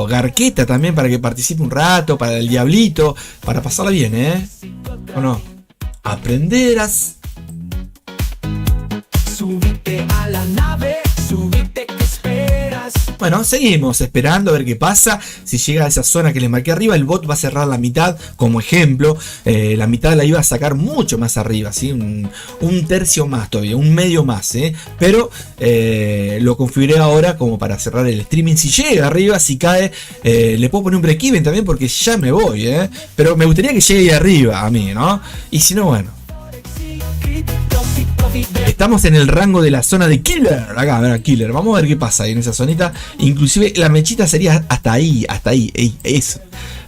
Garqueta también para que participe un rato, para el Diablito, para pasarla bien, ¿eh? ¿O no? Aprenderás. Súbete a la nave, súbete, ¿qué esperas? Bueno, seguimos esperando a ver qué pasa. Si llega a esa zona que les marqué arriba, el bot va a cerrar la mitad como ejemplo. La mitad la iba a sacar mucho más arriba, ¿sí? Un tercio más todavía, un medio más, ¿eh? Pero lo configuré ahora como para cerrar el streaming. Si llega arriba, si cae, le puedo poner un break-even también porque ya me voy, ¿eh? Pero me gustaría que llegue ahí arriba a mí, ¿no? Y si no, bueno. Estamos en el rango de la zona de Killer. Acá, a ver, Killer. Vamos a ver qué pasa ahí en esa zonita. Inclusive la mechita sería hasta ahí. Eso.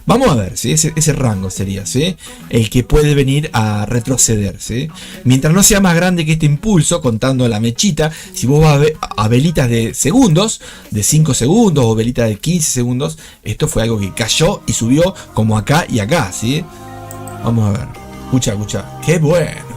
Vamos a ver, ¿sí? Ese rango sería, ¿sí? El que puede venir a retroceder, ¿sí? Mientras no sea más grande que este impulso, contando la mechita, si vos vas a velitas de segundos, de 5 segundos o velitas de 15 segundos, esto fue algo que cayó y subió como acá y acá, ¿sí? Vamos a ver. Escucha. ¡Qué bueno!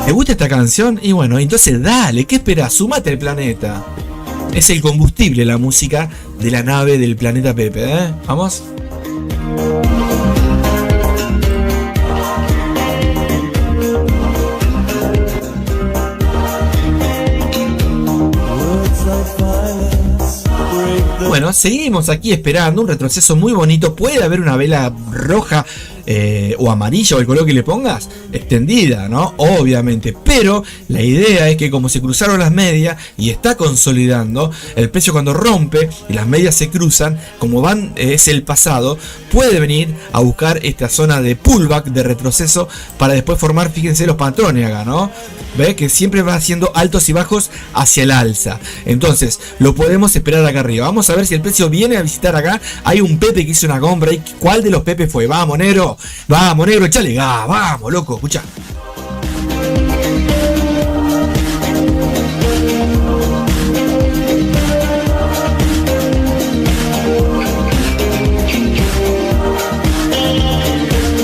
¿Te gusta esta canción? Y bueno, entonces dale, ¿qué esperas? Sumate al planeta. Es el combustible, la música de la nave del planeta Pepe, ¿eh? ¿Vamos? Bueno, seguimos aquí esperando un retroceso muy bonito. Puede haber una vela roja o amarilla o el color que le pongas, extendida, ¿no? Obviamente. Pero la idea es que como se cruzaron las medias y está consolidando, el precio cuando rompe y las medias se cruzan, como van, es el pasado, puede venir a buscar esta zona de pullback, de retroceso, para después formar, fíjense los patrones acá, ¿no? ¿Ves? Que siempre va haciendo altos y bajos hacia el alza. Entonces, lo podemos esperar acá arriba. Vamos a ver si el precio viene a visitar acá. Hay un Pepe que hizo una compra. ¿Y cuál de los Pepe fue? Vamos, negro. Vamos, negro, echale gas. Vamos, loco, escucha.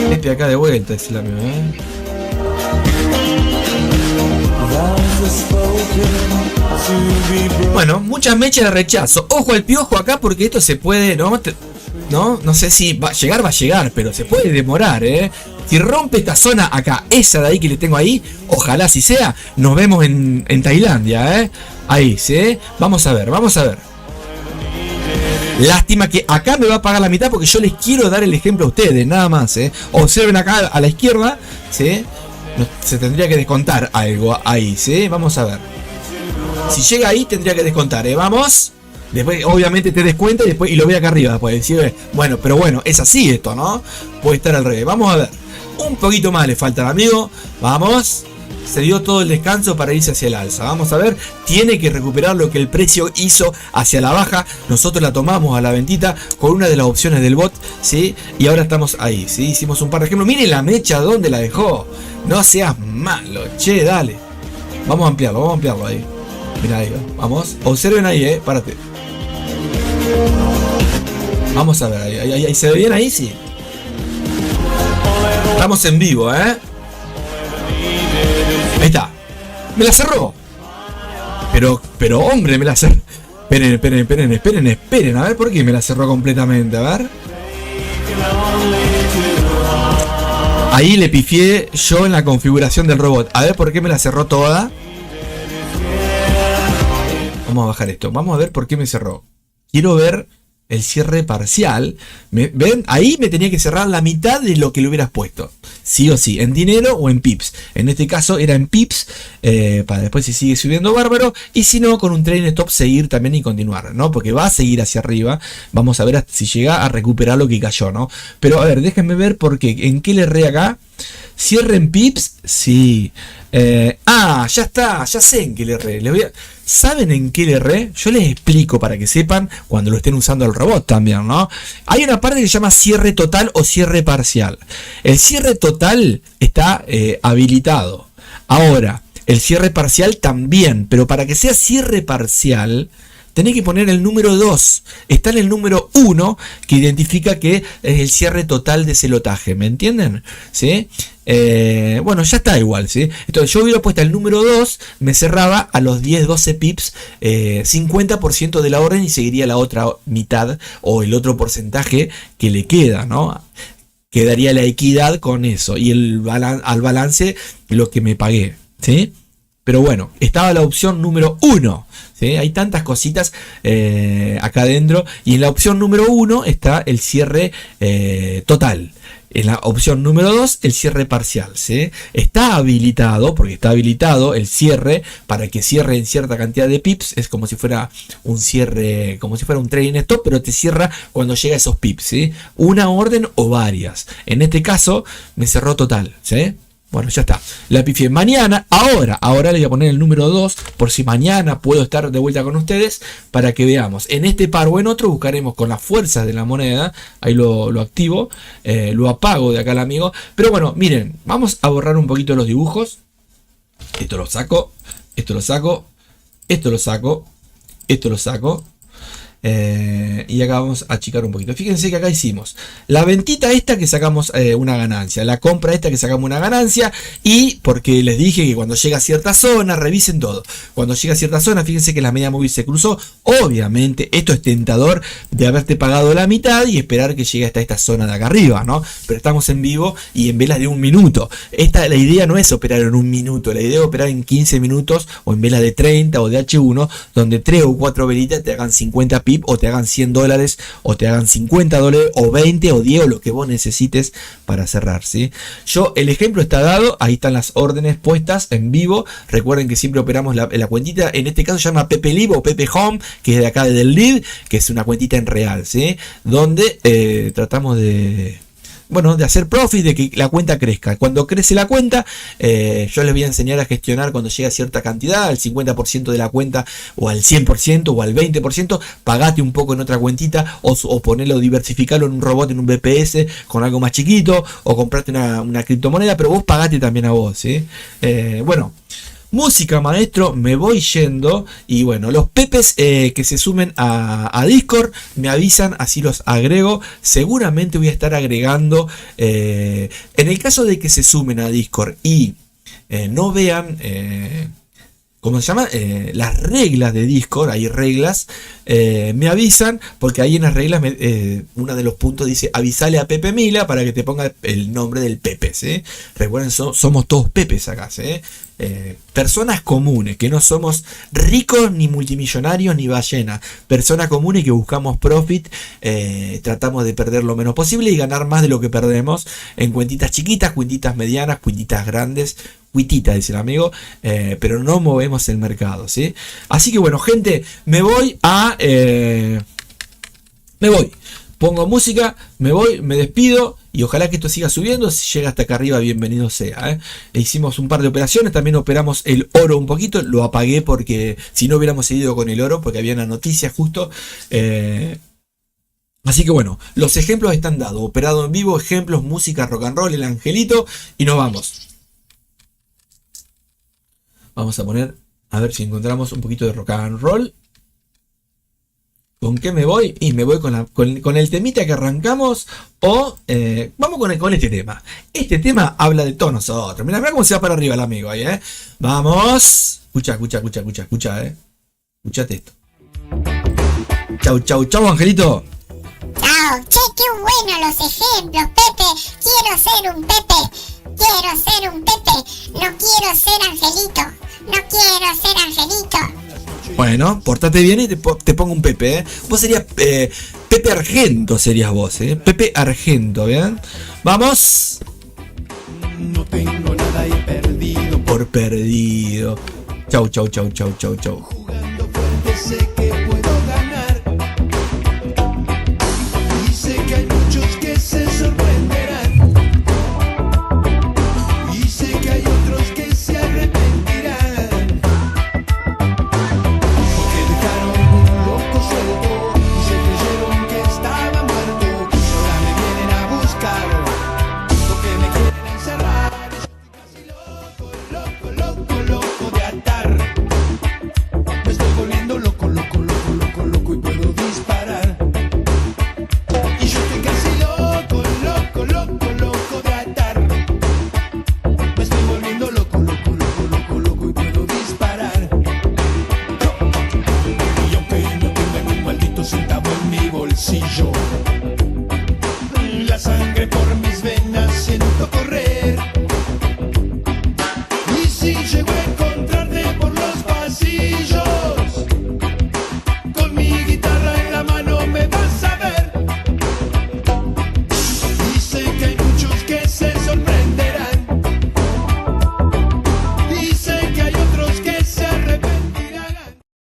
Este acá de vuelta es el amigo, ¿eh? Bueno, muchas mechas de rechazo. Ojo al piojo acá porque esto se puede, no sé si va a llegar, pero se puede demorar, ¿eh? Si rompe esta zona acá, esa de ahí que le tengo ahí, ojalá si sea, nos vemos en Tailandia, ¿eh? Ahí, ¿sí? Vamos a ver. Lástima que acá me va a pagar la mitad porque yo les quiero dar el ejemplo a ustedes, nada más, ¿eh? Observen acá a la izquierda, ¿sí? Se tendría que descontar algo ahí, ¿sí? Vamos a ver. Si llega ahí tendría que descontar, ¿eh? Vamos. Después obviamente te descuenta y lo ve acá arriba. Pues, ¿sí? Bueno, pero bueno, es así esto, ¿no? Puede estar al revés. Vamos a ver. Un poquito más le falta al amigo. Vamos. Se dio todo el descanso para irse hacia el alza. Vamos a ver. Tiene que recuperar lo que el precio hizo hacia la baja. Nosotros la tomamos a la ventita con una de las opciones del bot, ¿sí? Y ahora estamos ahí, ¿sí? Hicimos un par de ejemplos. Miren la mecha donde la dejó. No seas malo, che, dale. Vamos a ampliarlo ahí. Mira ahí, vamos. Observen ahí, párate. Vamos a ver, ahí se ve bien ahí, sí. Estamos en vivo, Ahí está. Me la cerró. Pero hombre, me la cerró. Esperen. A ver por qué me la cerró completamente. A ver. Ahí le pifié yo en la configuración del robot. A ver por qué me la cerró toda. Vamos a bajar esto. Vamos a ver por qué me cerró. Quiero ver el cierre parcial. ¿Ven? Ahí me tenía que cerrar la mitad de lo que le hubieras puesto. Sí o sí, en dinero o en pips. En este caso era en pips, para después si sigue subiendo bárbaro. Y si no, con un trailing stop seguir también y continuar, ¿no? Porque va a seguir hacia arriba. Vamos a ver si llega a recuperar lo que cayó, ¿no? Pero a ver, déjenme ver porque en qué le erré acá. Cierre en pips, sí. Ya está, ya sé en qué le erré. ¿Saben en qué le erré? Yo les explico para que sepan cuando lo estén usando el robot también, ¿no? Hay una parte que se llama cierre total o cierre parcial. El cierre total está habilitado. Ahora, el cierre parcial también, pero para que sea cierre parcial tenés que poner el número 2. Está en el número 1 que identifica que es el cierre total de celotaje. ¿Me entienden? ¿Sí? Bueno, ya está igual, ¿sí? Entonces yo hubiera puesto el número 2, me cerraba a los 10-12 pips, 50% de la orden y seguiría la otra mitad o el otro porcentaje que le queda, ¿no? Quedaría la equidad con eso y al balance lo que me pagué, ¿sí? Pero bueno, estaba la opción número 1. ¿Sí? Hay tantas cositas acá adentro. Y en la opción número 1 está el cierre total. En la opción número 2, el cierre parcial. ¿Sí? Está habilitado, porque está habilitado el cierre para que cierre en cierta cantidad de pips. Es como si fuera un cierre, como si fuera un trading stop, pero te cierra cuando llega a esos pips. ¿Sí? Una orden o varias. En este caso, me cerró total. ¿Sí? Bueno, ya está. La pifié. Mañana, ahora le voy a poner el número 2 por si mañana puedo estar de vuelta con ustedes para que veamos. En este par o en otro buscaremos con las fuerzas de la moneda. Ahí lo activo. Lo apago de acá al amigo. Pero bueno, miren, vamos a borrar un poquito los dibujos. Esto lo saco. Esto lo saco. Esto lo saco. Esto lo saco. Y acá vamos a achicar un poquito. Fíjense que acá hicimos la ventita esta que sacamos una ganancia, la compra esta que sacamos una ganancia, y porque les dije que cuando llega a cierta zona, revisen todo. Cuando llega a cierta zona, fíjense que la media móvil se cruzó. Obviamente esto es tentador de haberte pagado la mitad y esperar que llegue hasta esta zona de acá arriba, ¿no? Pero estamos en vivo y en velas de 1 minuto. La idea no es operar en 1 minuto, la idea es operar en 15 minutos o en velas de 30 o de H1, donde 3 o 4 velitas te hagan 50 pip o te hagan $100 o te hagan $50 o 20 o 10 o lo que vos necesites para cerrar, ¿sí? El ejemplo está dado, ahí están las órdenes puestas en vivo. Recuerden que siempre operamos la cuentita, en este caso se llama Pepe Live o Pepe Home, que es de acá del lead, que es una cuentita en real, ¿sí? Donde tratamos de hacer profit, de que la cuenta crezca. Cuando crece la cuenta, yo les voy a enseñar a gestionar cuando llega a cierta cantidad, al 50% de la cuenta, o al 100%, o al 20%, pagate un poco en otra cuentita, o ponerlo, diversificarlo en un robot, en un BPS, con algo más chiquito, o comprarte una criptomoneda, pero vos pagate también a vos, ¿sí? Música, maestro, me voy yendo. Y bueno, los pepes que se sumen a Discord me avisan, así los agrego. Seguramente voy a estar agregando, en el caso de que se sumen a Discord y no vean, ¿cómo se llama? Las reglas de Discord, hay reglas, me avisan, porque ahí en las reglas, uno de los puntos dice, avisale a Pepe Mila para que te ponga el nombre del Pepe, ¿sí? Recuerden, somos todos Pepes acá, ¿sí? Personas comunes, que no somos ricos, ni multimillonarios, ni ballenas. Personas comunes que buscamos profit, tratamos de perder lo menos posible y ganar más de lo que perdemos en cuentitas chiquitas, cuentitas medianas, cuentitas grandes. Cuitita, dice el amigo, pero no movemos el mercado, ¿sí? Así que bueno, gente, me voy. Pongo música, me voy, me despido y ojalá que esto siga subiendo. Si llega hasta acá arriba, bienvenido sea. Hicimos un par de operaciones, también operamos el oro un poquito, lo apagué porque si no hubiéramos seguido con el oro, porque había una noticia justo. Así que bueno, los ejemplos están dados, operado en vivo, ejemplos, música, rock and roll, el angelito, y nos vamos. Vamos a poner, a ver si encontramos un poquito de rock and roll. ¿Con qué me voy? Y me voy con el temita que arrancamos. O vamos con este tema. Este tema habla de todos nosotros. Mirá cómo se va para arriba el amigo ahí, Vamos. Escucha. Escuchate esto. Chau, Angelito. Chao. Che, qué bueno los ejemplos, Pepe. Quiero ser un Pepe. No quiero ser Angelito. Bueno, portate bien y te pongo un Pepe, Vos serías Pepe Argento, serías vos, Pepe Argento, ¿bien? Vamos. No tengo nada y perdido. Por perdido. Chau. Jugando fuerte sé que